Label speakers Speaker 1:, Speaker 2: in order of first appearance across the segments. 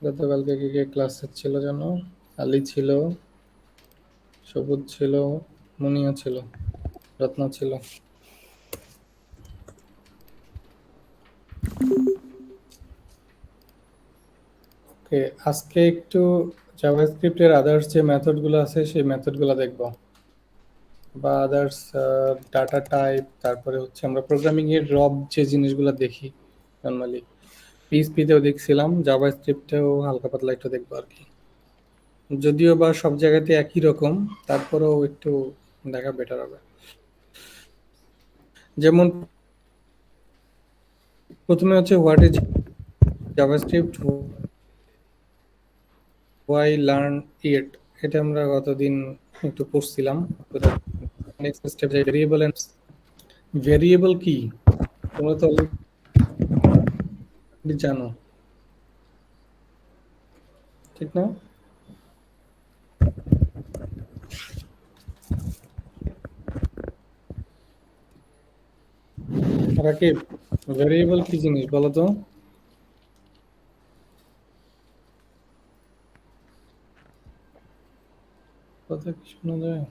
Speaker 1: গতকালকে কে কে ক্লাসে ছিল যেন? আলী ছিল, সবুজ ছিল, মুনিয়া ছিল, রত্না ছিল। ওকে, আজকে একটু জাভাস্ক্রিপ্টের আদার্স যে মেথডগুলো আছে সেই মেথডগুলো দেখব, বা আদার্স ডাটা টাইপ। তারপরে হচ্ছে আমরা প্রোগ্রামিং এর রব যে জিনিসগুলো দেখি নর্মালি, পিএইচপিতেও দেখছিলাম, জাভাস্ক্রিপ্টেও হালকা পাতলা একটু দেখবো আর কি। যদিও বা সব জায়গাতে একই রকম, তারপরেও একটু দেখা বেটার হবে। যেমন প্রথমে হচ্ছে what is JavaScript, why learn it, এটা আমরা গতদিন একটু পড়ছিলাম। নেক্সট স্টেপ যাই, ভেরিয়েবল এন্ড ভেরিয়েবল কি, তোমরা তো অলরেডি জানো, ঠিক না? রাকিব, ভেরিয়েবল কি জিনিস বলো তো? কথা কি শোনা যায়?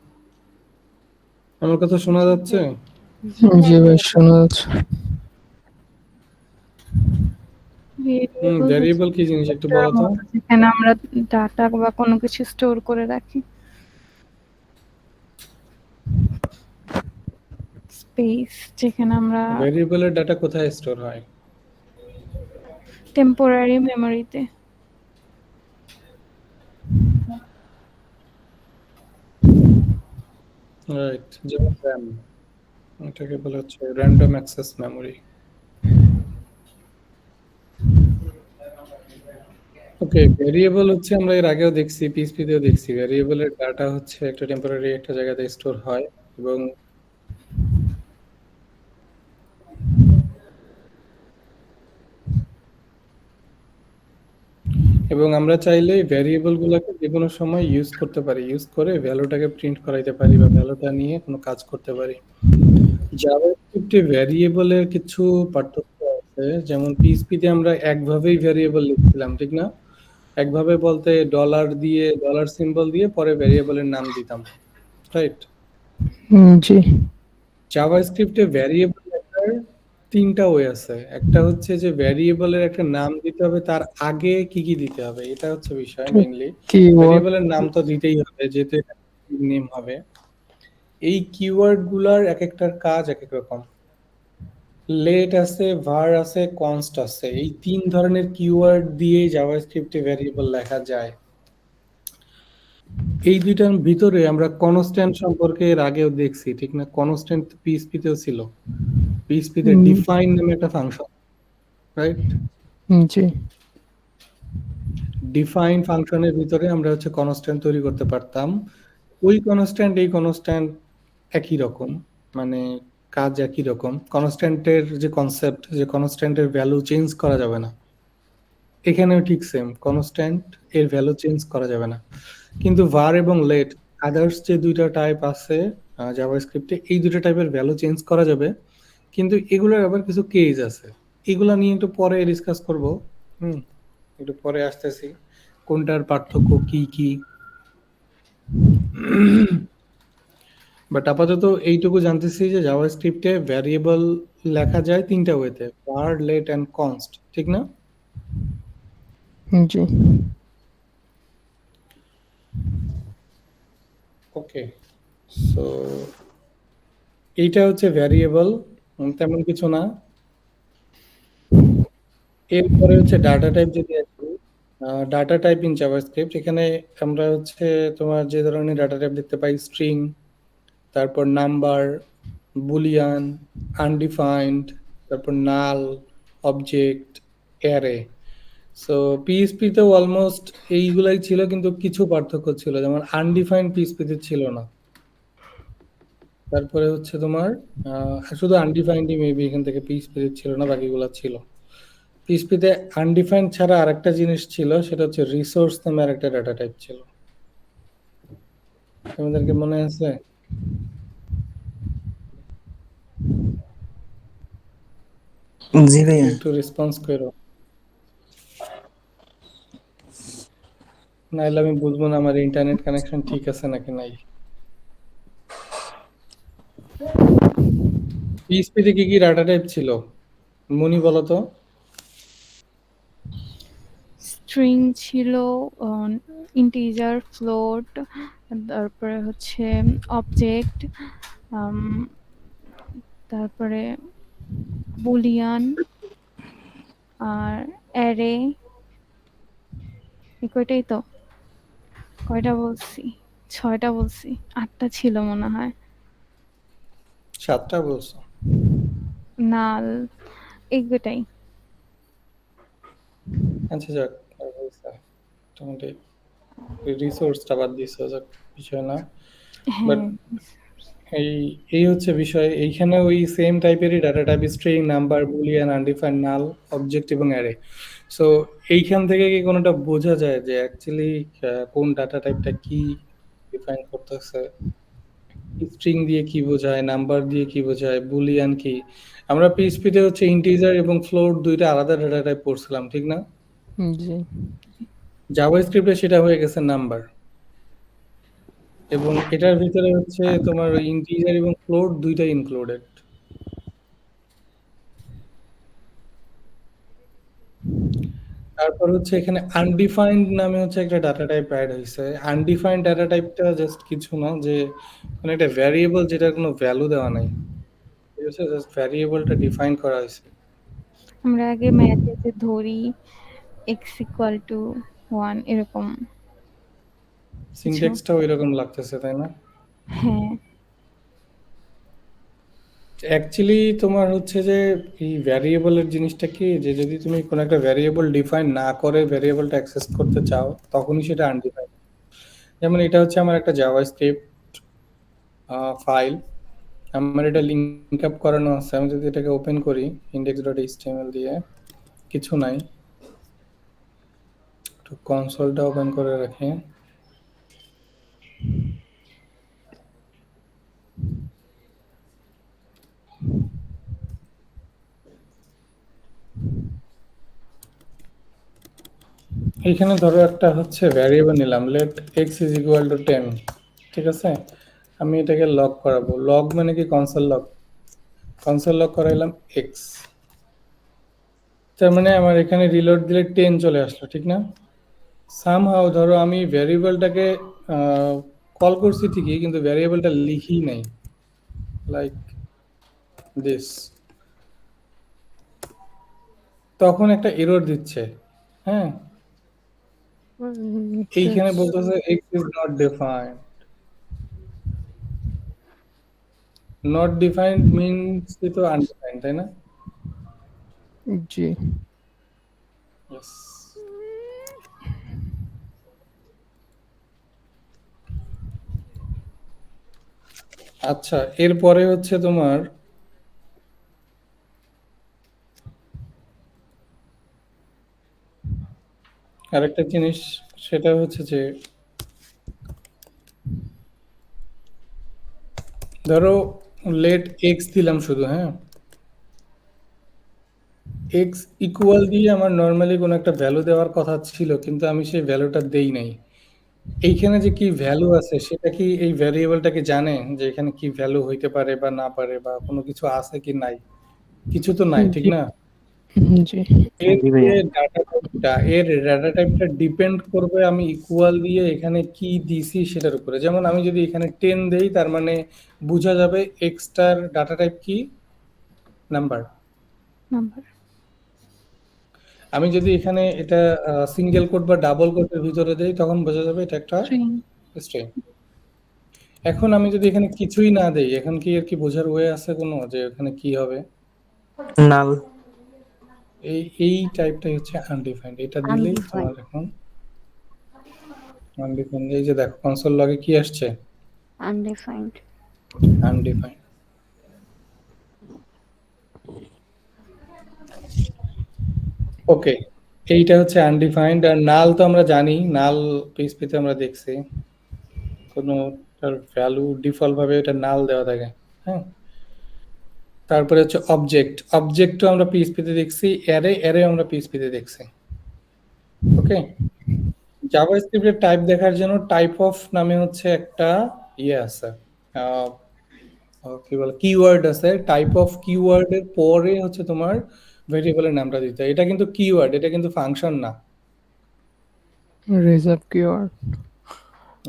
Speaker 1: আমার কথা শোনা যাচ্ছে?
Speaker 2: জি ভাই, শোনা যাচ্ছে।
Speaker 3: ভেরিয়েবল হচ্ছে
Speaker 1: ভেরিয়েবল কি জিনিস একটু
Speaker 3: একটা
Speaker 1: বলো তো।
Speaker 3: মতো যেখানে আমরা ডাটা বা কোনো কিছু স্টোর করে রাখি। স্পেস যেখানে আমরা
Speaker 1: ভেরিয়েবলের ডাটা কোথায় স্টোর হয়?
Speaker 3: টেম্পোরারি মেমোরিতে।
Speaker 1: রাইট, যেমন র্যাম, এটাকে বলা হচ্ছে র্যান্ডম অ্যাক্সেস মেমোরি। ওকে, ভেরিয়েবল হচ্ছে আমরা এর আগেও দেখছি, পিএইচপি তেও দেখছি, ভেরিয়েবলের ডাটা হচ্ছে একটা টেম্পোরারি একটা জায়গাতে স্টোর হয়, এবং এবং আমরা চাইলে ভ্যারিয়েবল গুলোকে যে কোনো সময় ইউজ করতে পারি, ইউজ করে ভ্যালুটাকে প্রিন্ট করাইতে পারি বা ভ্যালুটা নিয়ে কোনো কাজ করতে পারি। জাভাস্ক্রিপ্টে ভ্যারিয়েবলের কিছু পার্থক্য আছে, যেমন পিএইচপি তে আমরা একভাবেই ভ্যারিয়েবল লিখছিলাম, ঠিক না? একভাবে বলতে ডলার দিয়ে, ডলার সিম্বল দিয়ে পরে ভ্যারিয়েবলের নাম দিতাম, রাইট?
Speaker 2: জি
Speaker 1: জাভাস্ক্রিপ্টে ভ্যারিয়েবল লেখার তিনটা ওয়ে আছে। একটা হচ্ছে যে ভ্যারিয়েবলের একটা নাম দিতে হবে, তার আগে কি কি দিতে হবে, এটা হচ্ছে বিষয় মেইনলি।
Speaker 2: কিওয়ার্ড।
Speaker 1: ভ্যারিয়েবলের নাম তো দিতেই হবে, যেহেতু নেম হবে। এই কিওয়ার্ড গুলার এক একটার কাজ এক এক রকম। লেট আছে, ভার আছে, কনস্ট আছে, এই তিন ধরনের কিওয়ার্ড দিয়ে জাভাস্ক্রিপ্টে ভ্যারিয়েবল লেখা যায়। এই দুইটার ভিতরে আমরা কনস্ট্যান্ট সম্পর্কে এর আগেও দেখছি, ঠিক না? কনস্ট্যান্ট পিএইচপি তেও ছিল। পিএইচপি তে ডিফাইন নামে একটা ফাংশন, রাইট?
Speaker 2: জি
Speaker 1: ডিফাইন ফাংশনের ভিতরে আমরা হচ্ছে কনস্ট্যান্ট তৈরি করতে পারতাম। ওই কনস্ট্যান্ট এই কনস্ট্যান্ট একই রকম, মানে কাজ একই রকম। কনস্ট্যান্টের যে কনসেপ্ট, যে কনস্ট্যান্টের ভ্যালু চেঞ্জ করা যাবে না, এখানেও ঠিক সেম, কনস্ট্যান্ট এর ভ্যালু চেঞ্জ করা যাবে না। কিন্তু var এবং let, আদার্স যে দুইটা টাইপ আছে জাভাস্ক্রিপ্টে, এই দুটো টাইপের ভ্যালু চেঞ্জ করা যাবে, কিন্তু এগুলোর আবার কিছু কেস আছে। এগুলা নিয়ে একটু পরে ডিসকাস করব। হুম, একটু পরে আসতেছি, কোনটার পার্থক্য কি কি। বাট আপাতত এইটুকু জানতেছি যে জাভাস্ক্রিপ্টে ভ্যারিয়েবল লেখা যায় তিনটা ওয়েতে, var, let and const, ঠিক না?
Speaker 2: জি
Speaker 1: ওকে, সো এইটা হচ্ছে ভ্যারিয়েবল, তেমন কিছু না। এরপরে হচ্ছে ডাটা টাইপ, যদি ডাটা টাইপ ইন জাভাস্ক্রিপ্ট, এখানে আমরা হচ্ছে তোমার যে ধরনের ডাটা টাইপ দেখতে পাই, স্ট্রিং, তারপর নাম্বার, বুলিয়ান, আনডিফাইন্ড, তারপর নাল, অবজেক্ট, অ্যারে। সো পিএইচপি তেও অলমোস্ট এইগুলাই ছিল, কিন্তু কিছু পার্থক্য ছিল, যেমন আনডিফাইন্ড পিএইচপি তে ছিল না। তারপরে হচ্ছে তোমার শুধু আনডিফাইন্ডই মেবি এখান থেকে পিএইচপি তে ছিল না, বাকিগুলো ছিল। পিএইচপিতে আনডিফাইন্ড ছাড়া আরেকটা জিনিস ছিল, সেটা হচ্ছে রিসোর্স নামে আরেকটা ডাটা টাইপ ছিল। তোমাদেরকে মনে আছে?
Speaker 4: জি ভাইয়া।
Speaker 1: একটু রেসপন্স করো। নাহলে আমি বুঝবো না আমার ইন্টারনেট কানেকশন ঠিক আছে নাকি নাই। পিএইচপিতে কি কি ডাটা টাইপ ছিল মনি বলো তো?
Speaker 3: স্ট্রিং ছিল, ইন্টিজার, ফ্লোট, তারপরে হচ্ছে অবজেক্ট, তারপরে বুলিয়ান আর অ্যারে। এই কয়টাই তো। কয়টা বলছি? 6টা বলছি। 8টা ছিল মনে হয়।
Speaker 1: 7টা বলছো।
Speaker 3: নাল, এই কয়টাই।
Speaker 1: আচ্ছা যাক, আর হয়েছে। মোটামুটি রিসোর্সটা বাদ দিছো, যাক বিষয় না। বাট
Speaker 3: হ্যাঁ,
Speaker 1: এই এই হচ্ছে বিষয়। এইখানে ওই সেম টাইপেরই data type string, number, boolean, undefined, null, object এবং অ্যারে। সো এইখান থেকে কি কোনোটা বোঝা যায় যে অ্যাকচুয়ালি কোন ডাটা টাইপটা কি ডিফাইন করতেছে? স্ট্রিং দিয়ে কি বোঝায়, নাম্বার দিয়ে কি বোঝায়, বুলিয়ান কি? আমরা পিএইচপিতে হচ্ছে ইন্টিজার এবং ফ্লোট দুইটা আলাদা ডাটা টাইপ পড়ছিলাম, ঠিক না?
Speaker 2: জি
Speaker 1: জাভাস্ক্রিপ্টে সেটা হয়ে গেছে নাম্বার, এবং এটার ভিতরে হচ্ছে তোমার ইন্টিজার এবং ফ্লোট দুইটাই ইনক্লুডেড। তারপর হচ্ছে এখানে আনডিফাইন্ড নামে হচ্ছে একটা ডাটা টাইপ অ্যাড হয়েছে। আনডিফাইন্ড ডাটা টাইপটা জাস্ট কিছু না, যে কোনো একটা ভ্যারিয়েবল যেটার কোনো ভ্যালু দেওয়া নাই, ঠিক আছে, জাস্ট ভ্যারিয়েবলটা ডিফাইন করা হয়েছে।
Speaker 3: আমরা আগে ম্যাথে যে ধরি x = 1 এরকম কিছু।
Speaker 1: সিনট্যাক্সটাও এরকম লাগতেছে, তাই না?
Speaker 3: হ্যাঁ,
Speaker 1: অ্যাকচুয়ালি তোমার হচ্ছে যে এই ভ্যারিয়েবলের জিনিসটা কি, যে যদি তুমি কোনো একটা ভ্যারিয়েবল ডিফাইন না করে ভ্যারিয়েবলটা অ্যাক্সেস করতে চাও, তখনই সেটা আনডিফাইন্ড। যেমন এটা হচ্ছে আমার একটা জাভাস্ক্রিপ্ট ফাইল, আমার এটা লিঙ্ক আপ করানো আছে। আমি যদি এটাকে ওপেন করি index.html দিয়ে, কিছু নাই, একটু কনসোলটা ওপেন করে রাখি। এইখানে ধরো একটা হচ্ছে ভ্যারিয়েবল নিলাম, লেট x = 10, ঠিক আছে। আমি এটাকে লগ করাবো। লগ মানে কি? কনসোল লগ করাইলাম x, তার মানে আমার এখানে রিলোড দিলে 10 চলে আসলো, ঠিক না? সামহাও ধরো আমি ভ্যারিয়েবলটাকে কল করছি ঠিকই, কিন্তু ভ্যারিয়েবলটা লিখি নাই, লাইক দিস, তখন একটা এরর দিচ্ছে। হ্যাঁ, এইখানে বলতেছে x is not defined. Not defined means তো আনডিফাইন্ড, তাই না?
Speaker 2: জি
Speaker 1: Yes. আচ্ছা, এরপরে হচ্ছে তোমার আরেকটা জিনিস, সেটা হচ্ছে যে ধরো লেট এক্স দিলাম শুধু, হ্যাঁ, এক্স ইকুয়াল দিয়ে আমার নর্মালি কোনো একটা ভ্যালু দেওয়ার কথা ছিল, কিন্তু আমি সেই ভ্যালুটা দেই নাই। এইখানে যে কি ভ্যালু আছে সেটা কি এই ভ্যারিয়েবলটাকে জানে যে এখানে কি ভ্যালু হইতে পারে বা না পারে, বা কোনো কিছু আছে কি নাই? কিছু তো নাই, ঠিক
Speaker 2: জি
Speaker 1: না?
Speaker 2: জি
Speaker 1: এর
Speaker 4: জি
Speaker 1: যে
Speaker 4: ভাইয়া।
Speaker 1: ডাটা টাইপটা ডিপেন্ড করবে আমি ইকুয়াল দিয়ে এখানে কি দিছি সেটার উপরে। যেমন আমি যদি এখানে 10 দেই, তার মানে বোঝা যাবে এক্সটার ডাটা টাইপ কি? নাম্বার।
Speaker 3: নাম্বার।
Speaker 1: আমি যদি এখানে এটা সিঙ্গেল কোট বা ডাবল কোটের ভিতরে দেই, তখন বোঝা যাবে এটা একটা
Speaker 3: স্ট্রিং।
Speaker 1: স্ট্রিং। এখন আমি যদি এখানে কিছুই না দেই, এখন কি এর কি বোঝার ওয়ে আছে কোনো, যে এখানে কি হবে?
Speaker 4: নাল।
Speaker 1: এই টাইপটাই হচ্ছে আনডিফাইন্ড। এটা দিলেই তোমার
Speaker 5: আনডিফাইন্ড।
Speaker 1: এখন আনডিফাইন্ড। এই যে দেখো কনসোল লগে কি আসছে?
Speaker 5: আনডিফাইন্ড।
Speaker 1: আনডিফাইন্ড। ওকে, এইটা হচ্ছে আনডিফাইন্ড। আর নাল তো আমরা জানি, নাল পিএইচপিতে আমরা দেখছি কোনো তার ভ্যালু ডিফল্ট ভাবে এটা নাল দেওয়া থাকে। হ্যাঁ, তারপরে হচ্ছে অবজেক্ট। অবজেক্টও আমরা পিএইচপিতে দেখছি, অ্যারে আমরা পিএইচপিতে দেখছি। ওকে, জাভাস্ক্রিপ্টের টাইপ দেখার জন্য টাইপ অফ নামে হচ্ছে একটা ইয়ে আছে, আহ, কি বলে, কিওয়ার্ড আছে। টাইপ অফ কিওয়ার্ড এর পরে হচ্ছে তোমার ভেরিয়েবলের নামটা দিতে হয়। এটা কিন্তু কিওয়ার্ড, এটা কিন্তু ফাংশন না।
Speaker 2: Reserve keyword.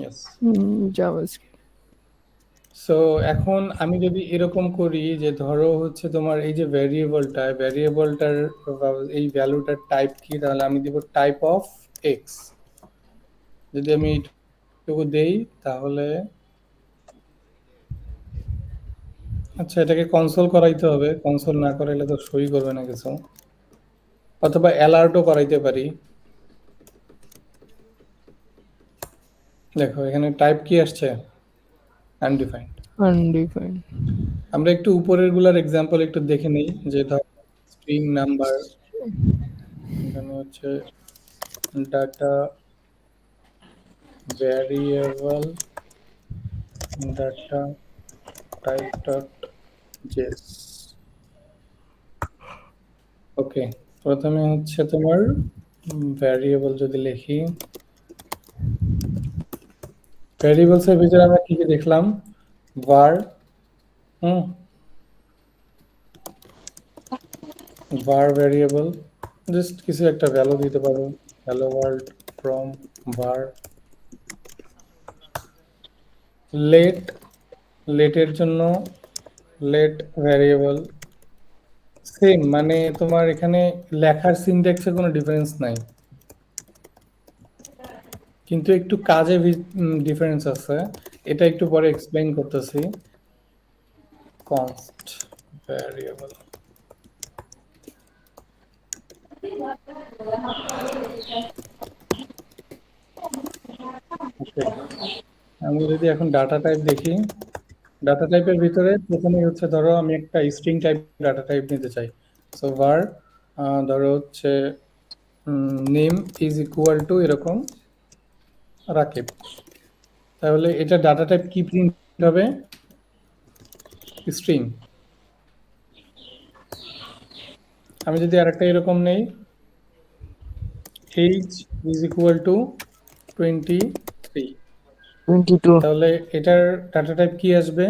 Speaker 1: Yes.
Speaker 2: JavaScript.
Speaker 1: So এখন আমি যদি এরকম করি যে ধরো হচ্ছে তোমার এই যে ভ্যারিয়েবলটার এই ভ্যালুটার টাইপ কি, তাহলে আমি দিব টাইপ অফ এক্স। যদি আমি এইটুকু দেই তাহলে আচ্ছা, এটাকে কনসোল করাইতে হবে। কনসোল না করাইলে তো সই করবে না কিছু, অথবা অ্যালার্টও করাইতে পারি। দেখো এখানে টাইপ কি আসছে, আনডিফাইন্ড।
Speaker 2: আনডিফাইন্ড।
Speaker 1: আমরা একটু উপরের গুলার এক্সাম্পল একটু দেখে নেই, যে ধর স্ট্রিং নাম্বার, এখানে হচ্ছে data variable data type dot JS. Okay, প্রথমে হচ্ছে তোমার ভ্যারিয়েবল যদি লিখি, ভ্যারিয়েবলস এর ভিতরে আমরা কি কি দেখলাম, var, hmm, var variable, just কিছু একটা ভ্যালু দিতে পারো, hello world from var। Let, লেটের জন্য লেট ভ্যারিয়েবল, সেম, মানে তোমার এখানে লেখার সিনট্যাক্সে কোনো ডিফারেন্স নাই, কিন্তু একটু কাজে ডিফারেন্স আছে। এটা একটু পরে এক্সপ্লেইন করতেছি। কনস্ট ভ্যারিয়েবল, ওকে। আমি যদি এখন ডাটা টাইপ দেখি, ডাটা টাইপের ভিতরে প্রথমে হচ্ছে ধরো আমি একটা স্ট্রিং টাইপ ডাটা টাইপ নিতে চাই। সো var, ধরো হচ্ছে নেম ইজ ইকুয়াল টু এরকম রাকিব, তাহলে এটা ডাটা টাইপ কি প্রিন্ট হবে, স্ট্রিং। আমি যদি আরেকটা এরকম নেই, এইজ ইজ ইকুয়াল টু 23,
Speaker 2: 22।
Speaker 1: তাহলে এটার ডাটা টাইপ কি আসবে,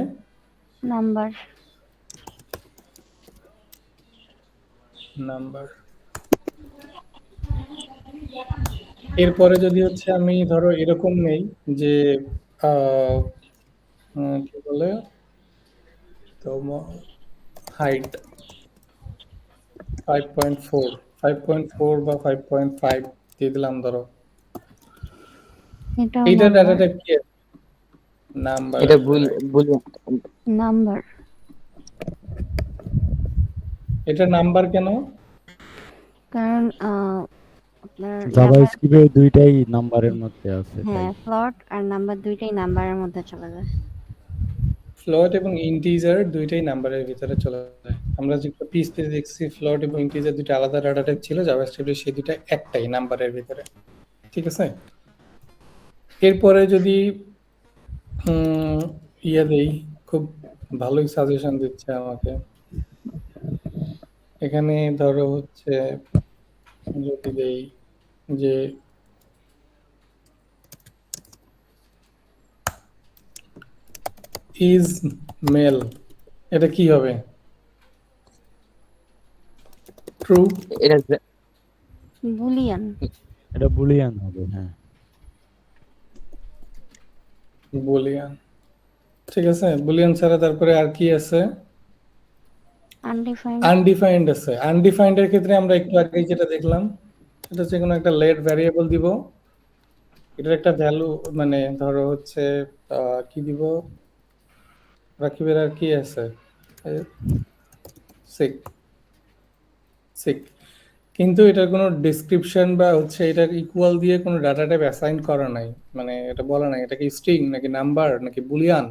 Speaker 3: নাম্বার।
Speaker 1: নাম্বার। এরপরে যদি হচ্ছে আমি ধরো এরকম নেই যে কি বলে, তো হাইট 5.4, 5.4 বা 5.5 দিয়ে দিলাম ধরো,
Speaker 3: এটাও
Speaker 1: এইটা ডাটা
Speaker 3: নাম্বার।
Speaker 1: টাইপ কি, নাম্বার
Speaker 2: এটা
Speaker 1: আসবে, রাইট।
Speaker 3: নাম্বার।
Speaker 1: এটা নাম্বার কেন,
Speaker 4: কারণ আপনার
Speaker 5: জাভাস্ক্রিপ্টে দুইটাই নাম্বারের মধ্যে আছে তাই।
Speaker 4: হ্যাঁ, ফ্লোট আর নাম্বার দুইটাই নাম্বারের মধ্যে চলে যায়।
Speaker 1: ফ্লোট এবং ইন্টিজার দুইটাই নাম্বারের ভিতরে চলে যায়। আমরা যেটা পিএইচপি তে দেখছি ফ্লোট এবং ইন্টিজার দুইটা আলাদা ডাটা টাইপ ছিল, জাভাস্ক্রিপ্টে সেই দুইটা একটাই নাম্বারের ভিতরে, ঠিক আছে। এরপরে যদি ইয়ে দেই, খুব ভালোই সাজেশন দিচ্ছে আমাকে। এখানে ধরো হচ্ছে যদি দেই যে ইজ মেল, এটা কি হবে, ট্রু,
Speaker 2: এটা
Speaker 4: বুলিয়ান।
Speaker 5: এটা বুলিয়ান হবে, হ্যাঁ।
Speaker 1: বুলিয়ান, ঠিক আছে। বুলিয়ান ছাড়া তারপরে আর কি আছে,
Speaker 4: আনডিফাইন্ড।
Speaker 1: আনডিফাইন্ড আছে। আনডিফাইন্ড এর ক্ষেত্রে আমরা একটু আগেই যেটা দেখলাম, সেটা হচ্ছে কোনো একটা লেট ভ্যারিয়েবল দিব, এটার একটা ভ্যালু, মানে ধরো হচ্ছে কি দিব, রাকিবের আর কি আছে, সিক, সিক, কিন্তু এটার কোনো ডেসক্রিপশন বা হচ্ছে এটার ইকুয়াল দিয়ে কোনো ডাটা টাইপ অ্যাসাইন করা নাই, মানে এটা বলা নাই এটা কি স্ট্রিং নাকি নাম্বার নাকি বুলিয়ান,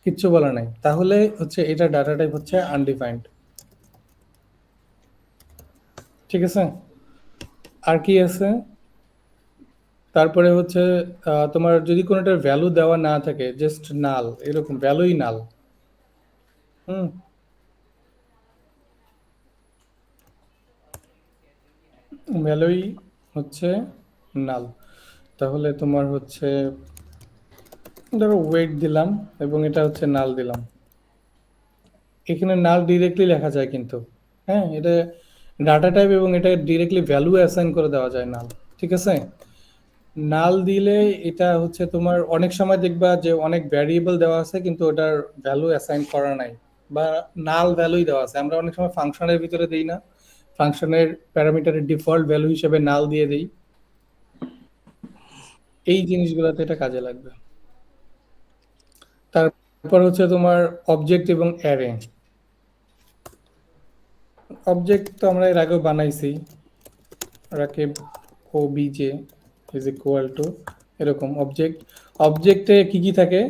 Speaker 1: কিচ্ছু বলা নাই, তাহলে হচ্ছে এটা ডাটা টাইপ হচ্ছে আনডিফাইন্ড, ঠিক আছে। আর কি আছে, তারপরে হচ্ছে তোমার যদি কোনোটার ভ্যালু দেওয়া না থাকে, জাস্ট নাল, এরকম ভ্যালুই নাল, হুম, ভ্যালুই হচ্ছে নাল, তাহলে তোমার হচ্ছে ধরো ওয়েট দিলাম এবং এটা হচ্ছে নাল দিলাম। এখানে নাল ডিরেক্টলি লেখা যায় কিন্তু, হ্যাঁ, এটা ডাটা টাইপ এবং এটা ডিরেক্টলি ভ্যালু অ্যাসাইন করে দেওয়া যায় নাল, ঠিক আছে। নাল দিলে এটা হচ্ছে তোমার অনেক সময় দেখবা যে অনেক ভ্যারিয়েবল দেওয়া আছে কিন্তু ওটার ভ্যালু অ্যাসাইন করা নাই, বা নাল ভ্যালুই দেওয়া আছে। আমরা অনেক সময় ফাংশনের ভিতরে দিই না, ফাংশনের প্যারামিটারের ডিফল্ট ভ্যালু হিসেবে নাল দিয়ে দিই। এই জিনিসগুলোতে এটা কাজে লাগবে। তারপর হচ্ছে তোমার অবজেক্ট এবং অ্যারে। অবজেক্ট তো আমরা এর আগেও বানাইছি, Rakib OBJ is equal two এরকম অবজেক্ট। অবজেক্টে কি কি থাকে?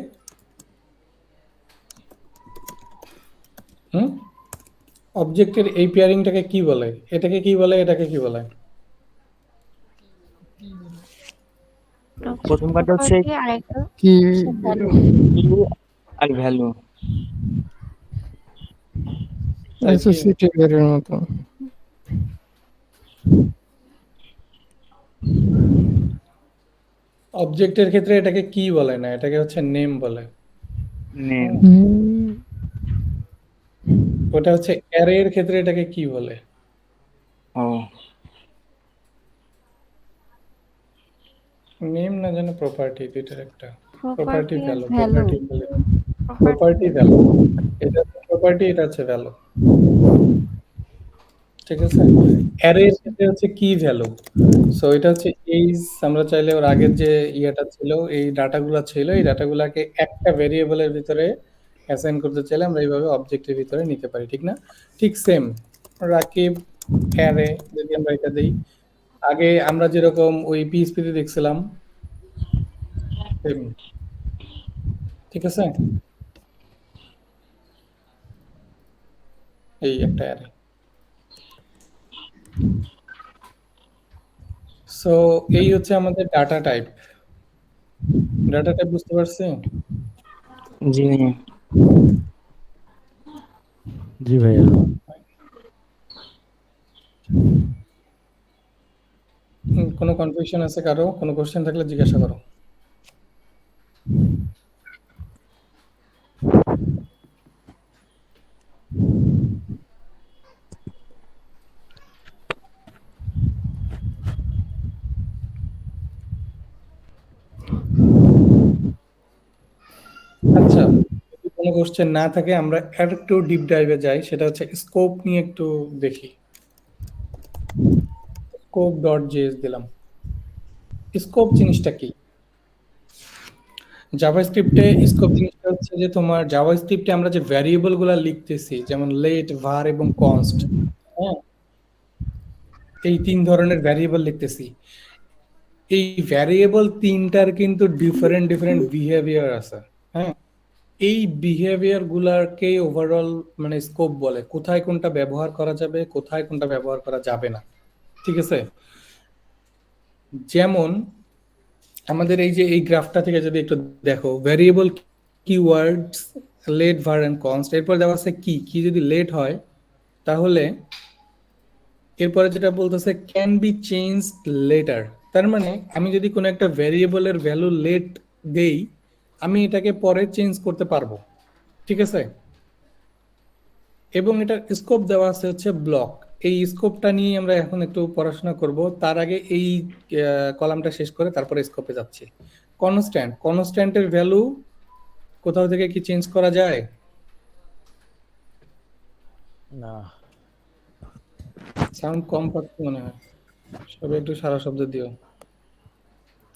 Speaker 1: অবজেক্টের এই পেয়ারিংটাকে কি বলে? এটাকে কি বলে, এটাকে কি বলে?
Speaker 6: প্রথম কাটা হচ্ছে
Speaker 4: Property আর একটা
Speaker 2: কি
Speaker 4: value।
Speaker 6: Q R value.
Speaker 2: Associative এর মতো।
Speaker 1: অবজেক্টের ক্ষেত্রে এটাকে কি বলে না, এটাকে হচ্ছে নেম বলে।
Speaker 6: নেম।
Speaker 1: ওটা হচ্ছে অ্যারে এর ক্ষেত্রে এটাকে কি বলে?
Speaker 6: ও
Speaker 1: নেম না জানো প্রপার্টি, দুইটার একটা। প্রপার্টি
Speaker 4: Property আর
Speaker 1: value,
Speaker 4: value।
Speaker 1: Property value, property value. এটা প্রপার্টি, এটা হচ্ছে ভ্যালু, ঠিক আছে। অ্যারে এর ক্ষেত্রে হচ্ছে কি ভ্যালু। সো এটা হচ্ছে এইজ, আমরা চাইলে ওর আগের যে ইয়েটা ছিল, এই ডাটাগুলো ছিল, এই ডাটাগুলোকে একটা ভেরিয়েবলের ভিতরে অ্যাসাইন করতে চাইলে আমরা এইভাবে অবজেক্টের ভিতরে নিতে পারি, ঠিক না? ঠিক সেম রাকিব অ্যারে যদি আমরা এটা দেই, আগে আমরা যেরকম ওই পিএইচপি তে দেখছিলাম, same, ঠিক আছে। এই একটা অ্যারে। সো এই হচ্ছে আমাদের ডাটা টাইপ। ডাটা টাইপ বুঝতে পারছি?
Speaker 6: জি
Speaker 5: জি ভাইয়া।
Speaker 1: কোনো কনফিউশন আছে কারো? কোনো কোশ্চেন থাকলে জিজ্ঞাসা করো। আচ্ছা, যদি কোনো কোশ্চেন না থাকে আমরা আর একটু ডিপ ডাইভে যাই, সেটা হচ্ছে স্কোপ নিয়ে একটু দেখি। স্কোপ ডট জেএস দিলাম। স্কোপ জিনিসটা কি? জাভাস্ক্রিপ্টে স্কোপ জিনিসটা হচ্ছে যে তোমার জাভাস্ক্রিপ্টে আমরা যে ভ্যারিয়েবল গুলা লিখতেছি, যেমন লেট, var এবং const, হ্যাঁ, এই তিন ধরনের ভ্যারিয়েবল লিখতেছি। এই ভ্যারিয়েবল তিনটার কিন্তু ডিফারেন্ট ডিফারেন্ট বিহেভিয়ার আছে, হ্যাঁ। এই বিহেভিয়ার গুলাকে ওভারঅল মানে স্কোপ বলে, কোথায় কোনটা ব্যবহার করা যাবে, কোথায় কোনটা ব্যবহার করা যাবে না, ঠিক আছে। যেমন আমাদের এই যে এই গ্রাফটা থেকে যদি একটু দেখো, variable keywords let, var and const, এরপর দেওয়া আছে কি কি যদি লেট হয় তাহলে এরপরে যেটা বলতেছে ক্যান বি চেঞ্জড লেটার। তার মানে আমি যদি কোনো একটা ভ্যারিয়েবলের ভ্যালু লেট দেই, আমি এটাকে পরে চেঞ্জ করতে পারবো, ঠিক আছে। এবং এটার স্কোপ দেওয়া আছে হচ্ছে ব্লক। এই স্কোপটা নিয়ে আমরা এখন একটু পড়াশোনা করব। তার আগে এই কলামটা শেষ করে তারপরে স্কোপে যাচ্ছি। কনস্ট্যান্ট, কনস্ট্যান্টের ভ্যালু কোথাও থেকে কি চেঞ্জ করা যায়?
Speaker 5: না।
Speaker 1: সাউন্ড কম পাচ্ছি মনে হয়, সবাই একটু সারা শব্দ দিও।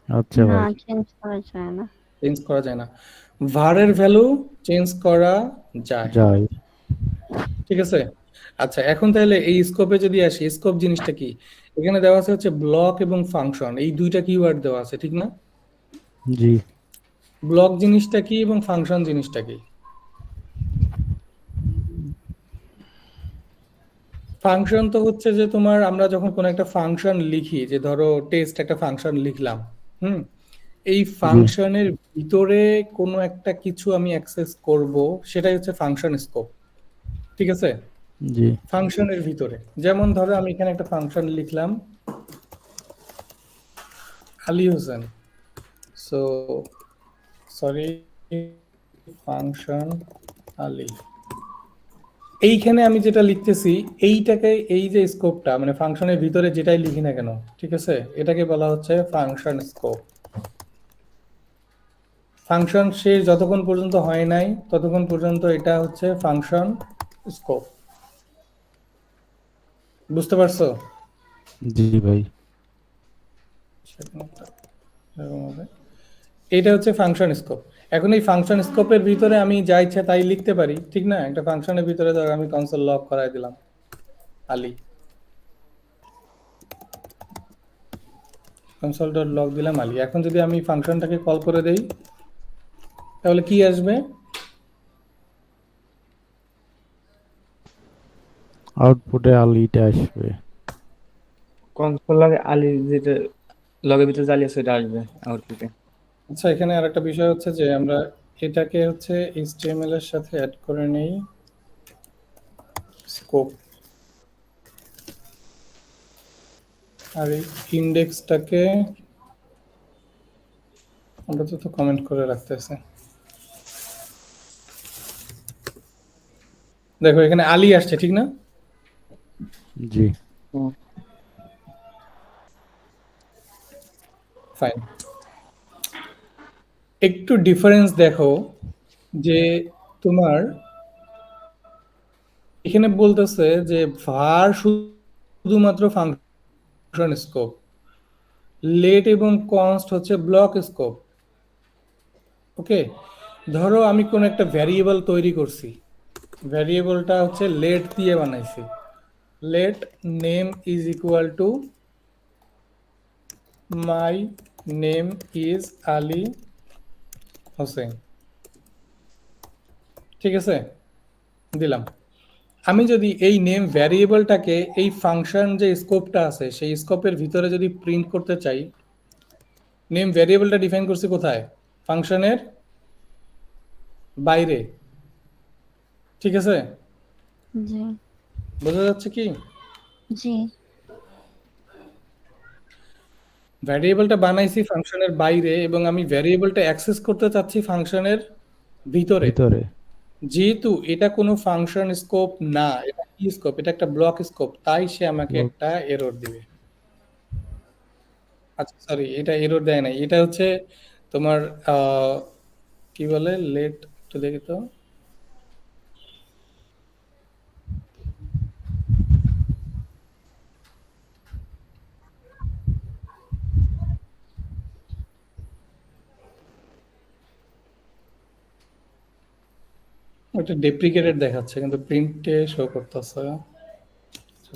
Speaker 5: আচ্ছা
Speaker 4: না,
Speaker 5: ভাই।
Speaker 4: চেঞ্জ করা যায় না।
Speaker 1: চেঞ্জ করা যায় না। ভারের ভ্যালু চেঞ্জ করা যায়,
Speaker 5: যাই।
Speaker 1: ঠিক আছে। আচ্ছা, এখন তাহলে এই স্কোপে যদি আসি, স্কোপ জিনিসটা কি? এখানে দেওয়া আছে হচ্ছে ব্লক এবং ফাংশন, এই দুইটা কিওয়ার্ড দেওয়া আছে, ঠিক না?
Speaker 5: জি।
Speaker 1: ব্লক জিনিসটা কি এবং ফাংশন জিনিসটা কি? ফাংশন তো হচ্ছে যে তোমার আমরা যখন কোনো একটা ফাংশন লিখি, যে ধরো টেস্ট একটা ফাংশন লিখলাম, হুম, এই ফাংশনের ভিতরে কোনো একটা কিছু আমি অ্যাক্সেস করব, সেটাই হচ্ছে ফাংশন স্কোপ, ঠিক আছে।
Speaker 5: জি।
Speaker 1: ফাংশনের ভিতরে যেমন ধরো আমি এখানে একটা ফাংশন লিখলাম Ali Hossain, so sorry function Ali. এইখানে আমি যেটা লিখতেছি এইটাকে, এই যে স্কোপটা মানে ফাংশনের ভিতরে যেটাই লিখি না কেন, ঠিক আছে, এটাকে বলা হচ্ছে ফাংশন স্কোপ। ফাংশন শেষ যতক্ষণ পর্যন্ত হয় নাই ততক্ষণ পর্যন্ত এটা হচ্ছে ফাংশন স্কোপ। বুঝতে পারছো?
Speaker 5: জি ভাই।
Speaker 1: এটা হচ্ছে ফাংশন স্কোপ। এখন এই ফাংশন স্কোপের ভিতরে আমি যা ইচ্ছা তাই লিখতে পারি, ঠিক না? একটা ফাংশনের ভিতরে ধর আমি কনসোল লক করাই দিলাম আলি, কনসোল ডট লক দিলাম আলি। এখন যদি আমি ফাংশনটাকে কল করে দেই তাহলে কি আসবে?
Speaker 5: আউটপুটে আলিটা আসবে।
Speaker 6: কনসোল লগে আলি যেটা লগের ভিতরে জালি আছে ওটা আসবে আউটপুটে।
Speaker 1: আচ্ছা, এখানে আরেকটা বিষয় হচ্ছে যে আমরা এটাকে হচ্ছে HTML এর সাথে অ্যাড করে নেই স্কোপ, আর এই ইন্ডেক্সটাকে আমরা তো কমেন্ট করে রাখতেছে। দেখো এখানে আলি আসছে, ঠিক না?
Speaker 5: জি।
Speaker 1: ফাইন। একটু ডিফারেন্স দেখো যে তোমার এখানে বলতেছে যে var শুধুমাত্র ফাংশন স্কোপ, লেট এবং কনস্ট হচ্ছে ব্লক স্কোপ। ওকে, ধরো আমি কোন একটা ভ্যারিয়েবল তৈরি করছি, ভ্যারিয়েবলটা হচ্ছে লেট দিয়ে বানাইছি। Let name is equal to my name is Ali Hossain, ঠিক আছে, দিলাম। আমি যদি এই নেম ভ্যারিয়েবলটাকে এই ফাংশন যে স্কোপটা আছে সেই স্কোপের ভিতরে যদি প্রিন্ট করতে চাই, নেম ভ্যারিয়েবলটা ডিফাইন করছি কোথায়? ফাংশনের বাইরে, ঠিক আছে?
Speaker 4: জি
Speaker 1: বোঝা যাচ্ছে কি?
Speaker 4: জি
Speaker 1: ভ্যারিয়েবলটা বানাইছি ফাংশনের বাইরে এবং আমি ভ্যারিয়েবলটা অ্যাক্সেস করতে চাচ্ছি ফাংশনের ভিতরে।
Speaker 5: ভিতরে।
Speaker 1: যেহেতু এটা কোনো ফাংশন স্কোপ না, এটা কি স্কোপ? এটা একটা ব্লক স্কোপ, তাই সে আমাকে
Speaker 5: Block.
Speaker 1: একটা এরর দিবে। আচ্ছা সরি, এটা এরর দেয় নাই, এটা হচ্ছে তোমার কি বলে, লেট, একটু দেখি তো, ওটা ডেপ্রিকেটেড দেখাচ্ছে কিন্তু প্রিন্টে শো করতেছে।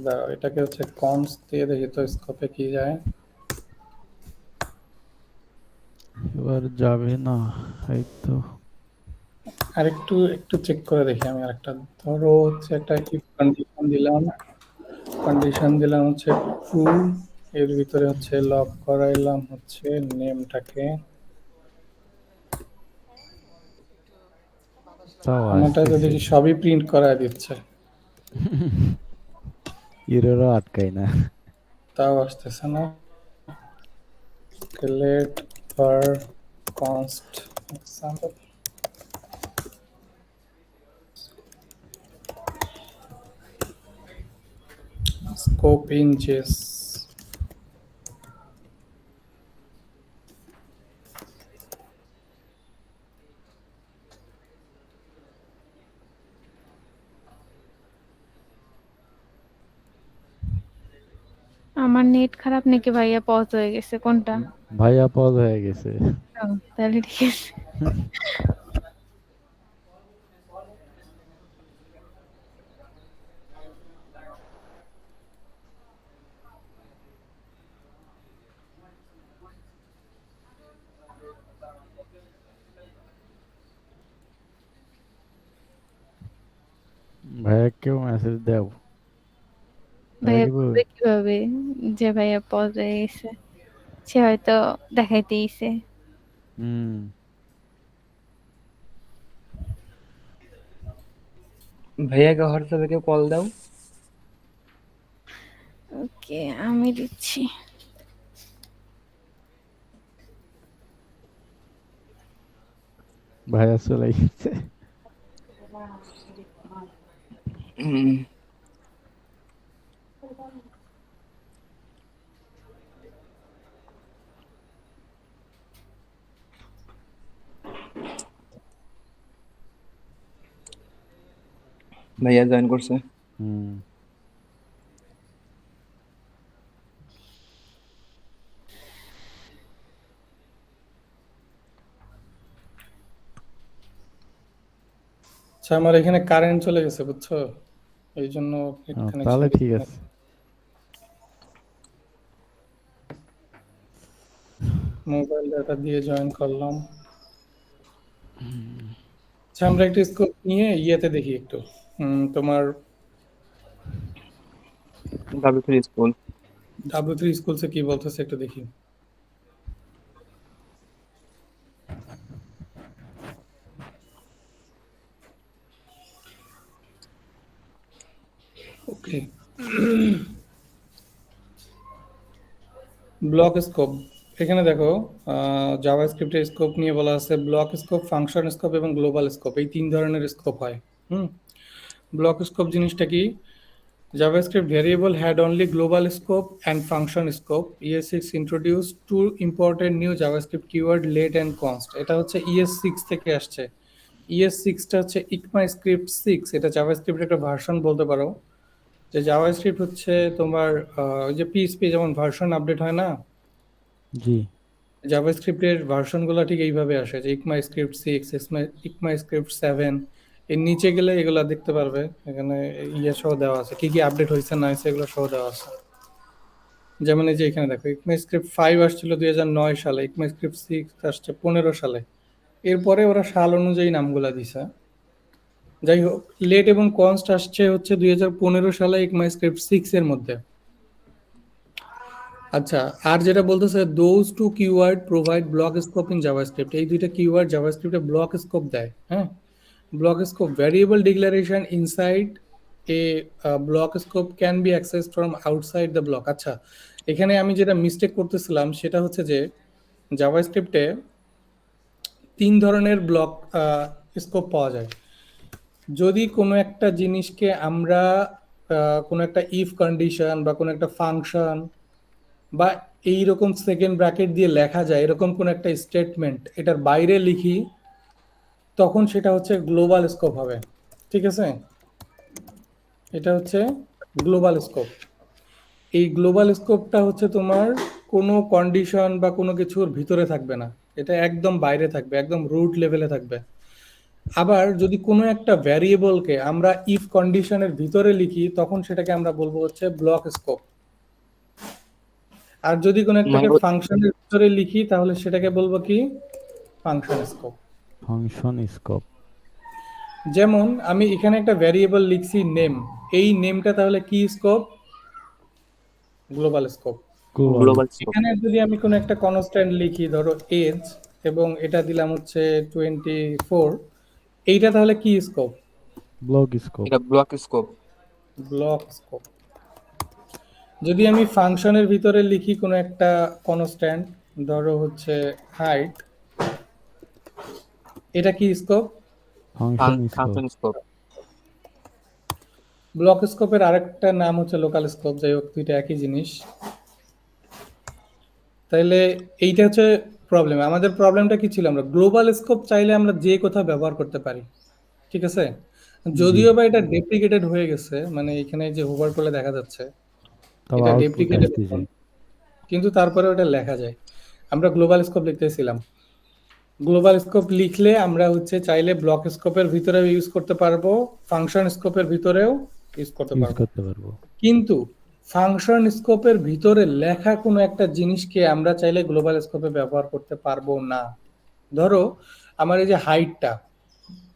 Speaker 1: দাঁড়াও, এটাকে হচ্ছে কনস্ট দিয়ে দেখি তো স্কোপে কি যায়।
Speaker 5: এবার যাবে না, এই তো।
Speaker 1: আর একটু একটু চেক করে দেখি আমি আরেকটা। ধরো হচ্ছে একটা ইফ কন্ডিশন দিলাম, কন্ডিশন দিলাম হচ্ছে ট্রু, এর ভিতরে হচ্ছে লক করাইলাম হচ্ছে নেমটাকে।
Speaker 5: তাও
Speaker 1: আমারটা তো
Speaker 5: আসতেছে।
Speaker 1: দেখি সবই প্রিন্ট করায় দিচ্ছে,
Speaker 5: এররও আটকায় না।
Speaker 1: তাও আসতেছে না। Let for const example, scope inches,
Speaker 3: আমার নেট খারাপ নাকি ভাইয়া, পজ হয়ে গেছে কোনটা?
Speaker 5: ভাইয়া পজ হয়ে গেছে।
Speaker 3: ও, তাহলে ঠিক আছে।
Speaker 5: ভাইয়া কেউ মেসেজ দাও।
Speaker 3: ভাইয়া
Speaker 5: দিব।
Speaker 3: বুঝবে কিভাবে যে ভাইয়া পজ হয়ে গেছে? সে হয়তো দেখাইতেইছে।
Speaker 5: হুম।
Speaker 6: ভাইয়াকে হোয়াটসঅ্যাপে কেউ কল দাও।
Speaker 3: ওকে, আমি দিচ্ছি।
Speaker 5: ভাইয়া চলে গেছে।
Speaker 6: হুম, ভাইয়া জয়েন করছে।
Speaker 5: হুম।
Speaker 1: আচ্ছা, আমার এখানে কারেন্ট চলে গেছে বুঝছো, এই জন্য নেট কানেকশন
Speaker 5: তাহলে ঠিক আছে।
Speaker 1: মোবাইল ডাটা দিয়ে জয়েন করলাম। আচ্ছা, আমরা একটা স্কোপ নিয়ে ইয়েতে দেখি একটু। তোমার
Speaker 6: W3 স্কুল।
Speaker 1: W3 স্কুলসে কি বলতেছে একটু দেখি। ওকে, ব্লক স্কোপ। এখানে দেখো, জাভাস্ক্রিপ্টের স্কোপ নিয়ে বলা আছে ব্লক স্কোপ, ফাংশন স্কোপ এবং গ্লোবাল স্কোপ, এই 3 ধরনের স্কোপ হয়। ব্লক স্কোপ জিনিসটা কি? JavaScript variable had only global scope and function scope. ES6 introduced two important new JavaScript keyword let and const. এটা হচ্ছে ES6 থেকে আসছে। ES6 টা হচ্ছে ECMAScript 6, এটা JavaScript একটা ভার্সন বলতে পারো। যে JavaScript হচ্ছে তোমার ওই যে PHP যেমন ভার্সন আপডেট হয় না,
Speaker 5: জি।
Speaker 1: JavaScript এর ভার্সনগুলো ঠিক এইভাবে আসে, যে ECMAScript 6, ECMAScript 7, এর নিচে গেলে এগুলো দেখতে পারবে, এখানে ইয়ে সহ দেওয়া আছে, কি কি আপডেট হয়েছে না হয়েছে এগুলো সহ দেওয়া আছে। যেমন এই যে এখানে দেখো, ECMAScript 5 আসছিল 2009 সালে, ECMAScript 6 আসছে 15 সালে, এরপরে ওরা সাল অনুযায়ী নামগুলা দিছে। যাই হোক, লেট এবং কনস্ট আসছে হচ্ছে 2015 সালে ECMAScript 6 এর মধ্যে। আচ্ছা, আর যেটা বলতেছে those two keyword provide block scope in JavaScript, এই দুইটা কিওয়ার্ড জাভাস্ক্রিপ্টে ব্লক স্কোপ দেয়। হ্যাঁ, block scope variable declaration inside a block scope can be access from outside the block. আচ্ছা, এখানে আমি যেটা মিস্টেক করতেছিলাম সেটা হচ্ছে যে জাভাস্ক্রিপ্টে 3 ধরনের ব্লক স্কোপ পাওয়া যায়। যদি কোনো একটা জিনিসকে আমরা কোনো একটা ইফ কন্ডিশন বা কোনো একটা ফাংশন বা এইরকম সেকেন্ড ব্র্যাকেট দিয়ে লেখা যায় এরকম কোন একটা স্টেটমেন্ট এটার বাইরে লিখি, তখন সেটা হচ্ছে গ্লোবাল স্কোপ হবে। ঠিক আছে, এটা হচ্ছে গ্লোবাল স্কোপ। এই গ্লোবাল স্কোপটা হচ্ছে তোমার কোনো কন্ডিশন বা কোনো কিছুর ভিতরে থাকবে না, এটা একদম বাইরে থাকবে, একদম রুট লেভেলে থাকবে। আবার যদি কোনো একটা ভ্যারিয়েবলকে আমরা ইফ কন্ডিশনের ভিতরে লিখি, তখন সেটাকে আমরা বলবো হচ্ছে ব্লক স্কোপ। আর যদি কোনো একটাকে ফাংশনের ভিতরে লিখি তাহলে সেটাকে বলবো কি? Function scope.
Speaker 5: Function scope.
Speaker 1: যেমন আমি এখানে একটা ভ্যারিয়েবল লিখছি নেম, এই নেমটা তাহলে কি scope? Global scope.
Speaker 6: Global scope.
Speaker 1: এখানে যদি আমি কোনো একটা কনস্ট্যান্ট লিখি, ধরো এজ, এবং এটা দিলাম হচ্ছে 24, এইটা তাহলে কি স্কোপ?
Speaker 5: Block scope.
Speaker 6: এটা ব্লক স্কোপ।
Speaker 1: Block scope. যদি আমি ফাংশনের ভিতরে লিখি কোনো একটা কনস্ট্যান্ট, ধরো হচ্ছে হাইট, এটা কি scope?
Speaker 5: Function scope.
Speaker 6: Function scope.
Speaker 1: Block স্কোপের আরেকটা নাম হচ্ছে লোকাল স্কোপ। যাই হোক, দুইটা একই জিনিস। তাইলে এইটা হচ্ছে প্রবলেম। আমাদের প্রবলেমটা কি ছিল? আমরা গ্লোবাল স্কোপ চাইলে আমরা যে কোথাও ব্যবহার করতে পারি, ঠিক আছে? যদিও বা এটা ডেপ্রিকেটেড হয়ে গেছে, মানে এখানে যে হোভার করলে দেখা যাচ্ছে
Speaker 5: তবে
Speaker 1: এটা
Speaker 5: আউটপুট
Speaker 1: ডেপ্রিকেটেড,
Speaker 5: আসতেছে।
Speaker 1: কিন্তু তারপরে ওটা লেখা যায়। আমরা গ্লোবাল স্কোপ লিখতেছিলাম। গ্লোবাল স্কোপ লিখলে আমরা হচ্ছে চাইলে ব্লক স্কোপের ভিতরেও ইউজ করতে পারবো, ফাংশন স্কোপের ভিতরেও ইউজ করতে
Speaker 5: ইউজ
Speaker 1: পারবো।
Speaker 5: করতে পারবো।
Speaker 1: কিন্তু ফাংশন স্কোপের ভিতরে লেখা কোনো একটা জিনিসকে আমরা চাইলে গ্লোবাল স্কোপে ব্যবহার করতে পারবো না। ধরো আমার এই যে হাইটটা,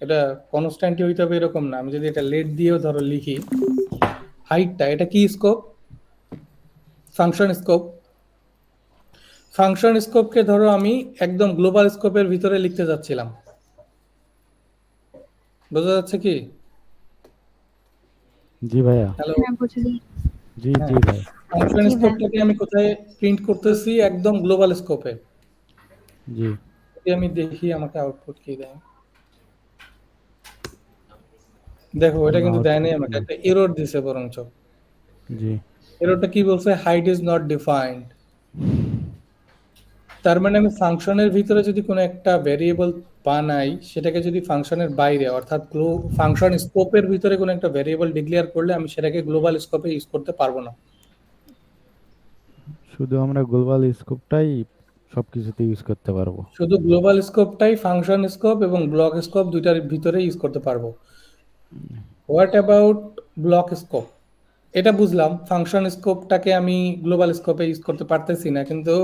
Speaker 1: এটা কনস্ট্যান্টই হইতে হবে এরকম না, আমি যদি এটা লেট দিয়েও ধরো লিখি হাইটটা, এটা কি স্কোপ? Function scope. ফাংশন স্কোপকে ধরো আমি একদম গ্লোবাল স্কোপের ভিতরে লিখতে যাচ্ছিলাম, বোঝা যাচ্ছে কি?
Speaker 5: জি ভাইয়া।
Speaker 1: হ্যালো,
Speaker 3: হ্যাঁ বুঝলি।
Speaker 5: জি জি ভাই।
Speaker 1: ফাংশন
Speaker 4: জি ভাই।
Speaker 1: স্কোপটাকে আমি কোথায় প্রিন্ট করতেছি? একদম গ্লোবাল স্কোপে।
Speaker 5: জি।
Speaker 1: যদি আমি দেখি আমাকে আউটপুট কি দেয়। দেখো এটা কিন্তু
Speaker 5: Not
Speaker 1: দেয় নাই আমাকে,
Speaker 5: জি
Speaker 1: একটা এরর দিছে বরঞ্চ।
Speaker 5: জি
Speaker 1: এররটা কি বলছে? Height is not defined. তার মানে আমি ফাংশনের ভিতরে যদি কোনো একটা ভ্যারিয়েবল বানাই, সেটাকে যদি ফাংশনের বাইরে অর্থাৎ ফাংশন স্কোপের ভিতরে কোনো একটা ভ্যারিয়েবল ডিক্লেয়ার করলে আমি সেটাকে গ্লোবাল স্কোপে ইউজ করতে পারবো না।
Speaker 5: শুধু আমরা গ্লোবাল স্কোপটাই সবকিছুতে ইউজ করতে পারবো।
Speaker 1: শুধু গ্লোবাল স্কোপটাই ফাংশন স্কোপ এবং ব্লক স্কোপ দুইটার ভিতরে ইউজ করতে পারবো। What about block scope? এটা বুঝলাম, ফাংশন স্কোপটাকে আমি গ্লোবাল স্কোপে ইউজ করতে পারতেছি না, কিন্তু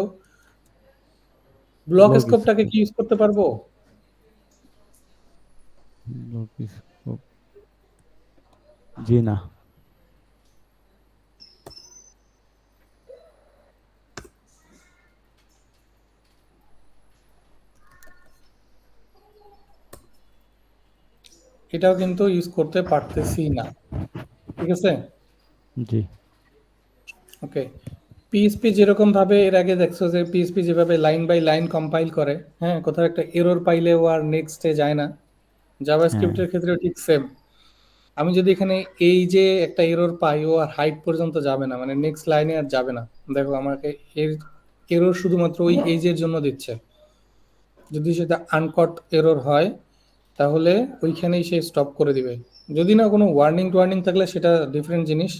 Speaker 1: ব্লক
Speaker 5: ব্লক
Speaker 1: স্কোপটাকে
Speaker 5: স্কোপ
Speaker 1: কি ইউজ করতে পারবো?
Speaker 5: ব্লক স্কোপ জি না।
Speaker 1: এটাও কিন্তু ইউজ করতে পারতেছি না। ঠিক আছে,
Speaker 5: জি
Speaker 1: ওকে। পিএসপি যেরকম ভাবে এর আগে দেখছো যে পিএসপি যেভাবে লাইন বাই লাইন কম্পাইল করে, হ্যাঁ, কোথাও একটা এরর পাইলে ও আর নেক্সটে যায় না,
Speaker 5: হ্যাঁ
Speaker 1: জাভাস্ক্রিপ্টের ক্ষেত্রেও ঠিক সেম। আমি যদি এখানে এই যে একটা এরর পাই, ও আর হাইট পর্যন্ত যাবে না, মানে নেক্সট লাইনে আর যাবে না। দেখো আমাকে এর এরর শুধুমাত্র ওই এজের জন্য দিচ্ছে। যদি সেটা আনকট এরর হয় তাহলে ওইখানেই সে স্টপ করে দিবে। যদি না কোনো ওয়ার্নিং টোয়ার্নিং থাকলে সেটা ডিফারেন্ট জিনিস,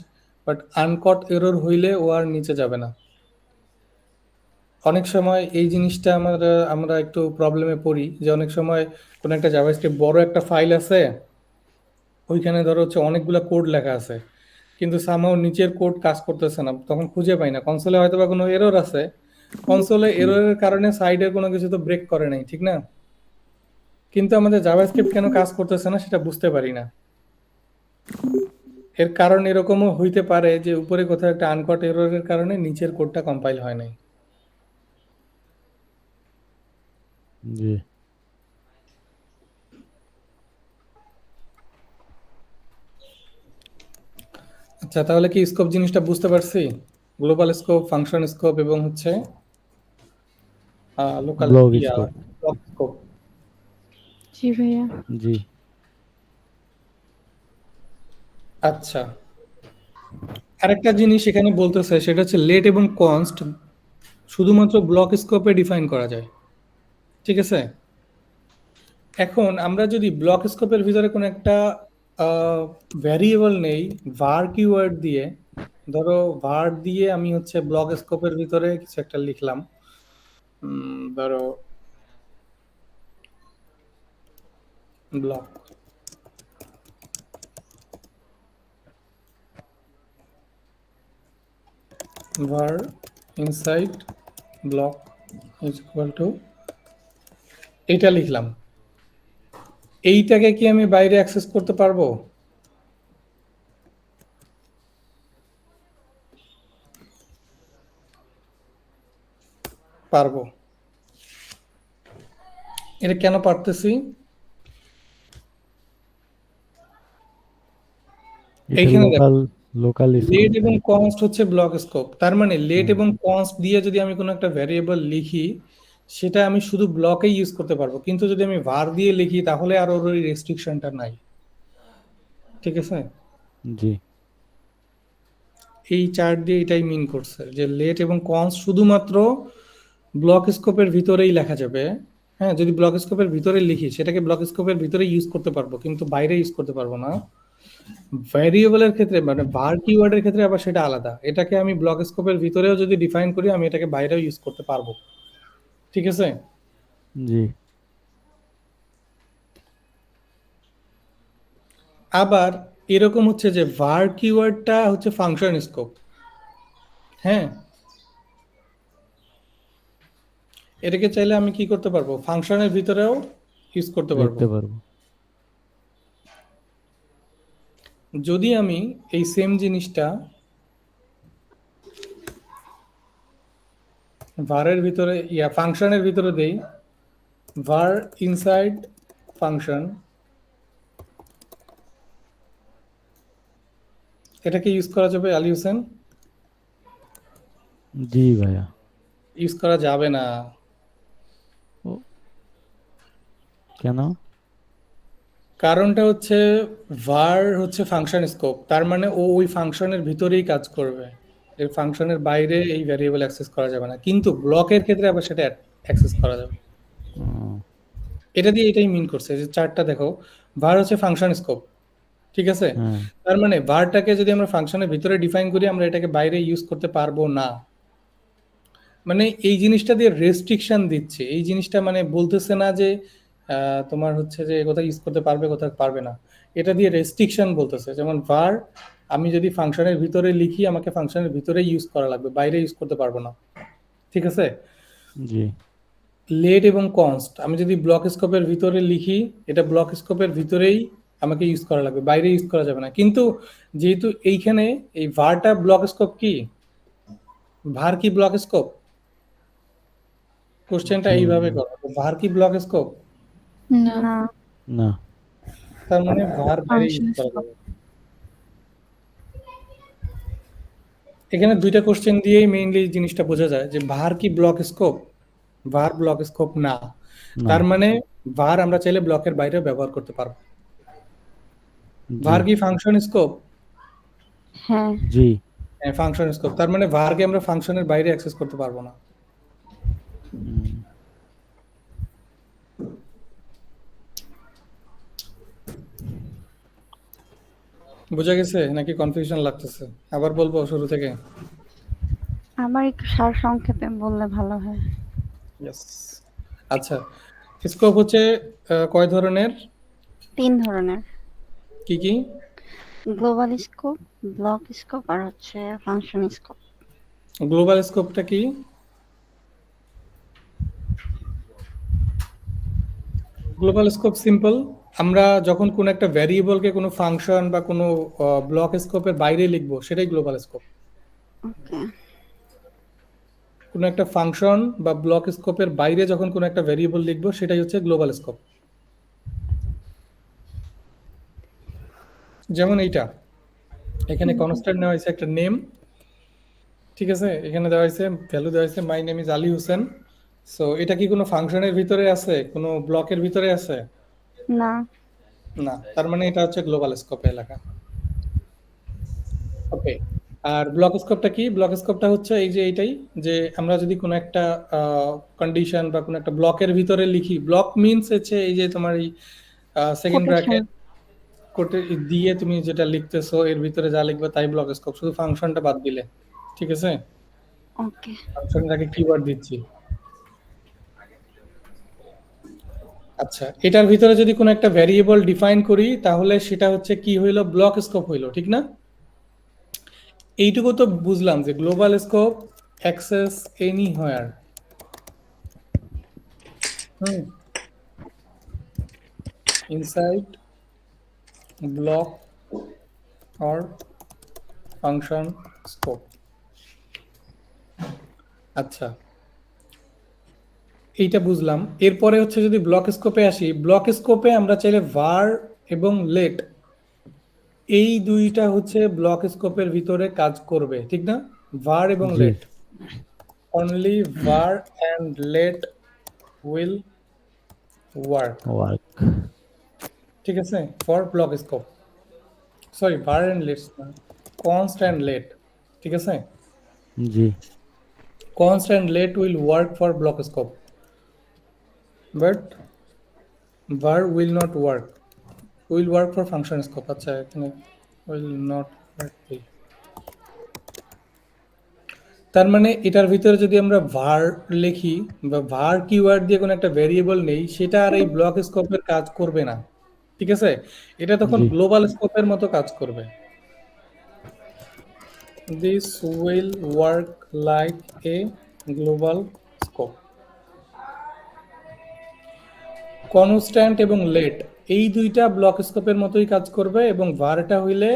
Speaker 1: বাট আনকট এরর হইলে ও আর নিচে যাবে না। অনেক সময় এই জিনিসটা আমরা একটু প্রবলেমে পড়ি, যে অনেক সময় কোনো একটা জাভাস্ক্রিপ্ট বড় একটা ফাইল আছে, ওইখানে ধরো হচ্ছে অনেকগুলো কোড লেখা আছে, কিন্তু সামহাও নিচের কোড কাজ করতেছে না, তখন খুঁজে পাই না। কনসোলে হয়তো বা কোনো এরর আছে, কনসোলে এররের কারণে সাইডের কোনো কিছু তো ব্রেক করে নাই, ঠিক না? কিন্তু আমাদের জাভাস্ক্রিপ্ট কেন কাজ করতেছে না সেটা বুঝতে পারি না। এর কারণ এরকমও হইতে পারে যে উপরে কোথাও একটা আনকট এররের কারণে নিচের কোডটা কম্পাইল হয় নাই।
Speaker 5: জি
Speaker 1: আচ্ছা, তাহলে কি স্কোপ জিনিসটা বুঝতে পারছি? গ্লোবাল স্কোপ, ফাংশন স্কোপ এবং হচ্ছে লোকাল
Speaker 5: ব্লক স্কোপ
Speaker 1: স্কোপ।
Speaker 3: জি ভাইয়া।
Speaker 5: জি
Speaker 1: আচ্ছা, আরেকটা জিনিস এখানে বলতেছে, সেটা হচ্ছে লেট এবং কনস্ট শুধুমাত্র ব্লক স্কোপে ডিফাইন করা যায়। ঠিক আছে, এখন আমরা যদি ব্লক স্কোপের ভিতরে কোনো একটা ভ্যারিয়েবল নেই var কিওয়ার্ড দিয়ে, ধরো var দিয়ে আমি হচ্ছে ব্লক স্কোপের ভিতরে কিছু একটা লিখলাম, ধরো block, var inside block is equal to, এটা লিখলাম। এইটাকে কি আমি বাইরে অ্যাক্সেস করতে পারবো? পারবো। এটা কেন পারতেছি?
Speaker 5: এটা
Speaker 1: এইখানে দেখো,
Speaker 5: লোকাল
Speaker 1: লেট
Speaker 5: স্কোপ
Speaker 1: এবং কনস্ট হচ্ছে ব্লক স্কোপ। তার মানে লেট
Speaker 5: হুম
Speaker 1: এবং কনস্ট দিয়ে যদি আমি কোনো একটা ভ্যারিয়েবল লিখি, সেটা আমি শুধু ব্লকেই ইউজ করতে পারবো, কিন্তু যদি আমি var দিয়ে লিখি তাহলে আর ওর ওই রেস্ট্রিকশনটা নাই। ঠিক আছে,
Speaker 5: জি
Speaker 1: এই চার্ট দিয়ে এটাই মিন করছে যে লেট এবং কনস্ট শুধুমাত্র ব্লক স্কোপের ভিতরেই লেখা যাবে। হ্যাঁ, যদি ব্লক স্কোপের ভিতরে লিখি সেটাকে ব্লক স্কোপের ভিতরে ইউজ করতে পারবো, কিন্তু বাইরে ইউজ করতে পারবো না। ভ্যারিয়েবলের ক্ষেত্রে মানে var কিওয়ার্ডের ক্ষেত্রে আবার সেটা আলাদা, এটাকে আমি ব্লক স্কোপের ভিতরেও যদি ডিফাইন করি আমি এটাকে বাইরেও ইউজ করতে পারবো। ঠিক আছে,
Speaker 5: জি
Speaker 1: আবার এরকম হচ্ছে যে var কিওয়ার্ডটা হচ্ছে ফাংশন স্কোপ। হ্যাঁ, এটাকে চাইলে আমি কি করতে পারবো, ফাংশনের ভিতরেও ইউজ করতে পারবো।
Speaker 5: লিখতে পারবো।
Speaker 1: যদি আমি এই সেম জিনিসটা ভারের ভিতরে ফাংশনের ভিতরে দেই, var ইনসাইড ফাংশন, এটাকে ইউজ করা যাবে আলী হোসেন?
Speaker 5: জি ভাইয়া
Speaker 1: ইউজ করা যাবে না।
Speaker 5: ও কেন?
Speaker 1: কারণটা হচ্ছে var হচ্ছে ফাংশন স্কোপ, তার মানে ও ওই ফাংশনের ভিতরেই কাজ করবে, এই ফাংশনের বাইরে এই ভ্যারিয়েবল অ্যাক্সেস করা যাবে না, কিন্তু ব্লকের ক্ষেত্রে আবার সেটা অ্যাক্সেস করা যাবে। এটা দিয়ে এটাই মিন করছে যে চারটা দেখো, var হচ্ছে ফাংশন স্কোপ, ঠিক আছে,
Speaker 5: হ্যাঁ
Speaker 1: তার মানে varটাকে যদি আমরা ফাংশনের ভিতরে ডিফাইন করি, আমরা এটাকে বাইরে ইউজ করতে পারবো না। মানে এই জিনিসটা দিয়ে রেস্ট্রিকশন দিচ্ছে, এই জিনিসটা মানে বলতেছে না যে তোমার হচ্ছে যে কোথায় ইউজ করতে পারবে কোথায় পারবে না, এটা দিয়ে রেস্ট্রিকশন বলতেছে। যেমন var আমি যদি ফাংশনের ভিতরে লিখি, আমাকে ফাংশনের ভিতরে ইউজ করা লাগবে, বাইরে ইউজ করতে পারবো না, ঠিক আছে।
Speaker 5: জি
Speaker 1: লেট এবং কনস্ট আমি যদি ব্লক স্কোপের ভিতরে লিখি, এটা ব্লক স্কোপের ভিতরেই আমাকে ইউজ করা লাগবে, বাইরে ইউজ করা যাবে না। কিন্তু যেহেতু এইখানে এই ভারটা ব্লক স্কোপ, কি var কি ব্লক স্কোপ, কোশ্চেনটা এইভাবে করো, var কি ব্লক স্কোপ,
Speaker 3: না,
Speaker 4: না।
Speaker 5: না
Speaker 1: তার মানে var বাইরে
Speaker 3: Function
Speaker 1: ইউজ করা
Speaker 3: scope।
Speaker 1: যাবে। এখানে দুইটা কোশ্চেন দিয়েই মেইনলি জিনিসটা বোঝা যায় যে var কি block scope, var block scope না।
Speaker 5: না
Speaker 1: তার মানে var আমরা চাইলে ব্লকের বাইরে ব্যবহার করতে পারবো। var কি ফাংশন স্কোপ,
Speaker 4: হ্যাঁ।
Speaker 5: জি
Speaker 1: ফাংশন স্কোপ, তার মানে var কে আমরা ফাংশনের বাইরে অ্যাক্সেস করতে পারবো না। বোঝা গেছে নাকি কনফিউশন লাগতেছে? আবার বলবো শুরু থেকে?
Speaker 4: আবার একটু সার সংক্ষেপে বললে ভালো হয়।
Speaker 1: ইয়েস। আচ্ছা, স্কোপ হচ্ছে কয় ধরনের,
Speaker 4: 3 ধরনের,
Speaker 1: কি কি?
Speaker 4: গ্লোবাল স্কোপ, ব্লক স্কোপ আর হচ্ছে ফাংশন স্কোপ।
Speaker 1: গ্লোবাল স্কোপটা কি? গ্লোবাল স্কোপ সিম্পল, আমরা যখন কোনো একটা ভ্যারিয়েবলকে কোনো ফাংশন বা কোনো ব্লক স্কোপের বাইরে লিখবো, সেটাই গ্লোবাল স্কোপ।
Speaker 4: ওকে।
Speaker 1: কোনো একটা ফাংশন বা ব্লক স্কোপের বাইরে যখন কোনো একটা ভ্যারিয়েবল লিখবো, সেটাই হচ্ছে গ্লোবাল স্কোপ। যেমন এইটা, এখানে কনস্ট্যান্ট নেওয়া হয়েছে একটা নেম, ঠিক আছে, এখানে দেওয়া হয়েছে ভ্যালু দেওয়া হয়েছে মাই name is Ali Hossain. So এটা কি কোনো ফাংশনের ভিতরে আছে, কোনো ব্লকের ভিতরে আছে?
Speaker 4: না।
Speaker 1: না, তার মানে এটা হচ্ছে গ্লোবাল স্কোপে লেখা। ওকে, আর ব্লক স্কোপটা কি? ব্লক স্কোপটা হচ্ছে এই যে এইটাই, যে আমরা যদি কোনো একটা কন্ডিশন বা কোনো একটা ব্লকের ভিতরে লিখি, ব্লক মিন্স হচ্ছে এই যে তোমার এই সেকেন্ড ব্র্যাকেট কোটে দিয়ে তুমি যেটা লিখতেছো, এর ভিতরে যা লিখবে তাই ব্লক স্কোপ, শুধু ফাংশনটা বাদ দিলে, ঠিক আছে।
Speaker 4: ওকে।
Speaker 1: ফাংশনের আগে কিওয়ার্ড দিচ্ছি। আচ্ছা, এটার ভিতরে যদি কোনো একটা ভ্যারিয়েবল ডিফাইন করি, তাহলে সেটা হচ্ছে কি হইলো, ব্লক স্কোপ হইলো, ঠিক না? এইটুকু তো বুঝলাম যে global scope access anywhere, inside block or function scope. আচ্ছা, এইটা বুঝলাম। এরপরে হচ্ছে যদি ব্লক স্কোপে আসি, ব্লক স্কোপে আমরা চাইলে var এবং let এই দুইটা হচ্ছে ব্লক স্কোপের ভিতরে কাজ করবে, ঠিক না? var এবং
Speaker 5: জি
Speaker 1: let, only var and let will work,
Speaker 5: work
Speaker 1: ঠিক আছে, for block scope. Sorry, var and let না, const and let, ঠিক আছে,
Speaker 5: জি
Speaker 1: const and let will work for block scope, but var will not work, will work for function scope। আচ্ছা, এখানে will not work, তার মানে এটার ভিতরে যদি আমরা var লিখি বা var কিওয়ার্ড দিয়ে কোনো একটা ভ্যারিয়েবল নেই, সেটা আর এই ব্লক স্কোপের কাজ করবে না, ঠিক আছে, এটা তখন
Speaker 5: জি
Speaker 1: গ্লোবাল স্কোপের মতো কাজ করবে। This will work like a global scope. Constant এবং লেট এই দুইটা ব্লক স্কোপের মতোই কাজ করবে, এবং varটা হইলে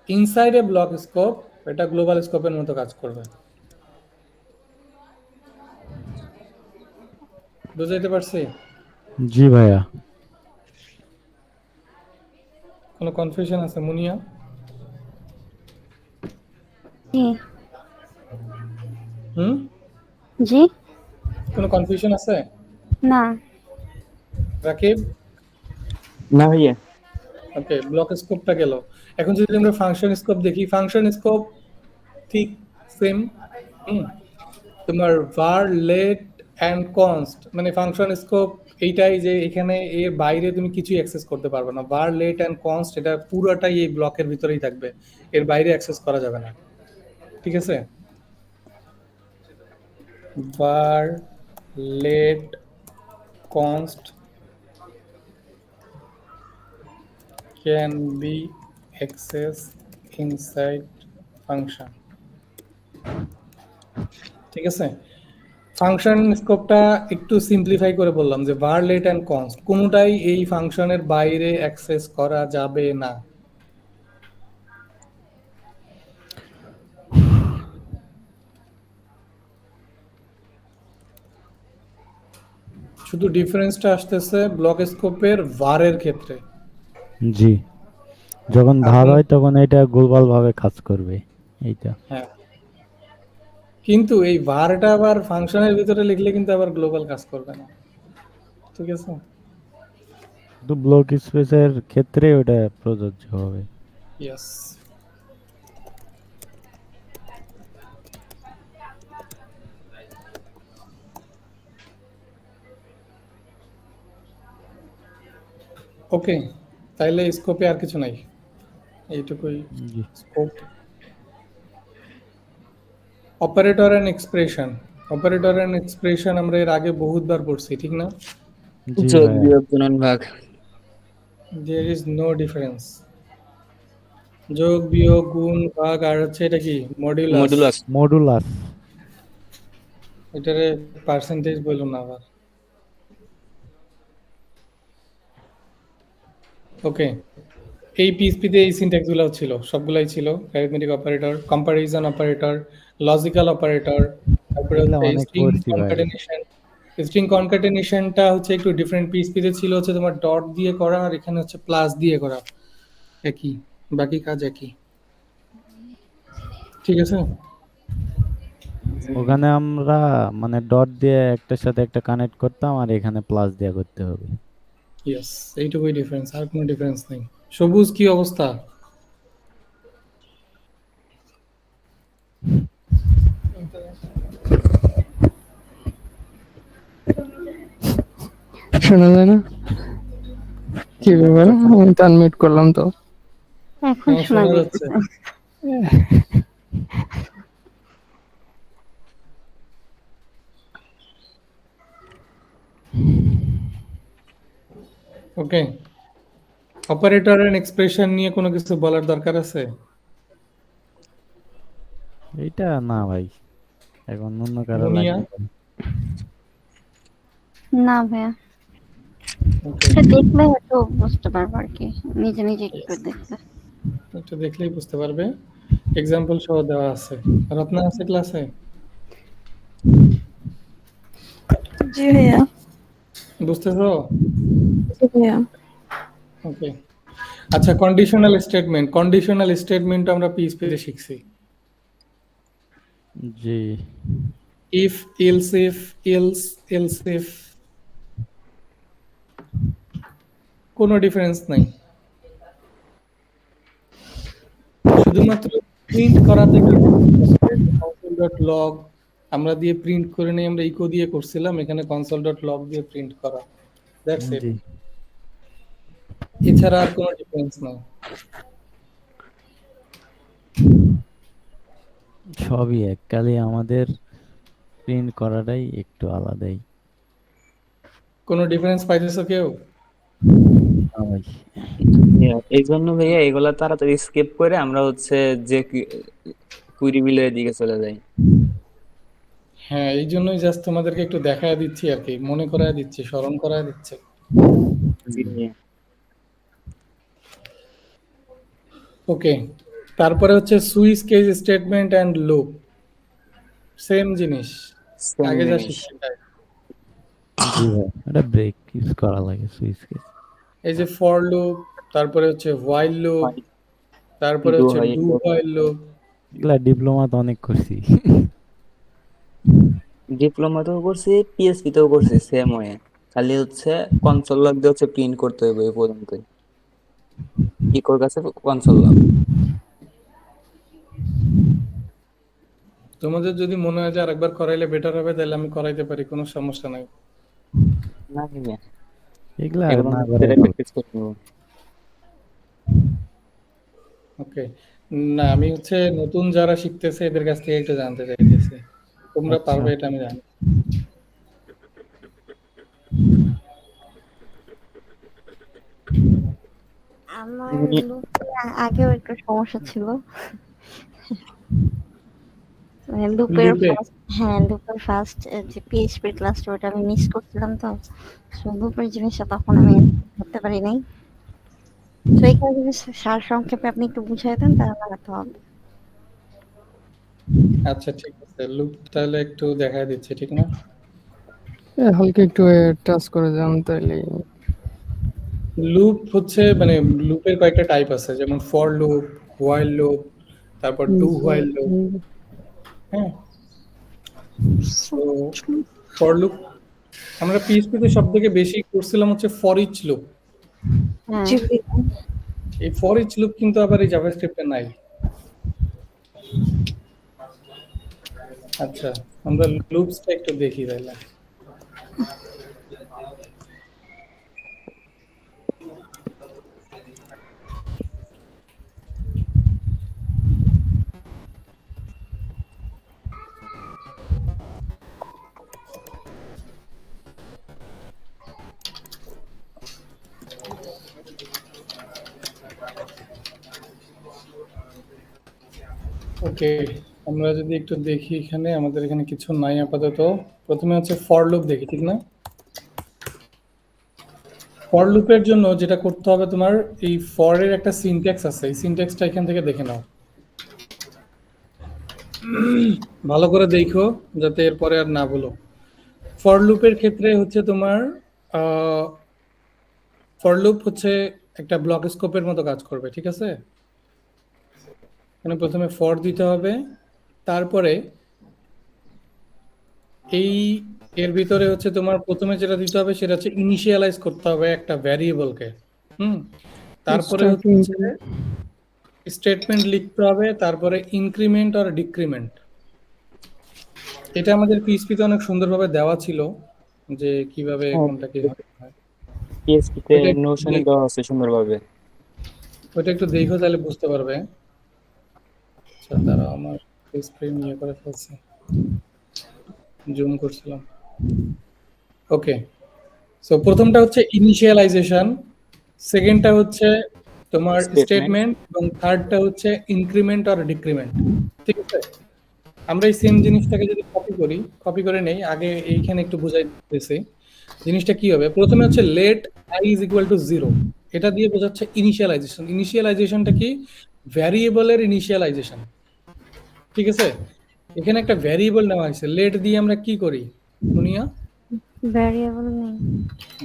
Speaker 1: ইনসাইড এ ব্লক স্কোপ, এটা গ্লোবাল স্কোপের মতো কাজ করবে। বুঝাইতে পারছি?
Speaker 5: জি ভাইয়া
Speaker 1: কোনো কনফিউশন আছে মুনিয়া?
Speaker 4: জি। জি।
Speaker 1: কোনো কনফিউশন আছে
Speaker 4: না।
Speaker 1: রাকিব?
Speaker 6: না ভাইয়া।
Speaker 1: ওকে, ব্লক স্কোপটা গেল। এখন যদি আমরা ফাংশন স্কোপ দেখি, ফাংশন স্কোপ ঠিক সেম। তোমার var let and const মানে ফাংশন স্কোপ এইটাই যে এখানে এর বাইরে তুমি কিছু অ্যাক্সেস করতে পারবে না। var let and const এটা পুরোটাই এই ব্লকের ভিতরেই থাকবে, এর বাইরে অ্যাক্সেস করা যাবে না। ঠিক আছে, var let const can be accessed inside function। ঠিক আছে, ফাংশন স্কোপটা একটু সিম্পলিফাই করে বললাম যে var let and const কোনোটাই এই ফাংশনের বাইরে অ্যাক্সেস করা যাবে না। শুধু ডিফারেন্সটা আসতেছে ব্লক স্কোপের var এর ক্ষেত্রে।
Speaker 5: জি, যখন ভার হয় তখন এটা গ্লোবাল ভাবে কাজ করবে এইটা।
Speaker 1: হ্যাঁ, কিন্তু এই varটা আবার ফাংশনের ভিতরে লিখলে কিন্তু আবার গ্লোবাল কাজ করবে না। ঠিক আছে,
Speaker 5: তো ব্লক স্পেসের ক্ষেত্রে ওটা প্রযোজ্য হবে।
Speaker 1: ইয়েস। ওকে, তাইলে স্কোপে আর কিছু নাই, এইটুকুই
Speaker 5: জি
Speaker 1: scope. Operator and expression, operator and expression আমরা এর আগে বহুতবার পড়ছি, ঠিক না?
Speaker 5: জি
Speaker 6: যোগ
Speaker 5: ভাইয়া।
Speaker 6: বিয়োগ গুণন ভাগ।
Speaker 1: There is no difference. যোগ বিয়োগ গুণ ভাগ আর হচ্ছে এটা কি মডিউলাস।
Speaker 6: মডুলাস।
Speaker 5: মডুলাস।
Speaker 1: এটারে পার্সেন্টেজ বলুন না আবার। ওকে, এই পিএসপিতে এই সিনট্যাক্স গুলো ছিল, সবগুলাই ছিল। Arithmetic operator, comparison operator, logical operator, তারপরে
Speaker 5: এগুলা
Speaker 1: হচ্ছে
Speaker 5: অনেক
Speaker 1: স্ট্রিং
Speaker 5: পড়ছি ভাই।
Speaker 1: কনক্যাটেনেশন। স্ট্রিং কনক্যাটেনেশনটা হচ্ছে একটু ডিফারেন্ট, পিএসপিতে ছিল হচ্ছে তোমার ডট দিয়ে করা, আর এখানে হচ্ছে প্লাস দিয়ে করা, একই, বাকি কাজ একই। ঠিক আছে,
Speaker 5: ওখানে আমরা মানে ডট দিয়ে একটার সাথে একটা কানেক্ট করতাম, আর এখানে প্লাস দিয়ে করতে হবে।
Speaker 1: ইয়েস, এইটুকুই ডিফারেন্স, আর কোনো ডিফারেন্স নেই। সবুজ কি অবস্থা?
Speaker 2: শোনা যায় না? কি ব্যাপার? আমি তো আনমিউট করলাম তো।
Speaker 4: এখন
Speaker 1: হ্যাঁ,
Speaker 4: শোনা
Speaker 1: শোনা
Speaker 4: যাচ্ছে।
Speaker 1: যাচ্ছে। ওকে, অপারেটর এন্ড এক্সপ্রেশন নিয়ে কোনো কিছু বলার দরকার আছে?
Speaker 5: এইটা না ভাই, এখন অন্য কারো
Speaker 1: মুনিয়া?
Speaker 5: লাগবে।
Speaker 4: না ভাইয়া,
Speaker 1: ওকে,
Speaker 4: এটা দেখলে হয়তো বুঝতে পারবো আর কি, নিজে নিজে একটু দেখলে।
Speaker 1: একটু দেখলেই বুঝতে পারবে, এক্সাম্পল সহ দেওয়া আছে। রত্না আছে ক্লাসে?
Speaker 3: জি ভাইয়া।
Speaker 1: বুঝতেছো?
Speaker 3: জি ভাইয়া।
Speaker 1: ওকে, আচ্ছা, কন্ডিশনাল স্টেটমেন্ট, কন্ডিশনাল স্টেটমেন্ট আমরা পিএইচপি তে শিখছি।
Speaker 5: জি
Speaker 1: if, else if, else, else if, কোনো ডিফারেন্স নাই, শুধুমাত্র প্রিন্ট করাতে একটু console.log আমরা দিয়ে প্রিন্ট করে নেই, আমরা ইকো দিয়ে করছিলাম, এখানে console.log দিয়ে প্রিন্ট করা, দ্যাটস ইট।
Speaker 5: জি
Speaker 1: এছাড়া আর কোনো ডিফারেন্স নাই।
Speaker 5: সবই এক, খালি আমাদের প্রিন্ট করাটাই একটু আলাদাই।
Speaker 1: কোনো ডিফারেন্স পাইতেছো কেউ?
Speaker 5: না ভাই।
Speaker 6: এই জন্য ভাইয়া এগুলা তাড়াতাড়ি স্কিপ করে আমরা হচ্ছে যে কুইরি বিলের দিকে চলে যাই।
Speaker 1: হ্যাঁ, এই জন্যই জাস্ট তোমাদেরকে একটু দেখায় দিচ্ছি আর কি, মনে করায় দিচ্ছি, স্মরণ করায় দিচ্ছে।
Speaker 6: জি ভাইয়া।
Speaker 1: ওকে, তারপরে হচ্ছে switch case statement and loop, same জিনিস,
Speaker 6: Same
Speaker 1: আগে যা
Speaker 6: জিনিস।
Speaker 1: শিখছি তাই।
Speaker 5: জি ভাই, এটা ব্রেক ইউজ করা লাগে সুইচ কেস।
Speaker 1: এই যে ফর লুপ, তারপরে হচ্ছে হোয়াইল লুপ, তারপরে
Speaker 6: Do
Speaker 1: হচ্ছে
Speaker 6: while
Speaker 1: do
Speaker 6: loop।
Speaker 1: While loop.
Speaker 5: এগুলা ডিপ্লোমাতে অনেক করছি।
Speaker 6: ডিপ্লোমাতেও করছি, পিএসপি তেও করছি সেম ওয়ে। খালি হচ্ছে কনসোল লগ দিয়ে হচ্ছে প্রিন্ট করতে হবে এই পর্যন্ত ইকোর কাছে কনসোল লগ।
Speaker 1: তোমাদের যদি মনে হয় যে আরেকবার করাইলে বেটার হবে তাহলে আমি করাইতে পারি, কোনো সমস্যা নাই।
Speaker 6: না ভাইয়া,
Speaker 5: এগুলা
Speaker 6: এখন
Speaker 5: না
Speaker 6: আমরা
Speaker 5: করে
Speaker 6: নিজেরাই প্র্যাকটিস করে নেবো।
Speaker 1: ওকে, না আমি হচ্ছে নতুন যারা শিখতেছে এদের কাছ থেকে একটু জানতে চাইতেছি। তোমরা
Speaker 5: আচ্ছা
Speaker 1: পারবে এটা আমি জানি।
Speaker 4: আমার
Speaker 6: উনি-
Speaker 4: লুপে আগেও একটু সমস্যা ছিল, মানে লুপের
Speaker 1: লুপে
Speaker 4: লুপের ফার্স্ট যে পিএইচপি ক্লাসটা ওটা আমি মিস করছিলাম, তো লুপের জিনিসটা তখন আমি ধরতে পারি নাই। তো এই কারণে যদি সার সংক্ষেপে আপনি একটু বুঝাই দেন তাহলে হয়তো হবে।
Speaker 1: আচ্ছা ঠিক আছে, লুপ তাহলে একটু দেখাই দিচ্ছি, ঠিক না?
Speaker 2: হালকা একটু টাচ করে যান তাইলে।
Speaker 1: লুপ হচ্ছে মানে লুপের কয়েকটা টাইপ আছে, যেমন ফর লুপ, হোয়াইল লুপ, তারপর ডু হোয়াইল লুপ। হ্যাঁ, তো ফর লুপ আমরা পিএইচপি তে সবথেকে বেশি করছিলাম হচ্ছে ফর ইচ লুপ।
Speaker 4: হ্যাঁ,
Speaker 3: জি ভাইয়া।
Speaker 1: এই ফর ইচ লুপ কিন্তু আবার এই জাভাস্ক্রিপ্টে নাই। আচ্ছা, আমরা লুপসটা একটু দেখি তাহলে। ওকে, আমরা যদি একটু দেখি এখানে আমাদের এখানে কিছু নাই আপাতত। প্রথমে হচ্ছে ফর লুপ দেখি, ঠিক না? ফর লুপের জন্য যেটা করতে হবে তোমার, এই ফর এর একটা সিনট্যাক্স আছে, এই সিনট্যাক্সটা এখান থেকে দেখে নাও, ভালো করে দেখো যাতে এরপরে আর না বলো। ফর লুপের ক্ষেত্রে হচ্ছে তোমার ফর লুপ হচ্ছে একটা ব্লক স্কোপের মতো কাজ করবে, ঠিক আছে? এখানে প্রথমে ফর দিতে হবে, তারপরে এই এর ভিতরে হচ্ছে তোমার প্রথমে যেটা দিতে হবে সেটা হচ্ছে ইনিশিয়ালাইজ করতে হবে একটা ভ্যারিয়েবলকে। তারপরে
Speaker 2: স্টার্টিং
Speaker 1: হচ্ছে স্টেটমেন্ট লিখতে হবে, তারপরে ইনক্রিমেন্ট আর ডিক্রিমেন্ট। এটা আমাদের পিএইচপি তে অনেক সুন্দরভাবে দেওয়া ছিল যে কিভাবে
Speaker 6: হ্যাঁ,
Speaker 1: কোনটা কি হয়।
Speaker 6: PHP তে
Speaker 1: ওইটা একটু
Speaker 6: নোশনে দেওয়া আছে সুন্দরভাবে।
Speaker 1: ওইটা একটু দেখো তাহলে বুঝতে পারবে। আচ্ছা দাঁড়াও, আমার স্ক্রিন ইয়ে করে ফেলছি, জুম করছিলাম। ওকে, সো প্রথমটা হচ্ছে ইনিশিয়ালাইজেশন, সেকেন্ডটা হচ্ছে তোমার
Speaker 6: Statement.
Speaker 1: স্টেটমেন্ট, এবং থার্ডটা হচ্ছে ইনক্রিমেন্ট আর ডিক্রিমেন্ট। ঠিক আছে, আমরা এই সেম জিনিসটাকে যদি কপি করে নেই, আগে এইখানে একটু বুঝাই দিতেছি জিনিসটা কি হবে। প্রথমে হচ্ছে let i is equal to 0, এটা দিয়ে বোঝাচ্ছে ইনিশিয়ালাইজেশন। ইনিশিয়ালাইজেশনটা কি? ভ্যারিয়েবলের ইনিশিয়ালাইজেশন, ঠিক আছে? এখানে একটা ভ্যারিয়েবল নেওয়া হয়েছে, লেট দিয়ে আমরা কি করি শুনিয়া?
Speaker 4: ভ্যারিয়েবল নেই।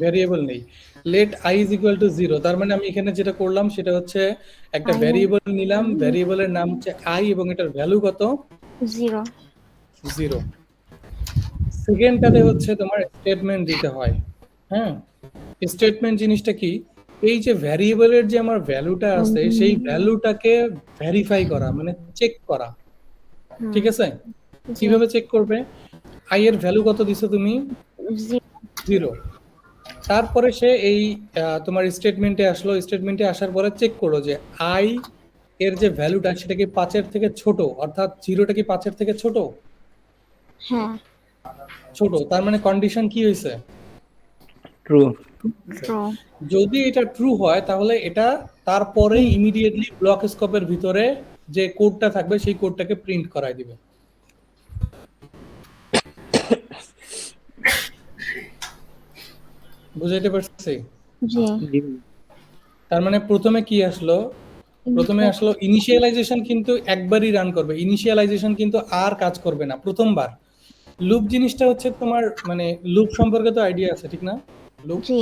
Speaker 1: ভ্যারিয়েবল নেই, let i is equal to 0, তার মানে আমি এখানে যেটা করলাম সেটা হচ্ছে একটা
Speaker 4: I
Speaker 1: ভ্যারিয়েবল নিলাম, ভ্যারিয়েবলের নাম হচ্ছে আই এবং এটার ভ্যালু কত?
Speaker 4: 0।
Speaker 1: 0। সেকেন্ডটাতে হচ্ছে তোমার স্টেটমেন্ট দিতে হয়। হ্যাঁ, স্টেটমেন্ট জিনিসটা কি? এই যে ভ্যারিয়েবলের যে আমার ভ্যালুটা আছে সেই ভ্যালুটাকে ভেরিফাই করা, মানে চেক করা, ঠিক আছে? কিভাবে চেক করবে? আই এর ভ্যালু কত দিছো তুমি? 0। তারপরে সে এই তোমার স্টেটমেন্টে আসলো, স্টেটমেন্টে আসার পরে চেক করলো যে আই এর যে ভ্যালুটা সেটা কি 5 এর থেকে ছোট, অর্থাৎ 0টা কি 5 এর থেকে ছোট?
Speaker 4: হ্যাঁ,
Speaker 1: ছোট, তার মানে কন্ডিশন কি হয়েছে?
Speaker 6: ট্রু।
Speaker 4: ট্রু।
Speaker 1: যদি এটা ট্রু হয় তাহলে এটা তারপরে ইমিডিয়েটলি ব্লক স্কোপের ভিতরে যে কোডটা থাকবে সেই কোডটাকে প্রিন্ট করায় দিবে। বুঝাইতে পারছি?
Speaker 4: জি।
Speaker 1: তার মানে প্রথমে কি আসলো? প্রথমে আসলো ইনিশিয়ালাইজেশন, কিন্তু একবারই রান করবে, ইনিশিয়ালাইজেশন কিন্তু আর কাজ করবে না প্রথমবার। লুপ জিনিসটা হচ্ছে তোমার মানে লুপ সম্পর্কে তো আইডিয়া আছে, ঠিক না? লুপ
Speaker 4: জি।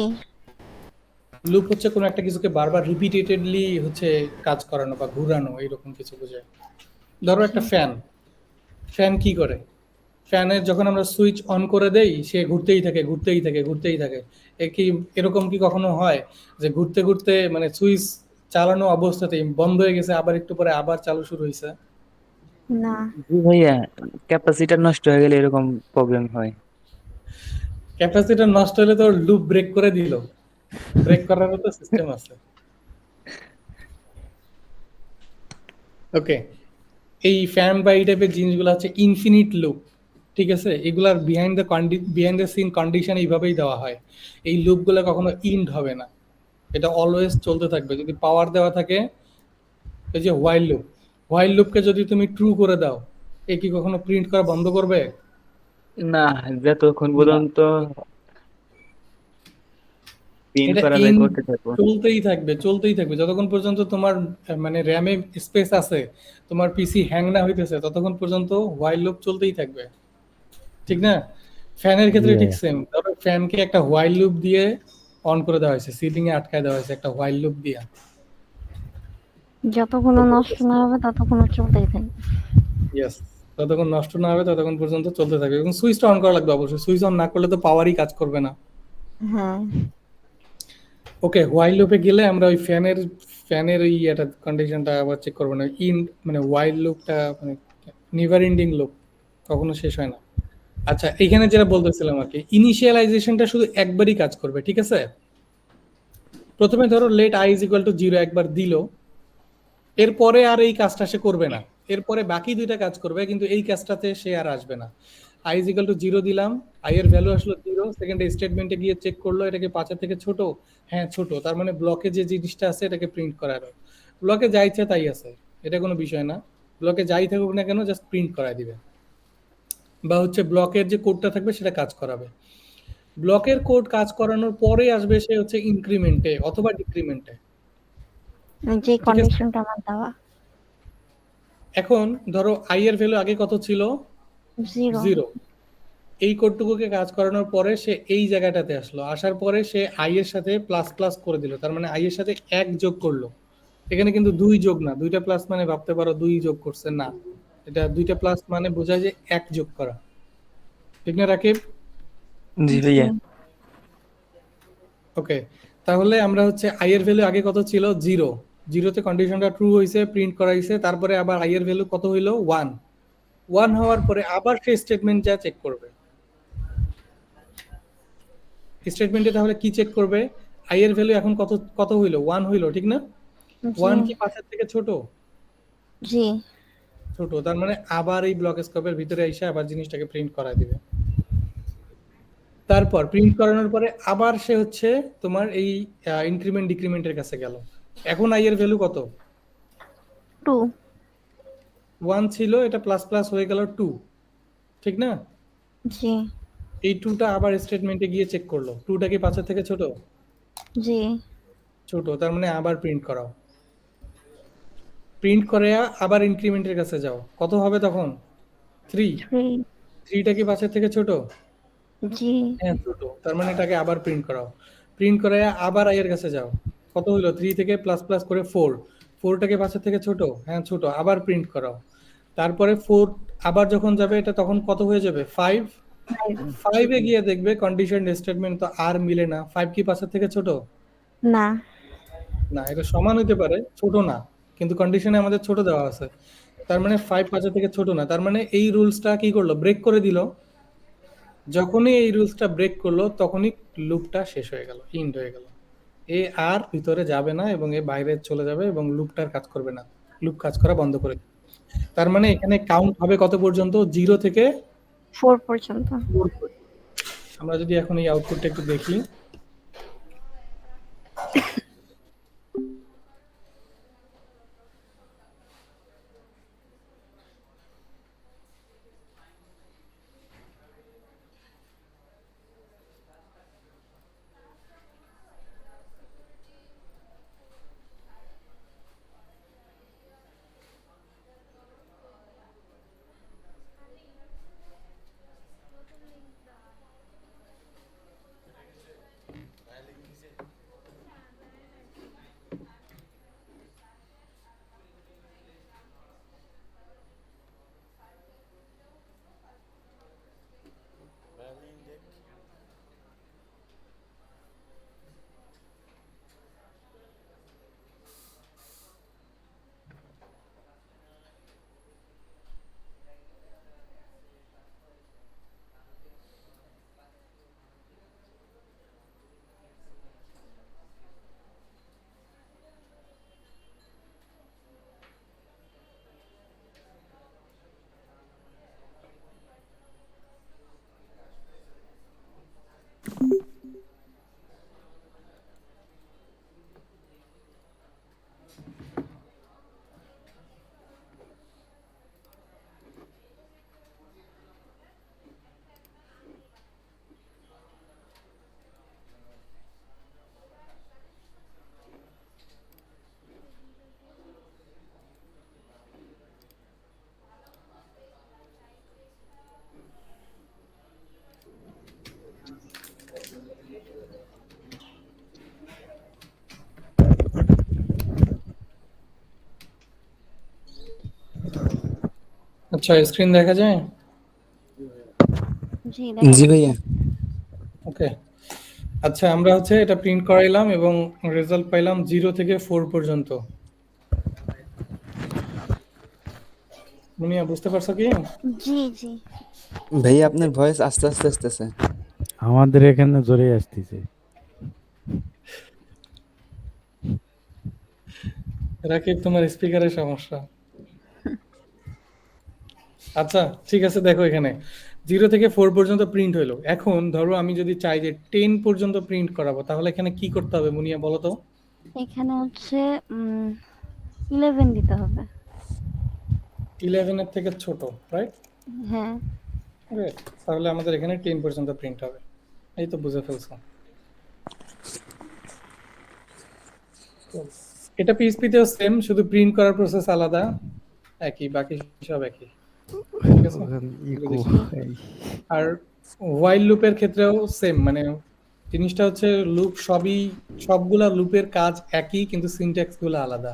Speaker 1: লুপ হচ্ছে কোনো একটা কিছুকে বারবার রিপিটেডলি হচ্ছে কাজ করানো বা ঘোরানো, এরকম কিছু বোঝায়। ধরো একটা ফ্যান, ফ্যান কি করে? ফ্যানের যখন আমরা সুইচ অন করে দেই সে ঘুরতেই থাকে ঘুরতেই থাকে ঘুরতেই থাকে। এরকম কি কখনো হয় যে ঘুরতে ঘুরতে মানে সুইচ চালানো অবস্থাতেই বন্ধ হয়ে গেছে, আবার একটু পরে আবার চালু শুরু হয়েছে?
Speaker 4: না।
Speaker 6: জি ভাইয়া, ক্যাপাসিটার নষ্ট হয়ে গেলে এরকম প্রবলেম হয়।
Speaker 1: ক্যাপাসিটর নষ্ট হলে তো লুপ ব্রেক করে দিল, ব্রেক করারও তো সিস্টেম আছে। ওকে, এই ফ্যান বা এই টাইপের জিনিসগুলো হচ্ছে ইনফিনিট লুপ, ঠিক আছে? এগুলার বিহাইন্ড দ্য সিন কন্ডিশন এইভাবেই দেওয়া হয়। এই লুপগুলো কখনো ইন্ড হবে না, এটা অলওয়েজ চলতে থাকবে। যদি পাওয়ার দেওয়া থাকে, এই যে হোয়াইল লুপকে যদি তুমি ট্রু করে দাও, এ কি কখনো প্রিন্ট করা বন্ধ করবে?
Speaker 6: না, যতক্ষণ
Speaker 1: না,
Speaker 6: পর্যন্ত প্রিন্ট
Speaker 1: এটা
Speaker 6: করা যায়
Speaker 1: ইন
Speaker 6: করতে থাকবো।
Speaker 1: চলতেই থাকবে চলতেই থাকবে যতক্ষণ পর্যন্ত তোমার মানে র্যামে স্পেস আছে, তোমার পিসি হ্যাং না হইতেছে, ততক্ষণ পর্যন্ত হোয়াইল লুপ চলতেই থাকবে, ঠিক না? ফ্যানের
Speaker 5: জি
Speaker 1: ক্ষেত্রে ঠিক
Speaker 5: ভাইয়া।
Speaker 1: সেম। ধরো ফ্যানকে একটা হোয়াইল লুপ দিয়ে অন করে দেওয়া হয়েছে, সিলিং এ আটকায় দেওয়া হয়েছে একটা হোয়াইল লুপ দিয়ে।
Speaker 4: যতক্ষণ ও নষ্ট না হবে ততক্ষণ ও চলতেই থাকবে।
Speaker 1: ইয়েস, যতক্ষণ নষ্ট না হবে ততক্ষণ পর্যন্ত চলতে থাকবে। এবং সুইচটা অন করা লাগবে অবশ্যই, সুইচ অন না করলে তো পাওয়ারই কাজ করবে না।
Speaker 4: হ্যাঁ।
Speaker 1: ওকে, হোয়াইল লুপে গেলে আমরা ওই ফ্যানের ওই এটা কন্ডিশনটা আবার চেক করবো না। মানে হোয়াইল লুপটা মানে নেভার এন্ডিং লুপ, কখনো শেষ হয় না। আচ্ছা, এখানে যেটা বলতেছিলাম আর কি, ইনিশিয়ালাইজেশনটা শুধু একবারই কাজ করবে, ঠিক আছে? প্রথমে ধরো let i is equal to 0 একবার দিল, এরপরে আর এই কাজটা সে করবে না, এরপরে বাকি দুইটা কাজ করবে, কিন্তু এই কাজটাতে সে আর আসবে না। আই ইজ ইকুয়াল টু 0 দিলাম, আই এর ভ্যালু আসলো 0, সেকেন্ডে স্টেটমেন্টে গিয়ে চেক করলো এটা কি 5 এর থেকে ছোট, হ্যাঁ ছোট, তার মানে ব্লকে যে জিনিসটা আছে এটাকে প্রিন্ট করার, ব্লকে যা ইচ্ছা তাই আছে, এটা কোনো বিষয় না। ব্লকে যাই থাকুক না কেন জাস্ট প্রিন্ট করায় দিবে, বা হচ্ছে ব্লকের যে কোডটা থাকবে সেটা কাজ করাবে। ব্লকের কোড কাজ করানোর পরে আসবে সে হচ্ছে ইনক্রিমেন্টে অথবা ডিক্রিমেন্টে,
Speaker 4: যে
Speaker 1: ঠিক আছে?
Speaker 4: কন্ডিশনটা আমার দেওয়া।
Speaker 1: এখন ধরো আই এর ভ্যালু আগে কত ছিল?
Speaker 4: 0।
Speaker 1: 0। এই কোডটুকুকে কাজ করানোর পরে সে এই জায়গাটাতে আসলো, আসার পরে সে আই এর সাথে প্লাস প্লাস করে দিল, তার মানে আই এর সাথে 1 যোগ করলো। এখানে কিন্তু 2 যোগ না, দুইটা প্লাস মানে ভাবতে পারো 2 যোগ করছে না, এটা দুইটা প্লাস মানে বোঝায় যে 1 যোগ করা, ঠিক না রাকিব?
Speaker 6: জি
Speaker 4: জি।
Speaker 6: ভাইয়া।
Speaker 1: ওকে, তাহলে আমরা হচ্ছে আই এর ভ্যালু আগে কত ছিল? 0। 0তে কন্ডিশনটা ট্রু হইছে, প্রিন্ট করাইছে, তারপরে আবার আই এর ভ্যালু কত হইলো? 1। 1 হওয়ার পরে আবার সেই স্টেটমেন্ট যা চেক করবে। স্টেটমেন্টে তাহলে কি চেক করবে? আই এর ভ্যালু এখন কত কত হইলো? 1 হইলো, ঠিক না?
Speaker 4: জি।
Speaker 1: 1 কি 5 এর থেকে ছোট?
Speaker 4: জি।
Speaker 1: ছোট, তার মানে আবার এই ব্লক স্কোপের ভিতরে এসে আবার জিনিসটাকে প্রিন্ট করায় দিবে। তারপর প্রিন্ট করানোর পরে আবার সে হচ্ছে তোমার এই ইনক্রিমেন্ট ডিক্রিমেন্টের কাছে গেল। এখন আই এর ভ্যালু কত?
Speaker 4: 2।
Speaker 1: 1 ছিল, এটা প্লাস প্লাস হয়ে গেল 2, ঠিক না?
Speaker 4: জি।
Speaker 1: এই 2টা আবার স্টেটমেন্টে গিয়ে চেক করলো, 2টা কি 5 এর থেকে ছোট?
Speaker 4: জি।
Speaker 1: ছোট, তার মানে আবার প্রিন্ট করাও। প্রিন্ট করে আবার ইনক্রিমেন্টের কাছে যাও, কত হবে তখন? 3।
Speaker 4: 3।
Speaker 1: 3টা কি 5 এর থেকে ছোট?
Speaker 4: জি।
Speaker 1: হ্যাঁ ছোট, তার মানে এটাকে আবার প্রিন্ট করাও। প্রিন্ট করে আবার আই এর কাছে যাও, কত হলো? 3 থেকে প্লাস প্লাস করে 4। 4টাকে 5 এর থেকে ছোট? হ্যাঁ ছোট, আবার প্রিন্ট করাও। তারপরে 4 আবার যখন যাবে এটা তখন কত হয়ে যাবে? 5।
Speaker 4: 5।
Speaker 1: 5 এ গিয়ে দেখবে কন্ডিশন স্টেটমেন্ট তো আর মিলে না, 5 কি 5 এর থেকে ছোট?
Speaker 4: না।
Speaker 1: না, এটা সমান হইতে পারে, ছোট না, কিন্তু কন্ডিশনে আমাদের ছোট দেওয়া আছে, তার মানে 5 5 এর থেকে ছোট না, তার মানে এই রুলসটা কি করলো? ব্রেক করে দিল। যখনই এই রুলসটা ব্রেক করলো তখনই লুপটা শেষ হয়ে গেল, ইন্ড হয়ে গেল। এ আর ভিতরে যাবে না এবং এ বাইরে চলে যাবে এবং লুপটার কাজ করবে না, লুপ কাজ করা বন্ধ করে দিবে। তার মানে এখানে কাউন্ট হবে কত পর্যন্ত? 0 থেকে
Speaker 4: 4 পর্যন্ত।
Speaker 1: 4 পর্যন্ত। আমরা যদি এখন এই আউটপুটটা একটু দেখি, আচ্ছা, স্ক্রিন দেখা যায়?
Speaker 4: জি দেখা
Speaker 6: জি
Speaker 4: যাচ্ছে।
Speaker 6: ভাইয়া।
Speaker 1: ওকে। আচ্ছা, আমরা হচ্ছে এটা প্রিন্ট করাইলাম এবং রেজাল্ট পাইলাম 0 থেকে 4 পর্যন্ত। মুনিয়া বুঝতে পারছো কি?
Speaker 4: জি জি।
Speaker 6: ভাইয়া আপনার ভয়েস আস্তে আস্তে আসতেছে।
Speaker 5: আমাদের এখানে জোরে আসতেছে।
Speaker 1: রাকিব, তোমার স্পিকারের সমস্যা। আচ্ছা, ঠিক আছে, দেখো এখানে 0 থেকে 4 পর্যন্ত প্রিন্ট হইলো। এখন ধরো আমি যদি চাই যে 10 পর্যন্ত প্রিন্ট করাবো, তাহলে এখানে কি করতে হবে মুনিয়া বলো তো?
Speaker 4: এখানে হচ্ছে 11 দিতে হবে।
Speaker 1: 11 এর থেকে ছোট, রাইট?
Speaker 4: হ্যাঁ।
Speaker 1: ওকে, তাহলে আমাদের এখানে 10 পর্যন্ত প্রিন্ট হবে। এই তো বুঝে ফেলছো। তো এটা পিএইচপিতেও সেম, শুধু প্রিন্ট করার প্রসেস আলাদা, একই, বাকি সব একই। ঠিক আছে?
Speaker 5: ইকো।
Speaker 4: জি।
Speaker 1: আর হোয়াইল লুপের ক্ষেত্রেও সেম, মানে জিনিসটা হচ্ছে লুপ সবগুলা লুপের কাজ একই, কিন্তু সিনট্যাক্স গুলো আলাদা।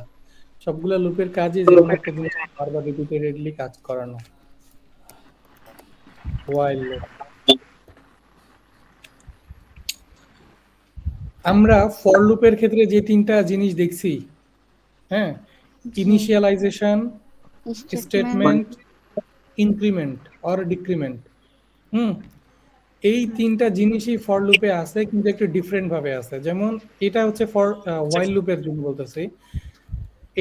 Speaker 1: সবগুলা লুপের কাজই যে কোনো একটা জিনিস বারবার রিপিটেডলি কাজ করানো। While loop. আমরা ফর লুপের ক্ষেত্রে যে তিনটা জিনিস দেখছি, হ্যাঁ,
Speaker 4: জি।
Speaker 1: Initialization,
Speaker 4: statement.
Speaker 1: Statement, increment or decrement. Hmm, এই তিনটা জিনিসই ফর লুপে আছে, কিন্তু একটু ডিফারেন্ট ভাবে আছে। যেমন এটা হচ্ছে ফর হোয়াইল লুপের জন্য বলতেছি,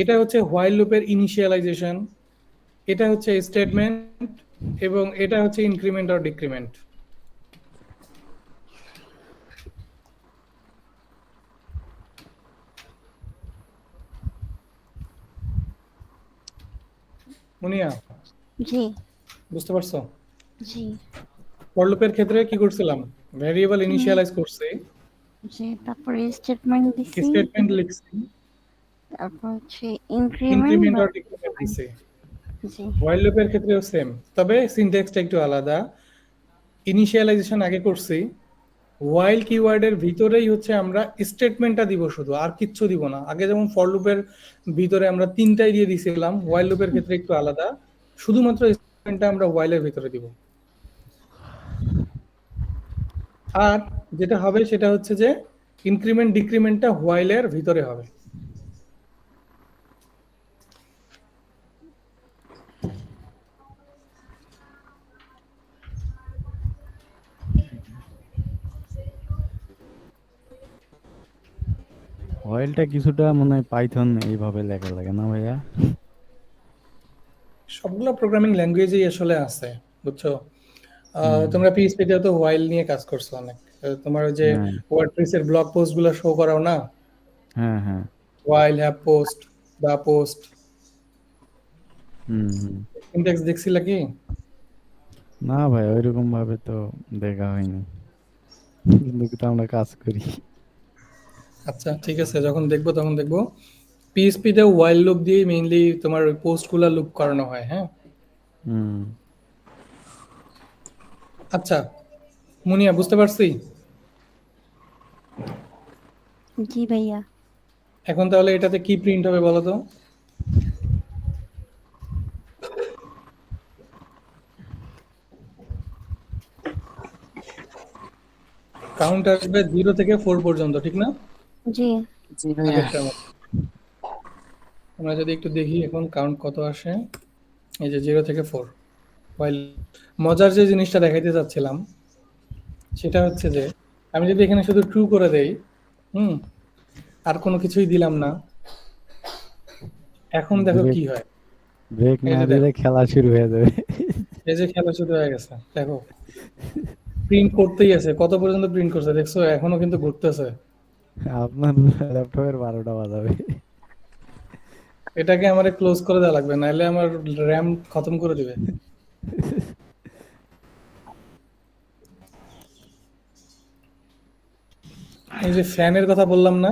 Speaker 1: এটা হচ্ছে হোয়াইল লুপের ইনিশিয়ালাইজেশন, এটা হচ্ছে স্টেটমেন্ট, এবং এটা হচ্ছে ইনক্রিমেন্ট অর ডিক্রিমেন্ট। মুনিয়া
Speaker 4: জি
Speaker 1: বুঝতে পারছো?
Speaker 4: জি।
Speaker 1: ফর লুপের ক্ষেত্রে কি করছিলাম, ভ্যারিয়েবল ইনিশিয়ালাইজ করছি,
Speaker 4: জি তারপরে স্টেটমেন্ট দিছি,
Speaker 1: স্টেটমেন্ট লিখছি,
Speaker 4: তারপর হচ্ছে ইনক্রিমেন্ট
Speaker 1: ইনক্রিমেন্ট
Speaker 4: বা
Speaker 1: অর ডিক্রিমেন্ট দিছি।
Speaker 4: জি
Speaker 1: হোয়াইল লুপের ক্ষেত্রেও সেম, তবে সিনট্যাক্সটা একটু আলাদা। ইনিশিয়ালাইজেশন আগে করছি, হোয়াইল কিওয়ার্ডের ভিতরেই হচ্ছে আমরা স্টেটমেন্টটা দিব, শুধু আর কিচ্ছু দিব না। আগে যেমন ফর লুপের ভিতরে আমরা তিনটাই দিয়ে দিছিলাম, হোয়াইল লুপের ক্ষেত্রে একটু আলাদা, শুধুমাত্র স্টেটমেন্টটা আমরা হোয়াইলের ভিতরে দিব। আর যেটা হবে সেটা হচ্ছে যে ইনক্রিমেন্ট ডিক্রিমেন্টটা হোয়াইলের ভিতরে হবে।
Speaker 5: অয়েলটা কিছুটা মনে হয় পাইথন এইভাবে লেখা লাগে না ভাইয়া?
Speaker 1: সবগুলো প্রোগ্রামিং ল্যাঙ্গুয়েজেই আসলে আছে, বুঝছো?
Speaker 5: হুম।
Speaker 1: তোমরা পিএইচপি তে তো হোয়াইল নিয়ে কাজ করছো অনেক। তোমার ওই যে
Speaker 5: হ্যাঁ
Speaker 1: ওয়ার্ডপ্রেস এর ব্লগ পোস্ট গুলো শো করাও না,
Speaker 5: হ্যাঁ হ্যাঁ।
Speaker 1: While have post, the post,
Speaker 5: hmm hmm.
Speaker 1: Syntax দেখছিলা কি?
Speaker 5: না ভাই, ওইরকম ভাবে তো দেখা হয়নি, কিন্তু তো আমরা কাজ করি।
Speaker 1: আচ্ছা, ঠিক আছে, যখন দেখবো তখন দেখবো। পিএইচপি তে হোয়াইল লুপ দিয়ে মেইনলি তোমার ওই পোস্ট গুলা লুপ করানো হয়, হ্যাঁ।
Speaker 5: হুম।
Speaker 1: আচ্ছা মুনিয়া, বুঝতে পারছি।
Speaker 4: জি ভাইয়া।
Speaker 1: এখন তাহলে এটাতে কি প্রিন্ট হবে বলো তো? কাউন্ট আসবে 0 থেকে 4 পর্যন্ত, ঠিক না?
Speaker 4: জি
Speaker 6: জি ভাইয়া।
Speaker 1: আগেরটার মতো। আমরা যদি একটু দেখি এখন কাউন্ট কত আসে। এই যে 0 থেকে 4। হোয়াইল মজার যে জিনিসটা দেখাইতে চাচ্ছিলাম সেটা হচ্ছে যে আমি যদি এখানে শুধু ট্রু করে দেই, হুম, আর কোনো কিছুই দিলাম না, এখন দেখো
Speaker 5: ব্রেক
Speaker 1: কি হয়।
Speaker 5: ব্রেক
Speaker 1: এই
Speaker 5: না
Speaker 1: যে দেখো,
Speaker 5: দিলে খেলা শুরু হয়ে যাবে।
Speaker 1: এই যে খেলা শুরু হয়ে গেছে, দেখো প্রিন্ট করতেই আছে। কত পর্যন্ত প্রিন্ট করছে দেখছো? এখনো কিন্তু ঘুরতেছে।
Speaker 5: আপনার ল্যাপটপের 12টা বাজাবে।
Speaker 1: এটাকে আমারে ক্লোজ করে দেওয়া লাগবে, নাহলে আমার র্যাম খতম করে দিবে। এই যে ফ্যানের কথা বললাম না,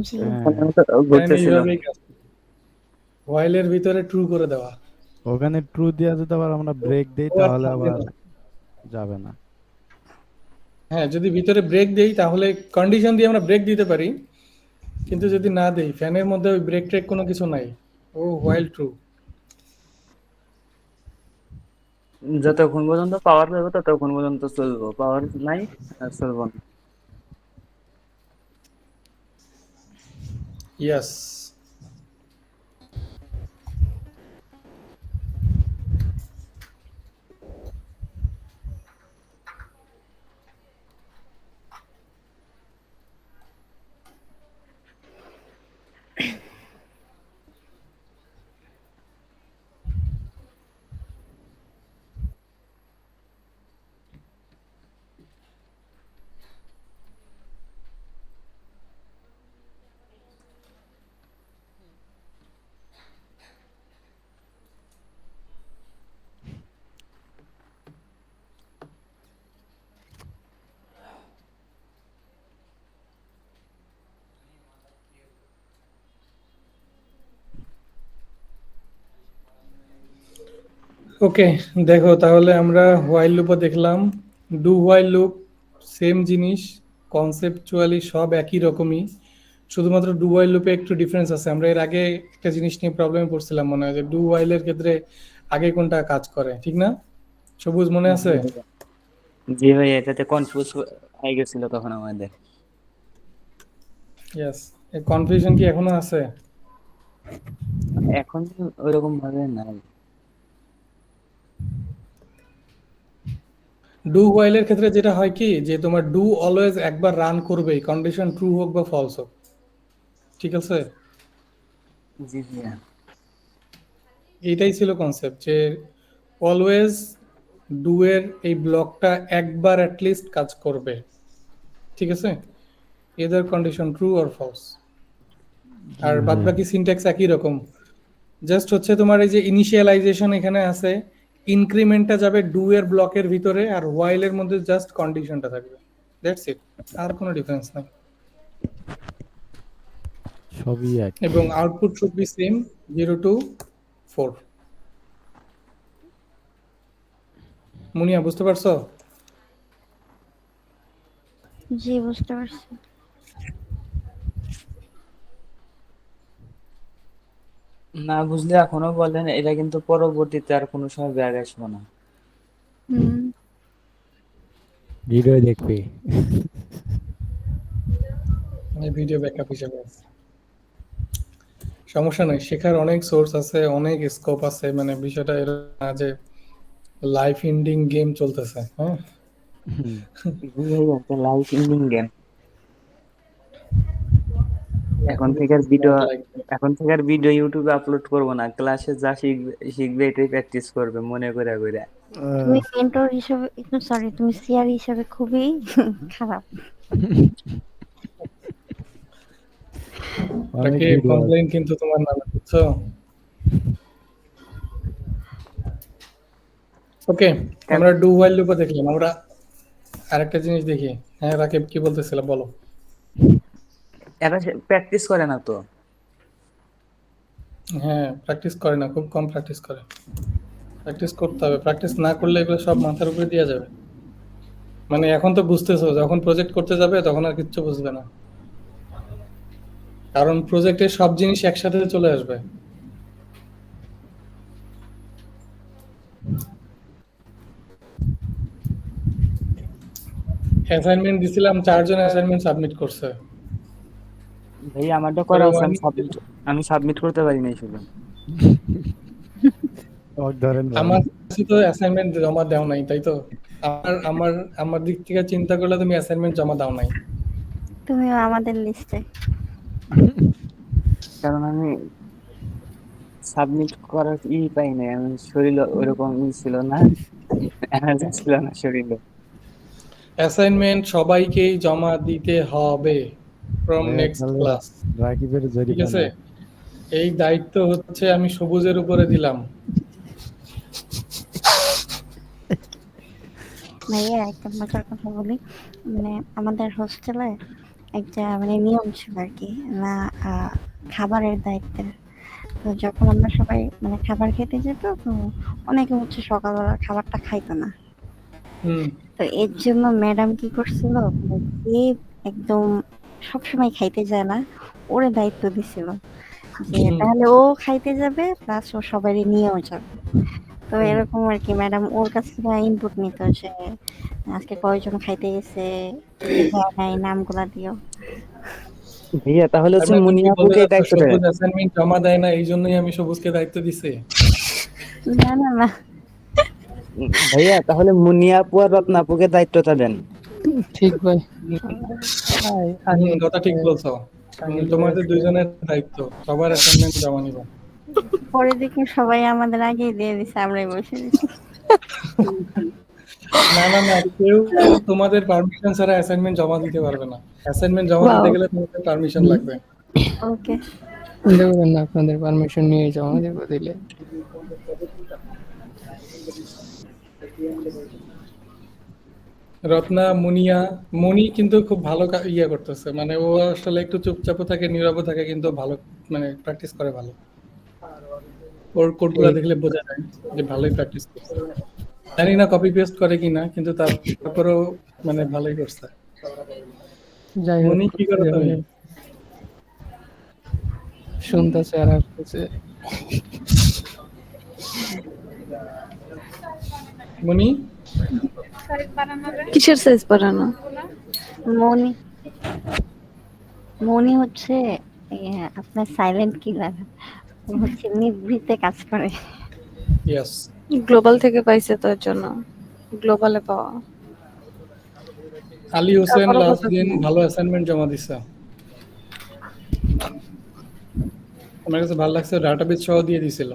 Speaker 4: জি।
Speaker 5: হ্যাঁ,
Speaker 1: ফ্যান
Speaker 6: ঘুরতেছিল।
Speaker 1: এইভাবেই কাজ করে। হোয়াইলের ভিতরে ট্রু করে দেওয়া।
Speaker 5: ওখানে ট্রু দেওয়া যদি আবার আমরা ব্রেক দেই
Speaker 1: ও আর
Speaker 5: তাহলে
Speaker 1: থাকবে
Speaker 5: আবার
Speaker 1: না।
Speaker 5: যাবে না।
Speaker 1: হ্যাঁ, যদি ভিতরে ব্রেক দেই তাহলে কন্ডিশন দিয়ে আমরা ব্রেক দিতে পারি, কিন্তু যদি না দেই, ফ্যানের মধ্যে ওই ব্রেক ট্রেক কোনো কিছু নাই, ও হোয়াইল ট্রু।
Speaker 6: যতক্ষণ পর্যন্ত পাওয়ার পাবো ততক্ষণ পর্যন্ত চলবো, পাওয়ার নাই আর চলবো না।
Speaker 1: ইয়েস। ওকে, দেখো তাহলে আমরা হোয়াইল লুপও দেখলাম, ডু হোয়াইল লুপ সেম জিনিস, কনসেপচুয়ালি সব একই রকমই, শুধুমাত্র ডু হোয়াইল লুপে একটু ডিফারেন্স আছে। আমরা এর আগে একটা জিনিস নিয়ে প্রবলেমে পড়ছিলাম মনে হয়, যে ডু হোয়াইলের ক্ষেত্রে আগে কোনটা কাজ করে, ঠিক না? সবুজ মনে আছে?
Speaker 6: জি ভাই, এটাতে কনফিউজ হয়ে গেছিল তখন আমাদের।
Speaker 1: ইয়েস। এই কনফিউশন কি এখনো আছে?
Speaker 6: এখন ওইরকম ভাবে নাই।
Speaker 1: ডু হোয়াইলের ক্ষেত্রে যেটা হয় কি, যে তোমার ডু অলওয়েজ একবার রান করবেই, কন্ডিশন ট্রু হোক বা ফলস হোক, ঠিক আছে?
Speaker 6: জি ভাইয়া।
Speaker 1: এইটাই ছিল কনসেপ্ট, যে অলওয়েজ ডু এর এই ব্লকটা একবার অ্যাটলিস্ট কাজ করবে, ঠিক আছে? এদের কন্ডিশন ট্রু অর ফলস। আর বাদ বাকি সিনট্যাক্স একই রকম, জাস্ট হচ্ছে তোমার এই যে ইনিশিয়ালাইজেশন এখানে আছে, ইনক্রিমেন্টটা যাবে ডু এর ব্লকের ভিতরে, আর হোয়াইল এর মধ্যে জাস্ট কন্ডিশনটা থাকবে, দ্যাটস ইট, আর কোনো ডিফারেন্স নাই।
Speaker 5: সবই এক।
Speaker 1: এবং output should be same 0 to 4। মুনিয়া বুঝতে পারছো?
Speaker 4: জি, বুঝতে পারছি।
Speaker 6: না বুঝলে এখনো বলেন, এটা কিন্তু পরবর্তীতে আর কোনো সময় ব্যাগ আসবো না।
Speaker 3: হুম।
Speaker 5: ভিডিও দেখবে।
Speaker 1: ভিডিও ব্যাকআপ হিসেবে আছে। সমস্যা নাই, শেখার অনেক সোর্স আছে, অনেক স্কোপ আছে, মানে বিষয়টা এরকম না যে লাইফ এন্ডিং গেম চলতেছে। হ্যাঁ,
Speaker 6: জি ভাইয়া, একটা লাইফ এন্ডিং গেম। এখন থেকে আর ভিডিও ইউটিউবে আপলোড করব না, ক্লাসে যা শিখবে শিখবে এটাই প্র্যাকটিস করবে মনে করে করে।
Speaker 4: তুমি মেন্টর হিসেবে, সরি, তুমি সিআর হিসেবে খুবই খারাপ।
Speaker 5: অনেক
Speaker 1: তাকে
Speaker 5: ভিডিও আছে।
Speaker 1: কমপ্লেইন কিন্তু তোমার নামে, বুঝছো? ওকে, আমরা ডু হোয়াইল লুপও দেখলাম, আমরা আরেকটা জিনিস দেখি। হ্যাঁ রাকিব, কি বলতেছিল বলো।
Speaker 6: এরা প্র্যাকটিস করে না তো।
Speaker 1: হ্যাঁ, প্র্যাকটিস করে না, খুব কম প্র্যাকটিস করে। প্র্যাকটিস করতে হবে, প্র্যাকটিস না করলে এগুলো সব মাথার উপরে দিয়ে যাবে। মানে এখন তো বুঝতেছো, যখন প্রজেক্ট করতে যাবে তখন আর কিচ্ছু বুঝবে না, কারণ প্রজেক্টের সব জিনিস একসাথে চলে আসবে। অ্যাসাইনমেন্ট দিছিলাম, 4 জন অ্যাসাইনমেন্ট সাবমিট করছে।
Speaker 6: ভাই আমারটা করা আছে,
Speaker 1: আমি
Speaker 6: আমি সাবমিট করতে পারি নাই শুধু।
Speaker 5: ধরেন
Speaker 1: আমার কাছে তো অ্যাসাইনমেন্ট জমা দাও নাই, তাই তো? আমার আমার আমার দিক থেকে চিন্তা করলে তুমি অ্যাসাইনমেন্ট জমা দাও নাই।
Speaker 4: তুমিও আমাদের লিস্টে।
Speaker 6: কারণ আমি সাবমিট করার পাই নাই, আমি শরীর ওরকম ছিল না, এনার্জি ছিল না শরীরে।
Speaker 1: অ্যাসাইনমেন্ট সবাইকেই জমা দিতে হবে ফ্রম
Speaker 5: ভাইয়া
Speaker 1: নেক্সট
Speaker 5: তাহলে
Speaker 1: ক্লাস,
Speaker 5: রাকিবের
Speaker 1: ঠিক আছে?
Speaker 5: জরিমানা।
Speaker 1: এই দায়িত্ব হচ্ছে আমি সবুজের উপরে দিলাম।
Speaker 4: ভাইয়া, একটা মজার কথা বলি। মানে আমাদের হোস্টেলে একটা মানে নিয়ম ছিল আর কি, না খাবারের দায়িত্বের। তো যখন আমরা সবাই মানে খাবার খেতে যেত, তো অনেকে হচ্ছে সকালবেলা খাবারটা খাইতো না।
Speaker 1: হুম।
Speaker 4: তো এর জন্য ম্যাডাম কি করছিল, মানে যে একদম সবসময় খাইতে যায় না, ওরে দায়িত্ব দিছিল যে তাহলে ও খাইতে যাবে, প্লাস ও সবাই নিয়েও যাবে। তো তো এরকম আর কি ম্যাডাম ওর কাছ থেকে ইনপুট নিত যে আজকে কয়জন খাইতে গেছে, কি কি খায় নাই, নামগুলা দিও।
Speaker 6: ভাইয়া তাহলে
Speaker 1: তার
Speaker 6: হচ্ছে
Speaker 1: মানে তুমি কি বলতে
Speaker 6: মুনিয়াপুকে
Speaker 1: চাচ্ছ
Speaker 6: দায়িত্ব দেন।
Speaker 1: সবুজ অ্যাসাইনমেন্ট জমা দেয় না, এই জন্যই আমি সবুজকে দায়িত্ব দিছি?
Speaker 4: না না না,
Speaker 6: ভাইয়া তাহলে মুনিয়াপু আর রত্নাপুকে দায়িত্বটা দেন।
Speaker 2: ঠিক ভাই।
Speaker 1: কথা ঠিক বলছো। তোমাদের দুইজনের দায়িত্ব, সবার অ্যাসাইনমেন্ট জমা নিবা।
Speaker 4: পরে দেখি সবাই আমাদের আগেই দিয়ে দিছে, আমরাই বসে দিছি।
Speaker 1: না না না, কেউ তোমাদের পারমিশন ছাড়া অ্যাসাইনমেন্ট জমা দিতে পারবে না। অ্যাসাইনমেন্ট জমা দিতে
Speaker 3: Wow.
Speaker 1: গেলে তোমাদের পারমিশন লাগবে।
Speaker 4: ওকে,
Speaker 2: দেবেন না, আপনাদের পারমিশন নিয়ে জমা দেবো দিলে।
Speaker 1: রত্না, মুনিয়া, মনি কিন্তু খুব ভালো ইয়ে করতেছে, মানে ও আসলে একটু চুপচাপও থাকে, নীরব থাকে, কিন্তু ভালো মানে প্র্যাকটিস করে ভালো। ওর কোডগুলো দেখলে বোঝা যায় যে ভালোই প্র্যাকটিস করছে। জানি না কপি পেস্ট করে কিনা, কিন্তু তারপরেও মানে ভালোই করছে।
Speaker 2: যাই হোক,
Speaker 1: মনি কি করো তুমি?
Speaker 2: শুনতেছে আর আসতেছে।
Speaker 1: মনি
Speaker 3: কিসের সাইজ বাড়ানো?
Speaker 4: মনি মনি হচ্ছে আপনার সাইলেন্ট কিলার, হচ্ছে নিভৃতে কাজ করে।
Speaker 1: ইয়েস।
Speaker 3: গ্লোবাল থেকে পাইছে তো, এর জন্য গ্লোবালে পাওয়া।
Speaker 1: আলী হোসেন
Speaker 3: তারপরে
Speaker 1: লাস্ট
Speaker 3: কথা
Speaker 1: দিন
Speaker 3: কি?
Speaker 1: ভালো অ্যাসাইনমেন্ট জমা দিছে, আমার কাছে ভালো লাগছে, ডাটাবেস সহ দিয়ে দিছিল।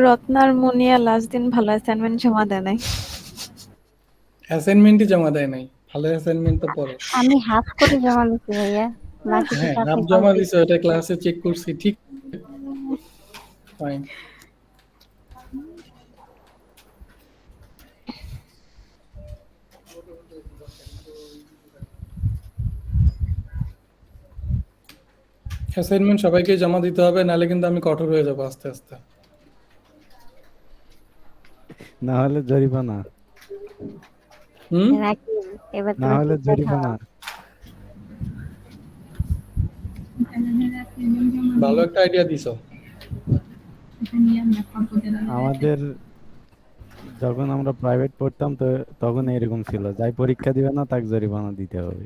Speaker 3: রত্নার মুনিয়া লাস্ট দিন ভালো অ্যাসাইনমেন্ট জমা দেয় নাই।
Speaker 1: অ্যাসাইনমেন্টই জমা দেয় নাই, ভালো অ্যাসাইনমেন্ট তো পরে।
Speaker 4: আমি হাফ করে জমা দিচ্ছি ভাইয়া, বাকিটা
Speaker 1: হ্যাঁ,
Speaker 4: সাথে
Speaker 1: হাফ জমা
Speaker 4: কমপ্লিট।
Speaker 1: দিছে, ওটা ক্লাসে চেক করছি, ঠিক ফাইন। অ্যাসাইনমেন্ট সবাইকে জমা দিতে হবে, নাহলে কিন্তু আমি কঠোর হয়ে যাবো আস্তে আস্তে।
Speaker 5: না হলে জরিমানা,
Speaker 1: হুম।
Speaker 4: রাখি, এবার
Speaker 5: না
Speaker 4: তুমি
Speaker 5: হলে
Speaker 4: পিজ্জা
Speaker 5: জরিমানা।
Speaker 4: খাও।
Speaker 1: ভালো একটা আইডিয়া দিছো।
Speaker 5: আমাদের যখন আমরা প্রাইভেট পড়তাম তো তখন এরকম ছিল, যাই পরীক্ষা দিবে না তাকে জরিমানা দিতে হবে।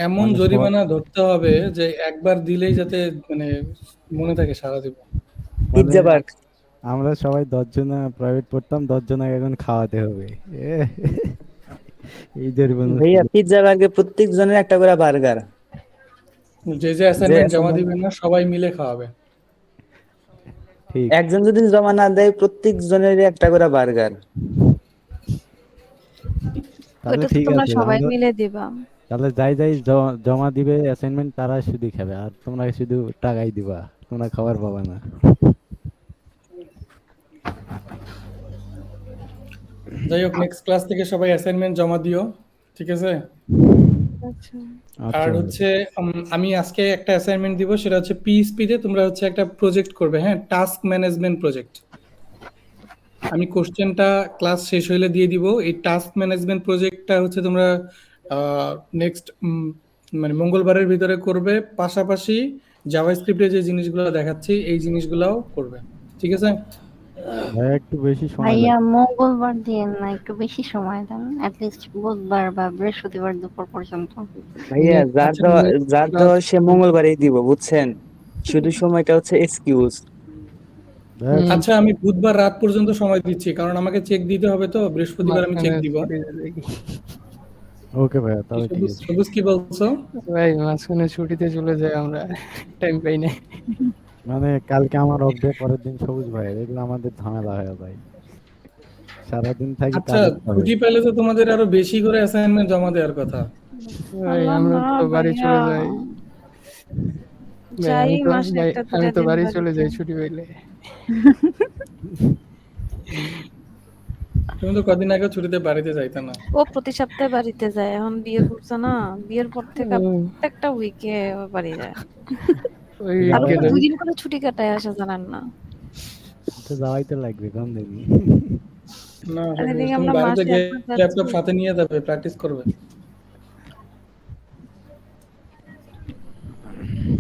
Speaker 1: এমন
Speaker 5: মানে
Speaker 1: জরিমানা ধরতে হবে যে একবার দিলেই যাতে মানে মনে থাকে সারা জীবন।
Speaker 5: মানে
Speaker 6: পিজ্জা বার্গ।
Speaker 5: আমরা সবাই 10 জনা প্রাইভেট পড়তাম, 10 জনকে এখন খাওয়াতে হবে। এ, এই জরিমানা
Speaker 6: ভাইয়া
Speaker 5: ছিল।
Speaker 6: পিজ্জা বার্গে প্রত্যেক জনের একটা করে বার্গার।
Speaker 1: যে যে
Speaker 6: যে
Speaker 1: অ্যাসাইনমেন্ট জমা
Speaker 6: assignment-
Speaker 1: দিবেন না সবাই মিলে খাওয়াবে।
Speaker 5: ঠিক।
Speaker 6: একজন যদি জমা না দেয় প্রত্যেক জনের একটা করে বার্গার।
Speaker 5: তাহলে
Speaker 3: ওইটা তো
Speaker 5: ঠিক
Speaker 3: তোমরা
Speaker 5: আছে,
Speaker 3: সবাই
Speaker 5: আমরা
Speaker 3: মিলে দিবা।
Speaker 5: তাহলে যাই যাই জমা দিবে অ্যাসাইনমেন্ট তারা শুধু খাবে, আর তোমরা শুধু টাকাই দিবা, তোমরা খাবার পাবা না।
Speaker 1: যাই হোক, নেক্সট ক্লাস থেকে সবাই অ্যাসাইনমেন্ট জমা দিও, ঠিক আছে?
Speaker 3: আচ্ছা।
Speaker 5: আচ্ছা
Speaker 1: আর
Speaker 5: ভাই।
Speaker 1: হচ্ছে আমি আজকে একটা অ্যাসাইনমেন্ট দিব, সেটা হচ্ছে পিএইচপি তে তোমরা হচ্ছে একটা প্রজেক্ট করবে, হ্যাঁ, টাস্ক ম্যানেজমেন্ট প্রজেক্ট। আমি কোশ্চেনটা ক্লাস শেষ হইলে দিয়ে দিব। এই টাস্ক ম্যানেজমেন্ট প্রজেক্টটা হচ্ছে তোমরা নেক্সট মানে মঙ্গলবারের ভিতরে করবে, পাশাপাশি জাভাস্ক্রিপ্টে যে জিনিসগুলো দেখাচ্ছি এই জিনিসগুলোও করবে, ঠিক আছে?
Speaker 5: ভাই একটু বেশি সময়
Speaker 4: ভাইয়া
Speaker 5: লাগবে।
Speaker 4: মঙ্গলবার দিন না, একটু বেশি সময় দেন, অ্যাটলিস্ট বুধবার বা বৃহস্পতিবার দুপুর পর্যন্ত।
Speaker 6: ভাইয়া
Speaker 1: আচ্ছা,
Speaker 6: যার দেওয়া সে মঙ্গলবারই দিব, বুঝছেন? শুধু সময়টা হচ্ছে এক্সকিউজ।
Speaker 5: ভাই
Speaker 1: আচ্ছা, আমি বুধবার রাত পর্যন্ত সময় দিচ্ছি, কারণ আমাকে চেক দিতে হবে, তো বৃহস্পতিবার আমি চেক
Speaker 2: মাঝখানে
Speaker 1: দিব।
Speaker 2: ছুটি দেবে কি?
Speaker 5: ওকে ভাইয়া, তাহলে ঠিক
Speaker 1: সবুজ
Speaker 5: আছে।
Speaker 1: সবুজ কি বলছো?
Speaker 2: ভাই মাঝখানে ছুটিতে চলে যায়, আমরা টাইম পাই না।
Speaker 5: মানে কালকে আমার অফ ডে, পরের দিন সবুজ ভাই, এগুলো আমাদের ঝামেলা হয়ে যায়, সারাদিন থাকি
Speaker 1: আচ্ছা,
Speaker 5: কাজের চাপে।
Speaker 1: ছুটি পেলে তো তোমাদের আরো বেশি করে অ্যাসাইনমেন্ট জমা দেওয়ার কথা।
Speaker 2: ভাই
Speaker 3: আল্লাহ
Speaker 2: আমরা
Speaker 3: না
Speaker 2: তো বাড়ি
Speaker 3: ভাইয়া,
Speaker 2: চলে যাই। ভাই
Speaker 3: যাই
Speaker 2: আমি তো
Speaker 3: মাসে
Speaker 2: ভাই
Speaker 3: একটা
Speaker 2: আমি
Speaker 3: দুটা
Speaker 2: তো
Speaker 3: দিন
Speaker 2: বাড়ি চলে
Speaker 3: বাড়িতে।
Speaker 2: যাই ছুটি পাইলে।
Speaker 1: তুমি তো কদিন আগে ছুটিতে বাড়িতে যাইতে না।
Speaker 3: ও প্রতি সপ্তাহে বাড়িতে যায়, এখন বিয়ে করছে না, বিয়ের পর থেকে প্রত্যেকটা উইকে বাড়ি যায়।
Speaker 2: ওই
Speaker 3: আর ও
Speaker 5: যাওয়াই
Speaker 3: তো
Speaker 2: গেলে
Speaker 3: 2 দিন করে ছুটি কাটায় আসে, জানেন না?
Speaker 5: তো যাওয়াই তো লাগবে, কম দেখি।
Speaker 1: না,
Speaker 3: আর
Speaker 1: সবুজ,
Speaker 3: এদিকে
Speaker 1: তুমি
Speaker 3: আমরা
Speaker 1: বাড়িতে
Speaker 3: মাসে
Speaker 1: গিয়ে
Speaker 3: একবার
Speaker 1: ল্যাপটপ
Speaker 3: যাচ্ছি।
Speaker 1: সাথে নিয়ে যাবে, প্র্যাকটিস করবে।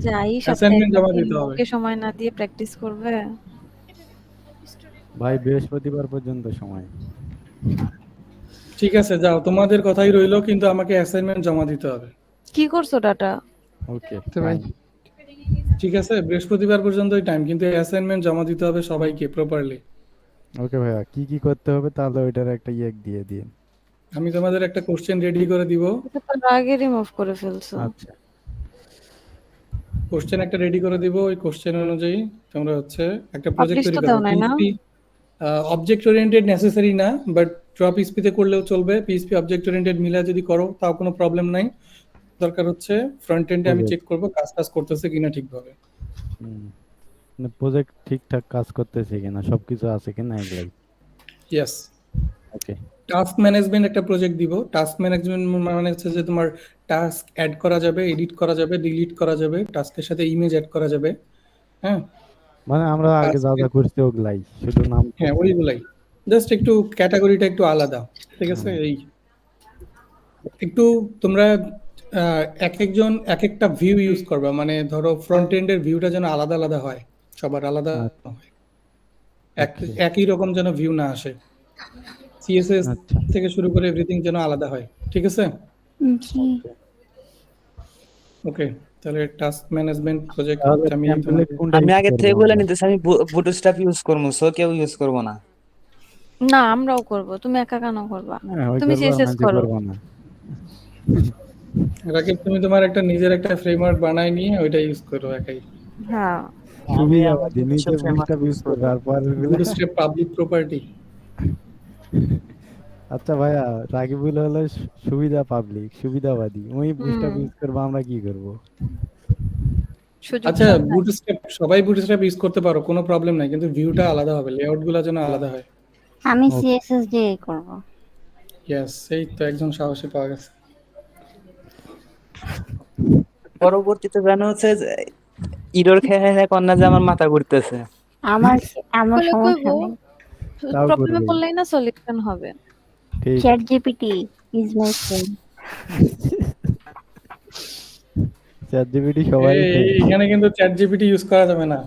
Speaker 3: যাই সপ্তাহে
Speaker 1: অ্যাসাইনমেন্ট
Speaker 3: একবার
Speaker 1: জমা
Speaker 3: কি
Speaker 1: দিতে হবে।
Speaker 3: মুখে সময় না দিয়ে প্র্যাকটিস করবে?
Speaker 5: ভাই বৃহস্পতিবার পর্যন্ত সময়।
Speaker 1: ঠিক আছে, যাও, তোমাদের কথাই রইলো, কিন্তু আমাকে অ্যাসাইনমেন্ট জমা দিতে হবে।
Speaker 3: কি করছো ডাটা?
Speaker 5: ওকে
Speaker 2: তো ভাই
Speaker 1: ঠিক আছে, বৃহস্পতিবার পর্যন্তই টাইম, কিন্তু অ্যাসাইনমেন্ট জমা দিতে হবে সবাইকে প্রপারলি।
Speaker 5: ওকে ভাইয়া, কি কি করতে হবে তাহলে ওইটার একটা দিয়ে দিন।
Speaker 1: আমি তোমাদের একটা কোশ্চেন রেডি করে দিব।
Speaker 3: এটা তো আগে রিমুভ করে ফেলছো।
Speaker 5: আচ্ছা
Speaker 1: কোশ্চেন একটা রেডি করে দিব, ওই কোশ্চেন অনুযায়ী তোমরা হচ্ছে একটা প্রজেক্ট
Speaker 3: পাবলিশ
Speaker 1: তৈরি
Speaker 3: তো
Speaker 1: করো।
Speaker 3: দাও নাই না?
Speaker 1: পিএইচপি অবজেক্ট ওরিয়েন্টেড নেসেসারি না, বাট পিএইচপি তে করলেও চলবে। পিএইচপি অবজেক্ট ওরিয়েন্টেড মিলা যদি করো তাও কোনো প্রবলেম নাই। দরকার হচ্ছে ফ্রন্ট এন্ডে আমি চেক
Speaker 5: প্রজেক্ট।
Speaker 1: করব কাজ করতেছে কিনা ঠিকভাবে।
Speaker 5: মানে প্রজেক্ট ঠিকঠাক কাজ করতেছে কিনা, সবকিছু আছে কিনা, এগুলাই।
Speaker 1: ইয়েস।
Speaker 5: ওকে
Speaker 1: টাস্ক ম্যানেজমেন্ট একটা প্রজেক্ট দিব। টাস্ক ম্যানেজমেন্ট মানে হচ্ছে যে তোমার টাস্ক অ্যাড করা যাবে, এডিট করা যাবে, ডিলিট করা যাবে, টাস্কের সাথে ইমেজ অ্যাড করা যাবে। হ্যাঁ,
Speaker 5: মানে আমরা আগে যা যা করছি ওগুলাই, শুধু নাম
Speaker 1: হ্যাঁ ওইগুলাই, জাস্ট একটু ক্যাটাগরিটা একটু আলাদা। ঠিক আছে, এই একটু তোমরা এক একজন এক একটা ভিউ ইউজ করবা, মানে ধরো ফ্রন্ট এন্ডের ভিউটা যেন আলাদা আলাদা হয়, সবার আলাদা
Speaker 5: আচ্ছা
Speaker 1: হয়,
Speaker 5: ওকে
Speaker 1: একই রকম যেন ভিউ না আসে। সিএসএস
Speaker 5: আচ্ছা
Speaker 1: থেকে শুরু করে এভরিথিং যেন আলাদা হয়। ঠিক আছে,
Speaker 4: জি।
Speaker 1: ওকে। তাহলে টাস্ক ম্যানেজমেন্ট প্রজেক্ট
Speaker 5: তাহলে
Speaker 1: আমি
Speaker 5: টেমপ্লেট
Speaker 1: তোমাকে
Speaker 5: কোনটা
Speaker 6: আমি
Speaker 5: ইউজ
Speaker 6: আগে
Speaker 5: করবো
Speaker 6: থেকে বলে
Speaker 5: আমরা?
Speaker 6: নিতেছি, আমি বুটস্ট্র্যাপ ইউজ করবো, সো কেউ ইউজ করবো না।
Speaker 3: না, আমরাও করব, তুমি একা কেন করবা?
Speaker 5: হ্যাঁ ওই
Speaker 3: তুমি
Speaker 5: করবো,
Speaker 3: সিএসএস
Speaker 5: আমি
Speaker 3: করো।
Speaker 5: করবো না।
Speaker 1: রাকিব, তুমি তোমার একটা নিজের একটা ফ্রেমওয়ার্ক বানায় নিয়ে ওইটা ইউজ করো একাই।
Speaker 3: হ্যাঁ,
Speaker 6: আমি আমার
Speaker 5: সুবিধাবাদী,
Speaker 6: নিজস্ব
Speaker 5: নিজে
Speaker 6: ফ্রেমওয়ার্ক
Speaker 5: বুস্টআপ
Speaker 6: ইউজ
Speaker 5: ইউজ করবে
Speaker 6: করবো।
Speaker 5: আর পরের গুলা।
Speaker 1: Bootstrap public property.
Speaker 5: আচ্ছা ভাইয়া, রাকিবুল হলো সুবিধা পাবলিক, সুবিধাবাদী, ওই বুস্টআপ
Speaker 3: হুম,
Speaker 5: ইউজ করবো, আমরা কি করবো?
Speaker 3: সুযোগ
Speaker 1: আচ্ছা,
Speaker 3: সন্ধান।
Speaker 1: বুটস্ট্র্যাপ সবাই বুটস্ট্র্যাপ ইউজ করতে পারো, কোনো প্রবলেম নাই, কিন্তু ভিউটা আলাদা হবে, লেআউট গুলো যেন আলাদা হয়।
Speaker 4: আমি
Speaker 5: ওকে
Speaker 4: সিএসএস দিয়ে করব।
Speaker 1: ইয়েস, এই তো একজন সাহসী পাওয়া গেছে।
Speaker 6: পরবর্তীতে জানো হচ্ছে ইরোর খেয়ে কন্যা যে আমার মাথা ঘুরতেছে।
Speaker 4: আমার আমার
Speaker 3: বলে
Speaker 4: সমস্যা
Speaker 3: কইবো,
Speaker 4: নেই।
Speaker 5: তাও
Speaker 3: প্রবলেমে
Speaker 5: করবে,
Speaker 3: পড়লেই না সলিউশন হবে।
Speaker 5: ঠিক।
Speaker 4: Chat GPT is my friend.
Speaker 5: Chat GPT সবারই ফ্রেন্ড।
Speaker 1: এখানে কিন্তু চ্যাট জিপিটি ইউজ করা যাবে না।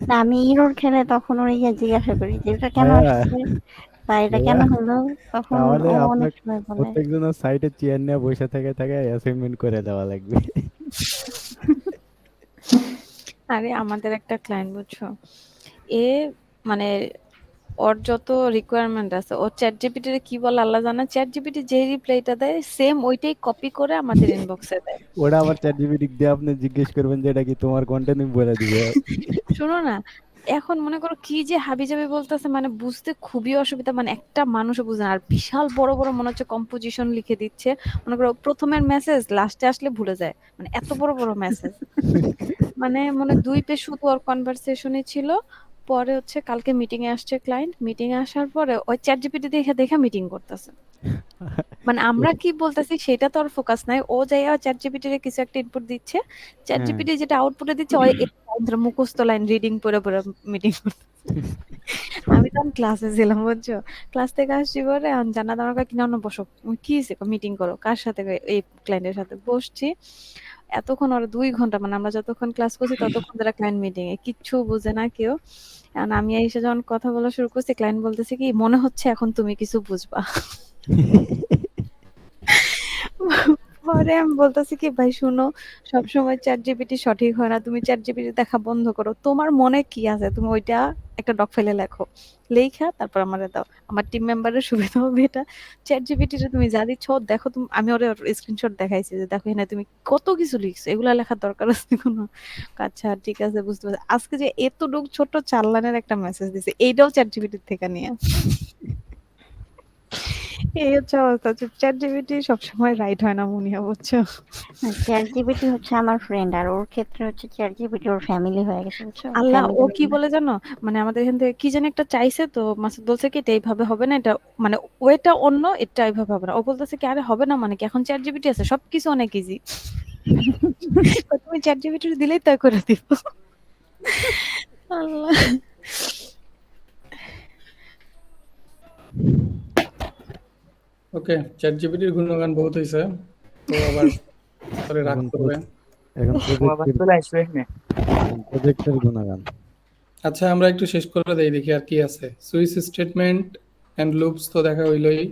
Speaker 4: না, আমি ইরোর খেলে তখন ওর ইয়ে জিজ্ঞাসা করি যে এটা কেন
Speaker 5: হ্যাঁ
Speaker 4: আসছে বা এটা
Speaker 5: ভাইয়া,
Speaker 4: কেন হলো, তখন
Speaker 5: তাহলে
Speaker 4: ও অনেক
Speaker 5: আপনার
Speaker 4: সময় বলে।
Speaker 5: প্রত্যেকজনের সাইডে চেয়ার নিয়ে বসে থেকে থেকে অ্যাসাইনমেন্ট করে দেওয়া লাগবে।
Speaker 3: আরে আমাদের একটা ক্লায়েন্ট, বুঝছো, এ মানে ওর যত রিকোয়ারমেন্ট আছে, ও চ্যাট জিপিটি কি বলে আল্লাহ জানে, চ্যাট জিপিটি যে রিপ্লাইটা দেয় সেম ওইটাই কপি করে আমাদের ইনবক্সে দেয়।
Speaker 5: ওটা আবার চ্যাট জিপিটি দিয়ে আপনি জিজ্ঞেস করবেন যে এটা কি তোমার কন্টেন্ট, বলে দিবে।
Speaker 3: শোনো না, এখন মনে করো কি যে হাবিজাবি বলতেছে, মানে বুঝতে খুবই অসুবিধা, মানে একটা মানুষও বুঝে না। আর বিশাল বড় বড় মনে হচ্ছে কম্পোজিশন লিখে দিচ্ছে, মনে করো প্রথমের মেসেজ লাস্টে আসলে ভুলে যায়, মানে এত বড় বড় মেসেজ। মানে মনে ২ পেজ শুধু ওর কনভারসেশনই ছিল। পরে হচ্ছে কালকে মিটিং এ আসছে ক্লায়েন্ট, মিটিং এ আসার পরে ওই চ্যাট জিপিটি দেখে দেখে মিটিং করতেছে। মানে আমরা কি বলতেছি সেটা তো আর ফোকাস নাই, ও যাইয়া চ্যাট জিপিটি রে কিছু একটা ইনপুট দিচ্ছে, চ্যাট
Speaker 5: হ্যাঁ
Speaker 3: জিপিটি যেটা আউটপুটে দিচ্ছে ওই মুখস্থ লাইন রিডিং পড়ে পড়ে মিটিং করতে। আমি তখন ক্লাসে ছিলাম, বুঝছো, ক্লাস থেকে আসছি পরে জান্নাত আমাকে কিনা অন্য বসো, আমি কি হয়েছে, মিটিং করো কার সাথে, এই ক্লায়েন্টের সাথে বসছি। এতক্ষণ ওরা ২ ঘন্টা, মানে আমরা যতক্ষণ ক্লাস করছি ততক্ষণ ধরে ক্লায়েন্ট মিটিং এ, কিচ্ছু বুঝে না কেউ। এখন আমি এসে যখন কথা বলা শুরু করছি, ক্লায়েন্ট বলতেছে কি, মনে হচ্ছে এখন তুমি কিছু বুঝবা। পরে আমি বলতেছি কি, ভাই শুনো, সবসময় চ্যাট জিপিটি সঠিক হয় না, তুমি চ্যাট জিপিটি দেখা বন্ধ করো, তোমার মনে কি আছে তুমি ওইটা একটা ডক ফাইলে লেখো, লেখা তারপর আমারে দাও, আমার টিম মেম্বারের সুবিধা হবে এটা। চ্যাট জিপিটি তে তুমি যা দিচ্ছ দেখো, তুমি, আমি ওরে স্ক্রিনশট দেখাইছি যে দেখো এখানে তুমি কত কিছু লিখছো, এগুলা লেখার দরকার আছে কোনো? আচ্ছা ঠিক আছে, বুঝতে পারছি। আজকে যে এতটুক ছোট ৪ লাইনের একটা মেসেজ দিছে, এইটাও চ্যাট জিপিটি থেকে নিয়ে। এই হচ্ছে অবস্থা। চ্যাট জিপিটি সবসময় রাইট হয় না, মুনিয়া, বুঝছো।
Speaker 4: চ্যাট জিপিটি হচ্ছে আমার ফ্রেন্ড, আর ওর ক্ষেত্রে হচ্ছে চ্যাট জিপিটি ওর ফ্যামিলি হয়ে গেছে, বুঝছো,
Speaker 3: আল্লাহ,
Speaker 4: ফ্যামিলি
Speaker 3: ও কি বলে জানো, মানে আমাদের এখান থেকে কি জানি একটা চাইছে, তো মাসুদ বলছে কি এটা এইভাবে হবে না, এটা মানে ওইটা অন্য, এটা এইভাবে হবে না। ও বলতেছে কি আরে হবে না মানে কি, এখন চ্যাট জিপিটি আছে, সবকিছু অনেক ইজি। তুমি চ্যাট জিপিটি দিলেই তাই করে দিব। আল্লাহ।
Speaker 1: ওকে, চ্যাট জিপিটির গুণগান বহুত হয়েছে, তো আবার পরে রাগ
Speaker 5: এখন
Speaker 1: করবে।
Speaker 5: এখন
Speaker 6: ও আবার
Speaker 5: প্রজেক্টের
Speaker 6: চলে আসবে এখানে।
Speaker 5: প্রজেক্টের গুণগান।
Speaker 1: আচ্ছা আমরা একটু শেষ করে দেই, দেখি আর কি আছে। সুইচ স্টেটমেন্ট এন্ড লুপস তো দেখা হইলোই,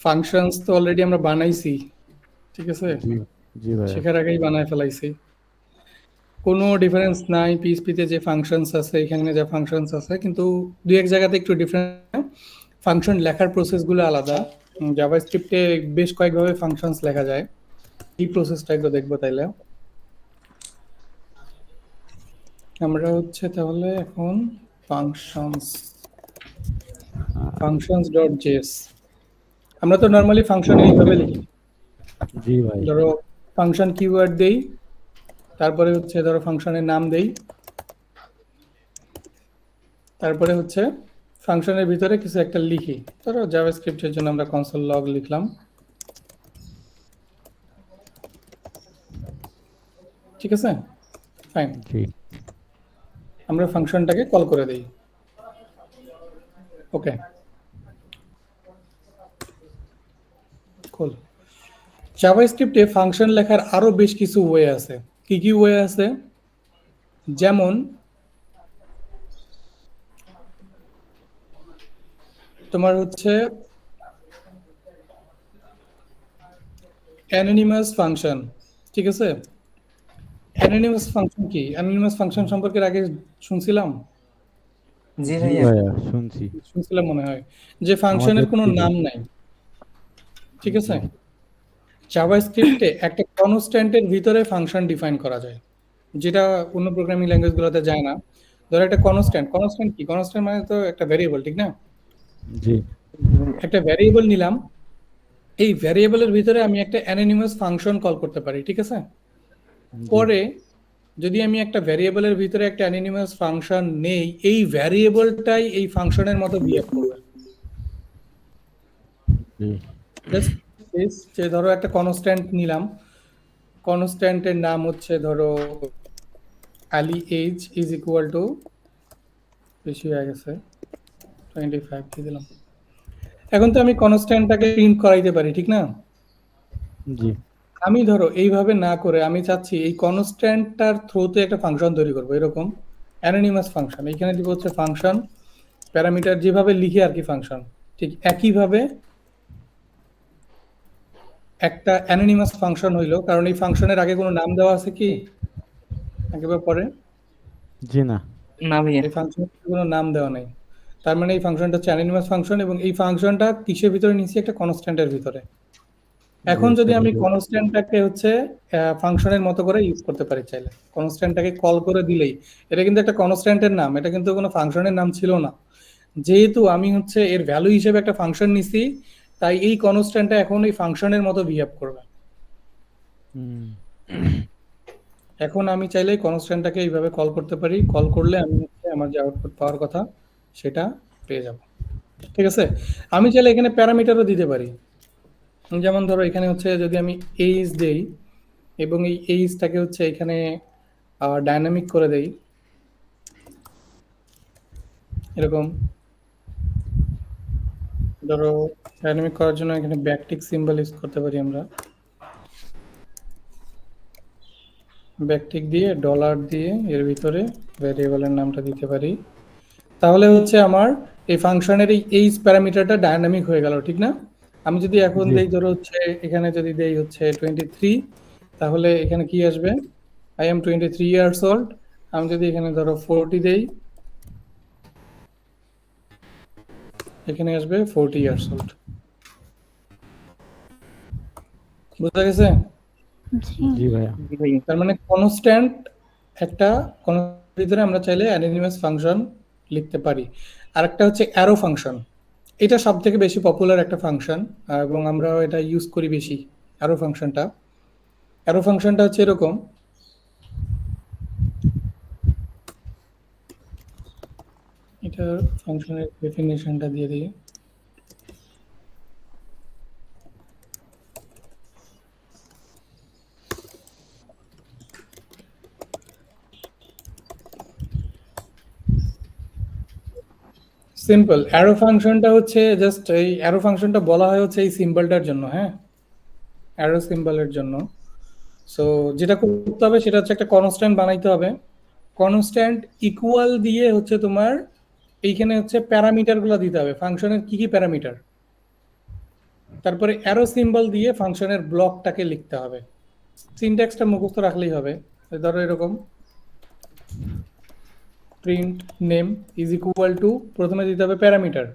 Speaker 1: ফাংশনস তো অলরেডি আমরা বানাইছি, ঠিক আছে,
Speaker 5: জি জি ভাইয়া।
Speaker 1: শেখার আগেই বানায় ফেলাইছি। কোনো ডিফারেন্স নাই পিএইচপিতে যে ফাংশনস আছে এখানে যা ফাংশনস আছে, কিন্তু দুই এক জায়গাতে একটু ডিফারেন্ট। ফাংশন লেখার প্রসেসগুলো আলাদা। জাভাস্ক্রিপ্টে বেশ কয়েকভাবে ফাংশনস লেখা যায়, এই প্রসেসটা একটু দেখবো তাইলে। আমরা হচ্ছে তাহলে এখন functions.js, আমরা তো নরমালি ফাংশন এইভাবে লিখি।
Speaker 5: জি ভাই।
Speaker 1: ধরো ফাংশন কিওয়ার্ড দেই, তারপরে হচ্ছে ধরো ফাংশনের নাম দেই, তারপরে হচ্ছে ফাংশনের ভিতরে কিছু একটা লিখি। ধরো জাভাস্ক্রিপ্টের জন্য আমরা কনসোল লগ লিখলাম, ঠিক আছে, ফাইন।
Speaker 5: জি
Speaker 1: আমরা ফাংশনটাকে কল করে দেই, ওকে কুল। জাভাস্ক্রিপ্টে ফাংশন লেখার আরো বেশ কিছু ওয়ে আছে। কি কি ওয়ে আছে? যেমন তোমার হচ্ছে অ্যানোনিমাস ফাংশন, ঠিক আছে। অ্যানোনিমাস ফাংশন কি? অ্যানোনিমাস ফাংশন সম্পর্কে আগে শুনছিলাম
Speaker 6: জি
Speaker 5: জি
Speaker 6: ভাইয়া।
Speaker 5: ভাইয়া শুনছি।
Speaker 1: শুনছিলাম মনে হয়, যে ফাংশনের কোনো
Speaker 5: আমাদের
Speaker 1: নাম নাই, ঠিক আছে। জাভাস্ক্রিপ্টে একটা কনস্ট্যান্টের ভিতরে ফাংশন ডিফাইন করা যায়, যেটা অন্য প্রোগ্রামিং ল্যাঙ্গুয়েজগুলোতে যায় না। ধরো একটা কনস্ট্যান্ট, কনস্ট্যান্ট কি? কনস্ট্যান্ট মানে তো একটা ভ্যারিয়েবল, ঠিক না?
Speaker 5: জি
Speaker 1: একটা ভ্যারিয়েবল নিলাম, এই ভ্যারিয়েবলের ভিতরে আমি একটা অ্যানোনিমাস ফাংশন কল করতে পারি, ঠিক আছে।
Speaker 5: জি
Speaker 1: পরে যদি আমি একটা ভ্যারিয়েবলের ভিতরে একটা অ্যানোনিমাস ফাংশন নেই, এই ভ্যারিয়েবলটাই এই ফাংশনের মতো বিহেভ করবে।
Speaker 5: জি
Speaker 1: জাস্ট যে ধরো একটা কনস্ট্যান্ট নিলাম, কনস্ট্যান্টের নাম হচ্ছে ধরো আলি এইজ ইজ ইকুয়াল টু, বেশি হয়ে গেছে 25 দিয়ে দিলাম। এখন তো আমি কনস্ট্যান্টটাকে প্রিন্ট করাইতে পারি, ঠিক না?
Speaker 5: জি
Speaker 1: আমি ধরো এইভাবে না করে আমি চাচ্ছি এই কনস্ট্যান্টটার থ্রুতে একটা ফাংশন তৈরি করবো, এরকম অ্যানোনিমাস ফাংশন। এখানে দিব হচ্ছে ফাংশন প্যারামিটার, যেভাবে লিখি আর কি ফাংশন, ঠিক একইভাবে একটা অ্যানোনিমাস ফাংশন হইলো, কারণ এই ফাংশনের আগে কোনো নাম দেওয়া আছে কি একেবারে পরে?
Speaker 5: জি না।
Speaker 6: না ভাইয়া।
Speaker 1: এই ফাংশনের কোনো নাম দেওয়া নেই, তার মানে এই ফাংশনটা হচ্ছে অ্যানোনিমাস ফাংশন, এবং এই ফাংশনটা কিসের ভিতরে নিচ্ছি? একটা কনস্ট্যান্টের ভিতরে। এখন যদি আমি কনস্ট্যান্টটাকে হচ্ছে ফাংশনের মতো করে ইউজ করতে পারি চাইলে, কনস্ট্যান্টটাকে কল করে দিলেই, এটা কিন্তু একটা কনস্ট্যান্টের নাম, এটা কিন্তু কোনো ফাংশনের নাম ছিল না। যেহেতু আমি হচ্ছে এর ভ্যালু হিসেবে একটা ফাংশন নিছি, তাই এই কনস্ট্যান্টটা এখন এই ফাংশনের মতো বিহেভ করবে।
Speaker 5: হুম,
Speaker 1: এখন আমি চাইলে কনস্ট্যান্টটাকে এইভাবে কল করতে পারি, কল করলে আমি হচ্ছে আমার যে আউটপুট পাওয়ার কথা সেটা পেয়ে যাব, ঠিক আছে। আমি চাইলে এখানে প্যারামিটারও দিতে পারি, যেমন ধরো এখানে হচ্ছে যদি আমি এইজ দেই এবং এই এইজটাকে হচ্ছে এখানে ডাইনামিক করে দেই, এরকম ধরো ডাইনামিক করার জন্য এখানে ব্যাকটিক সিম্বল ইউজ করতে পারি আমরা, ব্যাকটিক দিয়ে ডলার দিয়ে এর ভিতরে ভ্যারিয়েবলের নামটা দিতে পারি। তাহলে হচ্ছে আমার এই ফাংশনের এই এইজ প্যারামিটারটা ডাইনামিক হয়ে গেল, ঠিক না? আমি যদি এখন
Speaker 5: জি।
Speaker 1: দেই ধরো হচ্ছে এখানে যদি দেই হচ্ছে 23, তাহলে এখানে কি আসবে? I am 23 years old. আমি যদি এখানে ধরো 40 দেই, এখানে আসবে 40 ইয়ার্স ওল্ড। বুঝা গেছে?
Speaker 5: জি ভাইয়া।
Speaker 6: জি ভাইয়া।
Speaker 1: তার মানে কনস্ট্যান্ট একটা ভিতরে আমরা চাইলে অ্যানোনিমাস ফাংশন লিখতে পারি। আরেকটা হচ্ছে অ্যারো ফাংশন, এটা সব থেকে বেশি পপুলার একটা ফাংশন, এবং আমরা এটা ইউজ করি বেশি। অ্যারো ফাংশনটা হচ্ছে এরকম, এটা ফাংশনের ডেফিনিশনটা দিয়ে দিই। সিম্পল অ্যারো ফাংশনটা হচ্ছে জাস্ট, এই অ্যারো ফাংশনটা বলা হয় হচ্ছে এই সিম্বলটার জন্য, হ্যাঁ, অ্যারো সিম্বলের জন্য। সো যেটা করতে হবে সেটা হচ্ছে একটা কনস্ট্যান্ট বানাইতে হবে। কনস্ট্যান্ট ইকুয়াল দিয়ে হচ্ছে তোমার এইখানে হচ্ছে প্যারামিটারগুলো দিতে হবে, ফাংশনের কি কি প্যারামিটার, তারপরে অ্যারো সিম্বল দিয়ে ফাংশনের ব্লকটাকে লিখতে হবে। সিনট্যাক্সটা মুখস্থ রাখলেই হবে। ধরো এরকম print name is equal two, প্রথমে দিতে হবে প্যারামিটার,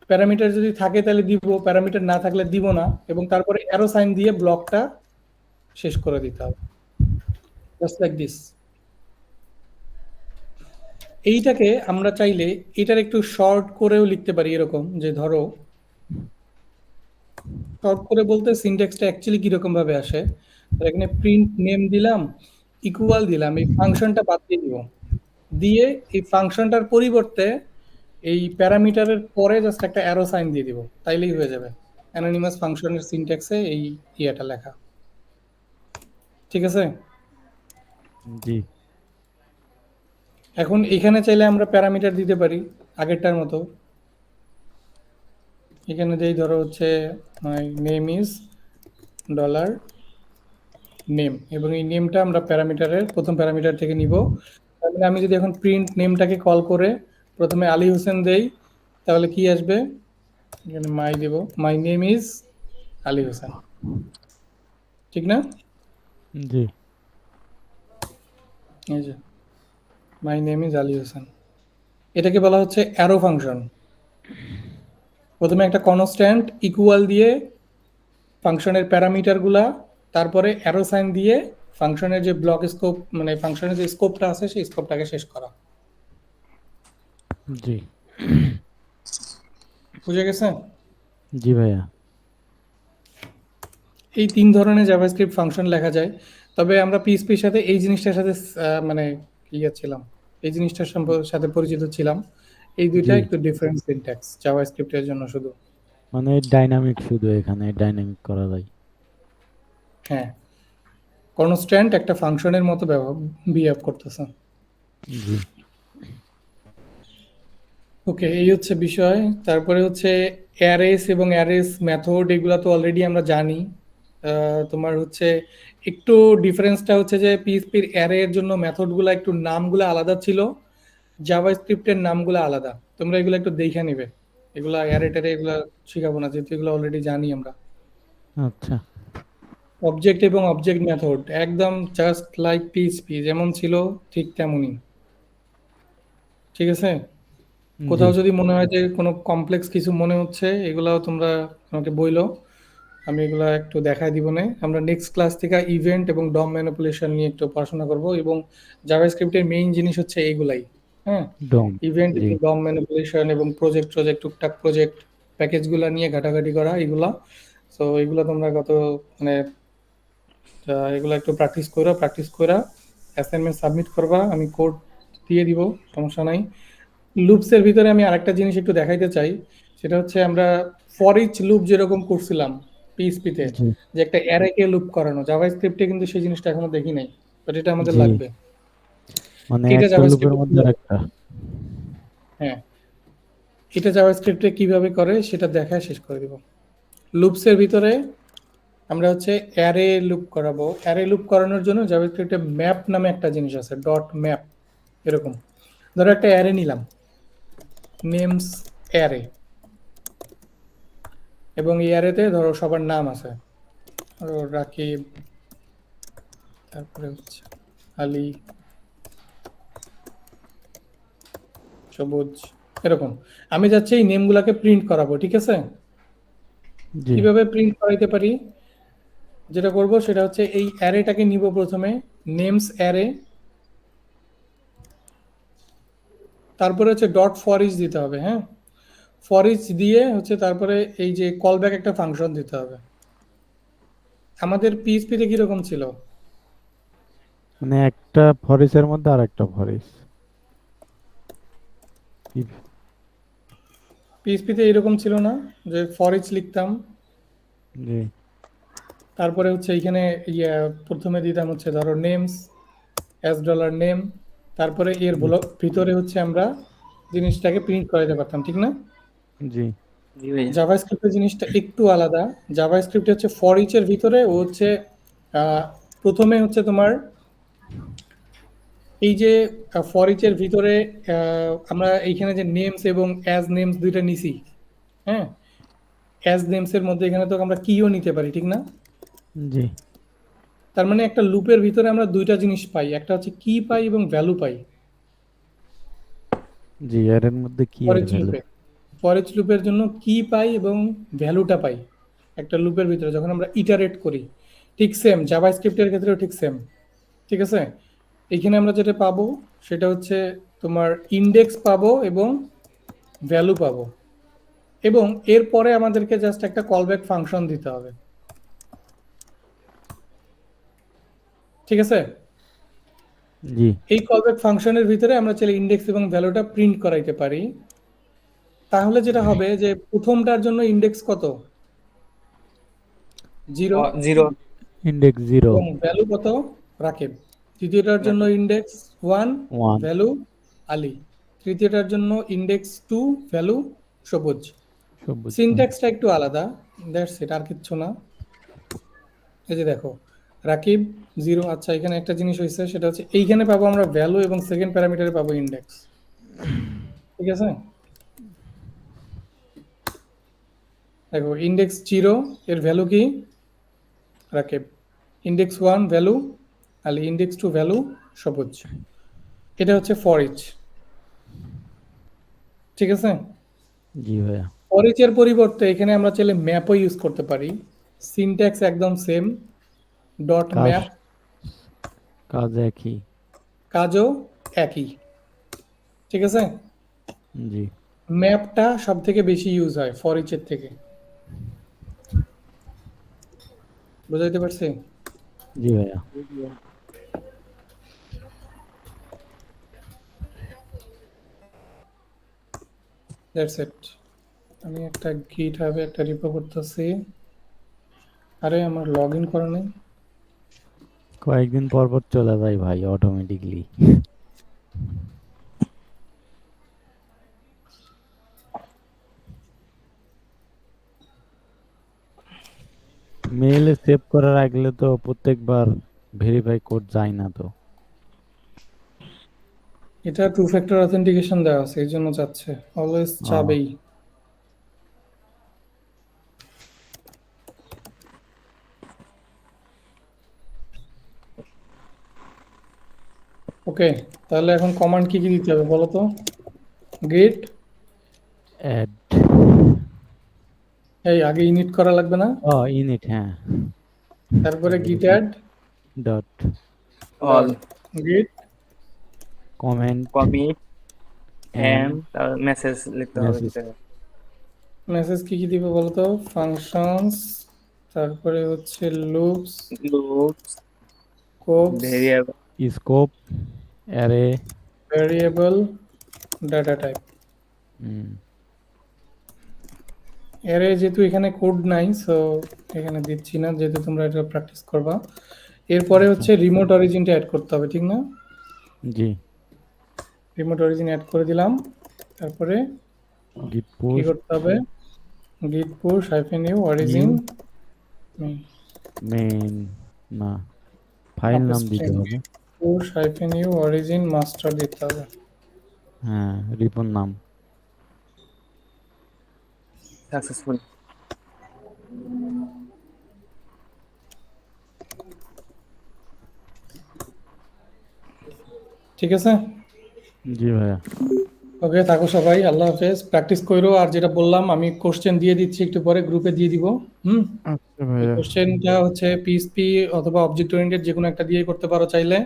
Speaker 1: প্যারামিটার যদি থাকে তাহলে দিব, প্যারামিটার না থাকলে দিব না, এবং তারপরে অ্যারো সাইন দিয়ে ব্লকটা শেষ করে দিতে হবে, জাস্ট লাইক দিস। এইটাকে আমরা চাইলে এটার একটু শর্ট করেও লিখতে পারি, এরকম যে ধরো শর্ট করে বলতে সিনট্যাক্সটা অ্যাকচুয়ালি কিরকম ভাবে আসে, এখানে প্রিন্ট নেম দিলাম, ইকুয়াল দিলাম, এই ফাংশনটা বাদ দিয়ে দিব, দিয়ে এই ফাংশনটার পরিবর্তে এই প্যারামিটারের পরে জাস্ট একটা অ্যারো সাইন দিয়ে দিব, তাইলেই হয়ে যাবে অ্যানোনিমাস ফাংশনের সিনট্যাক্সে এই ইয়েটা লেখা। ঠিক আছে?
Speaker 5: জি।
Speaker 1: এখন এখানে চাইলে আমরা প্যারামিটার দিতে পারি আগেরটার মতো, এখানে যেই ধরো হচ্ছে মাই নেম ইজ ডলার নেম, এবং এই নেমটা আমরা প্যারামিটারের প্রথম প্যারামিটার থেকে নিব। তাহলে আমি যদি এখন প্রিন্ট নেমটাকে কল করে প্রথমে আলী হোসেন দেই, তাহলে কি আসবে, এখানে মাই দেব, my name is Ali Hossain, ঠিক না?
Speaker 5: জি।
Speaker 1: এই যে my name is Ali Hossain, এটাকে বলা হচ্ছে অ্যারো ফাংশন। প্রথমে একটা কনস্ট্যান্ট ইকুয়াল দিয়ে ফাংশনের প্যারামিটারগুলা, তারপরে অ্যারো সাইন দিয়ে ফাংশনের যে ব্লক স্কোপ, মানে ফাংশনের যে স্কোপটা আছে সেই স্কোপটাকে শেষ করা।
Speaker 5: জি।
Speaker 1: বুঝে গেছে?
Speaker 5: জি ভাইয়া।
Speaker 1: এই 3 ধরনের জাভাস্ক্রিপ্ট ফাংশন লেখা যায়। তবে আমরা পিএইচপির সাথে এই জিনিসটার সাথে মানে ছিলাম, এই জিনিসটার সাথে পরিচিত ছিলাম। এই দুইটা
Speaker 5: জি।
Speaker 1: একটু ডিফারেন্ট সিনট্যাক্স জাভাস্ক্রিপ্টের জন্য শুধু।
Speaker 5: মানে ডাইনামিক, শুধু এখানে ডাইনামিক করা যায়।
Speaker 1: হ্যাঁ, কনস্ট্যান্ট একটা ফাংশনের মতো বিহেভ করতেছে।
Speaker 5: জি।
Speaker 1: ওকে, এই হচ্ছে বিষয়। তারপরে হচ্ছে অ্যারেস এবং অ্যারেস মেথড, এগুলা তো অলরেডি আমরা জানি। তোমার হচ্ছে একটু ডিফারেন্সটা হচ্ছে যে পিএইচপির অ্যারে এর জন্য মেথডগুলো একটু নামগুলো আলাদা ছিল, জাভাস্ক্রিপ্টের নামগুলো আলাদা। তোমরা এগুলো একটু দেখে নিবে, এগুলা অ্যারে ট্যারে এগুলা শিখাবো না, যেহেতু এগুলো অলরেডি জানি আমরা।
Speaker 5: আচ্ছা।
Speaker 1: অবজেক্ট এবং অবজেক্ট মেথড একদম জাস্ট লাইক পিএইচপি, যেমন ছিল ঠিক তেমনই। ঠিক আছে? কোথাও যদি মনে হয় যে কোনো কমপ্লেক্স কিছু মনে হচ্ছে, এগুলাও তোমরা আমাকে বইলো, আমি এগুলা একটু দেখাই দিব না। আমরা নেক্সট ক্লাস থেকে ইভেন্ট এবং ডম ম্যানিপুলেশন নিয়ে একটু পড়াশোনা করব, এবং জাভাস্ক্রিপ্টের মেইন জিনিস হচ্ছে এইগুলাই। হ্যাঁ,
Speaker 5: ডম।
Speaker 1: ইভেন্ট
Speaker 5: জি।
Speaker 1: এবং ডম ম্যানিপুলেশন এবং প্রজেক্ট টুকটাক প্রজেক্ট প্যাকেজগুলো নিয়ে ঘাটাঘাটি করা, এগুলা। সো এগুলো তোমরা মানে এগুলো একটু প্র্যাকটিস করা অ্যাসাইনমেন্ট সাবমিট করবা, আমি কোড দিয়ে দিব, সমস্যা নাই। লুপসের ভিতরে আমি আরেকটা জিনিস একটু দেখাইতে চাই, সেটা হচ্ছে আমরা ফর ইচ লুপ যেরকম করছিলাম পিএইচপিতে,
Speaker 5: জি।
Speaker 1: যে একটা অ্যারেকে লুপ করানো, জাভাস্ক্রিপ্টে কিন্তু সেই জিনিসটা এখনো দেখি নাই, বাট এটা আমাদের
Speaker 5: জি।
Speaker 1: লাগবে।
Speaker 5: মানে
Speaker 1: এটা
Speaker 5: একটা লুপের
Speaker 1: জাভাস্ক্রিপ্টে
Speaker 5: মধ্যে একটা।
Speaker 1: হ্যাঁ, এটা জাভাস্ক্রিপ্টে কিভাবে করে সেটা দেখায় শেষ করে দিব। লুপসের ভিতরে আমরা হচ্ছে অ্যারে লুপ করাবো। অ্যারে লুপ করানোর জন্য জাভাস্ক্রিপ্টে ম্যাপ নামে একটা জিনিস আছে, ডট ম্যাপ। এরকম ধরো একটা অ্যারে নিলাম, নেমস অ্যারে, এবং এই অ্যারেতে ধরো সবার নাম আছে, ধরো রাকিব, তারপরে হচ্ছে আলী, সবুজ, এরকম। আমি যাচ্ছি এই নেমগুলাকে প্রিন্ট করাবো, ঠিক আছে?
Speaker 5: জি।
Speaker 1: কিভাবে প্রিন্ট করাইতে পারি, যেটা করব সেটা হচ্ছে এই অ্যারেটাকে নিব, প্রথমে নেমস অ্যারে, তারপরে হচ্ছে ডট ফর ইচ দিতে হবে। হ্যাঁ, ফর ইচ দিয়ে হচ্ছে তারপরে এই যে কলব্যাক একটা ফাংশন দিতে হবে। আমাদের পিএইচপিতে কিরকম ছিল,
Speaker 5: মানে একটা ফরিসের মধ্যে আর একটা ফরিস।
Speaker 1: পিএইচপিতে এরকম ছিল না যে ফর ইচ লিখতাম,
Speaker 5: জি।
Speaker 1: তারপরে হচ্ছে এইখানে প্রথমে দিতাম হচ্ছে ধরো নেমস অ্যাজ ডলার নেম, তারপরে এর ভিতরে হচ্ছে আমরা জিনিসটাকে প্রিন্ট করাইতে পারতাম, ঠিক না?
Speaker 5: জি।
Speaker 6: জি ভাইয়া।
Speaker 1: জাভাস্ক্রিপ্টের জিনিসটা একটু আলাদা। জাভাস্ক্রিপ্ট হচ্ছে ফর ইচ এর ভিতরে ও হচ্ছে প্রথমে হচ্ছে তোমার এই যে ফর ইচ এর ভিতরে আমরা এইখানে যে নেমস এবং অ্যাজ নেমস দুইটা নিছি, হ্যাঁ, অ্যাজ নেমস এর মধ্যে এখানে তো আমরা কিও নিতে পারি, ঠিক না?
Speaker 5: জি
Speaker 1: তার মানে একটা লুপের ভিতরে আমরা দুইটা জিনিস পাই, একটা হচ্ছে কি পাই এবং ভ্যালু পাই
Speaker 5: জি, এর মধ্যে কি
Speaker 1: ফর
Speaker 5: এর
Speaker 1: ইচ
Speaker 5: ভ্যালু?
Speaker 1: লুপে। ফর ইচ লুপের জন্য কি পাই এবং ভ্যালুটা পাই একটা লুপের ভিতরে যখন আমরা ইটারেট করি। ঠিক সেম জাভাস্ক্রিপ্টের ক্ষেত্রেও ঠিক সেম, ঠিক আছে? এখানে আমরা যেটা পাবো সেটা হচ্ছে তোমার ইন্ডেক্স পাবো এবং ভ্যালু পাবো, এবং এরপরে আমাদেরকে জাস্ট একটা কলব্যাক ফাংশন দিতে হবে, ঠিক আছে?
Speaker 5: জি
Speaker 1: এই কলব্যাক ফাংশনের ভিতরে আমরা চাইলে ইন্ডেক্স এবং ভ্যালুটা প্রিন্ট করাইতে পারি। তাহলে যেটা হবে যে প্রথমটার জন্য ইন্ডেক্স কত? 0,
Speaker 6: 0
Speaker 5: ইন্ডেক্স 0
Speaker 1: এবং ভ্যালু কত? রাকিব। দ্বিতীয়টার জন্য ইন্ডেক্স 1,
Speaker 5: 1
Speaker 1: ভ্যালু আলী। তৃতীয়টার জন্য ইন্ডেক্স 2, ভ্যালু সবুজ।
Speaker 5: সবুজ।
Speaker 1: সিনট্যাক্সটা একটু আলাদা, দ্যাটস ইট, আর কিচ্ছু না। এই যে দেখো রাকিব 0, আচ্ছা এখানে একটা জিনিস হয়েছে সেটা হচ্ছে এইখানে পাবো আমরা ভ্যালু এবং সেকেন্ড প্যারামিটারে পাবো ইন্ডেক্স, ঠিক আছে? দেখো ইন্ডেক্স 0 এর ভ্যালু কি? Rakib. Index 1 value Ali, index 2 value সবুজ। এটা হচ্ছে ফর ইচ, ঠিক আছে?
Speaker 5: জি ভাইয়া।
Speaker 1: ফর ইচ এর পরিবর্তে এখানে আমরা চাইলে ম্যাপও ইউজ করতে পারি। সিনট্যাক্স একদম সেম, ডট
Speaker 5: কাজ
Speaker 1: ম্যাপ,
Speaker 5: কাজ একই।
Speaker 1: কাজও একই, ঠিক আছে?
Speaker 5: জি
Speaker 1: ম্যাপটা সব থেকে বেশি ইউজ হয় ফর ইচ এর থেকে, বুঝাইতে পারছি?
Speaker 5: জি ভাইয়া।
Speaker 1: That's it. আমি একটা গিট হাবে একটা রিপো করতেছি। আরে আমার লগ ইন করা নেই।
Speaker 5: কয়েকদিন পর পর চলে যায় ভাই অটোমেটিকলি। মেইলে সেভ করে রাখলে তো প্রত্যেকবার ভেরিফাই কোড যায় না তো।
Speaker 1: এটা টু ফ্যাক্টর অথেন্টিকেশন দেওয়া আছে, এই জন্য যাচ্ছে, অলওয়েজ
Speaker 5: ও,
Speaker 1: চাবেই। ওকে, তাহলে এখন কমান্ড কি কি দিতে হবে বলো তো? Git,
Speaker 5: add.
Speaker 1: এই আগে ইনিট করা লাগবে না?
Speaker 5: ও ইনিট, হ্যাঁ।
Speaker 1: তারপরে git add
Speaker 5: dot
Speaker 6: all
Speaker 1: git
Speaker 5: comment
Speaker 6: commit
Speaker 5: and
Speaker 6: and message লিখতে হবে
Speaker 5: মেসেজ।
Speaker 6: ভিতরে।
Speaker 1: মেসেজ কি কি দিবে বলো তো? ফাংশনস, তারপরে হচ্ছে loops,
Speaker 6: loops,
Speaker 1: scopes,
Speaker 6: variable,
Speaker 5: scope, array.
Speaker 1: Variable, data type. এর যেহেতু এখানে কোড নাই, সো এখানে দিচ্ছি না, যেহেতু তোমরা এটা প্র্যাকটিস করবা। এরপরে হচ্ছে রিমোট অরিজিনটা অ্যাড করতে হবে, ঠিক না?
Speaker 5: জি
Speaker 1: রিমোট অরিজিন অ্যাড করে দিলাম। তারপরে
Speaker 5: গিট
Speaker 1: কি
Speaker 5: পুশ
Speaker 1: করতে হবে? Git push hyphen u origin
Speaker 5: main, না ফাইল নাম দিতে হবে।
Speaker 1: Push hyphen u origin master দিতে হবে।
Speaker 5: হ্যাঁ, রিপন নাম।
Speaker 6: সাকসেসফুল।
Speaker 1: ঠিক আছে,
Speaker 5: জি ভাইয়া।
Speaker 1: ওকে থাকো সবাই, আল্লাহ হাফেজ, প্র্যাকটিস করো। আর যেটা বললাম আমি কোশ্চেন দিয়ে দিচ্ছি, একটু পরে গ্রুপে দিয়ে দিব।
Speaker 5: আচ্ছা
Speaker 1: এই
Speaker 5: ভাইয়া।
Speaker 1: কোশ্চেনটা হচ্ছে পিএইচপি অথবা অবজেক্ট ওরিয়েন্টেড যে কোনো একটা দিয়ে করতে পারো চাইলে।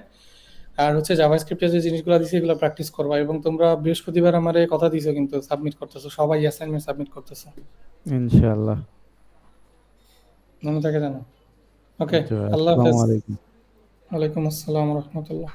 Speaker 1: আর হচ্ছে জাভাস্ক্রিপ্টে যে জিনিসগুলো দিছি এগুলো প্র্যাকটিস করবা, এবং তোমরা বৃহস্পতিবার আমারে কথা দিছো কিন্তু সাবমিট করতেছো, সবাই অ্যাসাইনমেন্ট সাবমিট করতেছো,
Speaker 5: ইনশাআল্লাহ।
Speaker 1: মনে থাকে জানো। ওকে,
Speaker 5: আচ্ছা ভাইয়া,
Speaker 1: আল্লাহ হাফেজ।
Speaker 5: আসসালামু আলাইকুম।
Speaker 1: ওয়ালাইকুম আসসালাম রহমতুল্লাহ।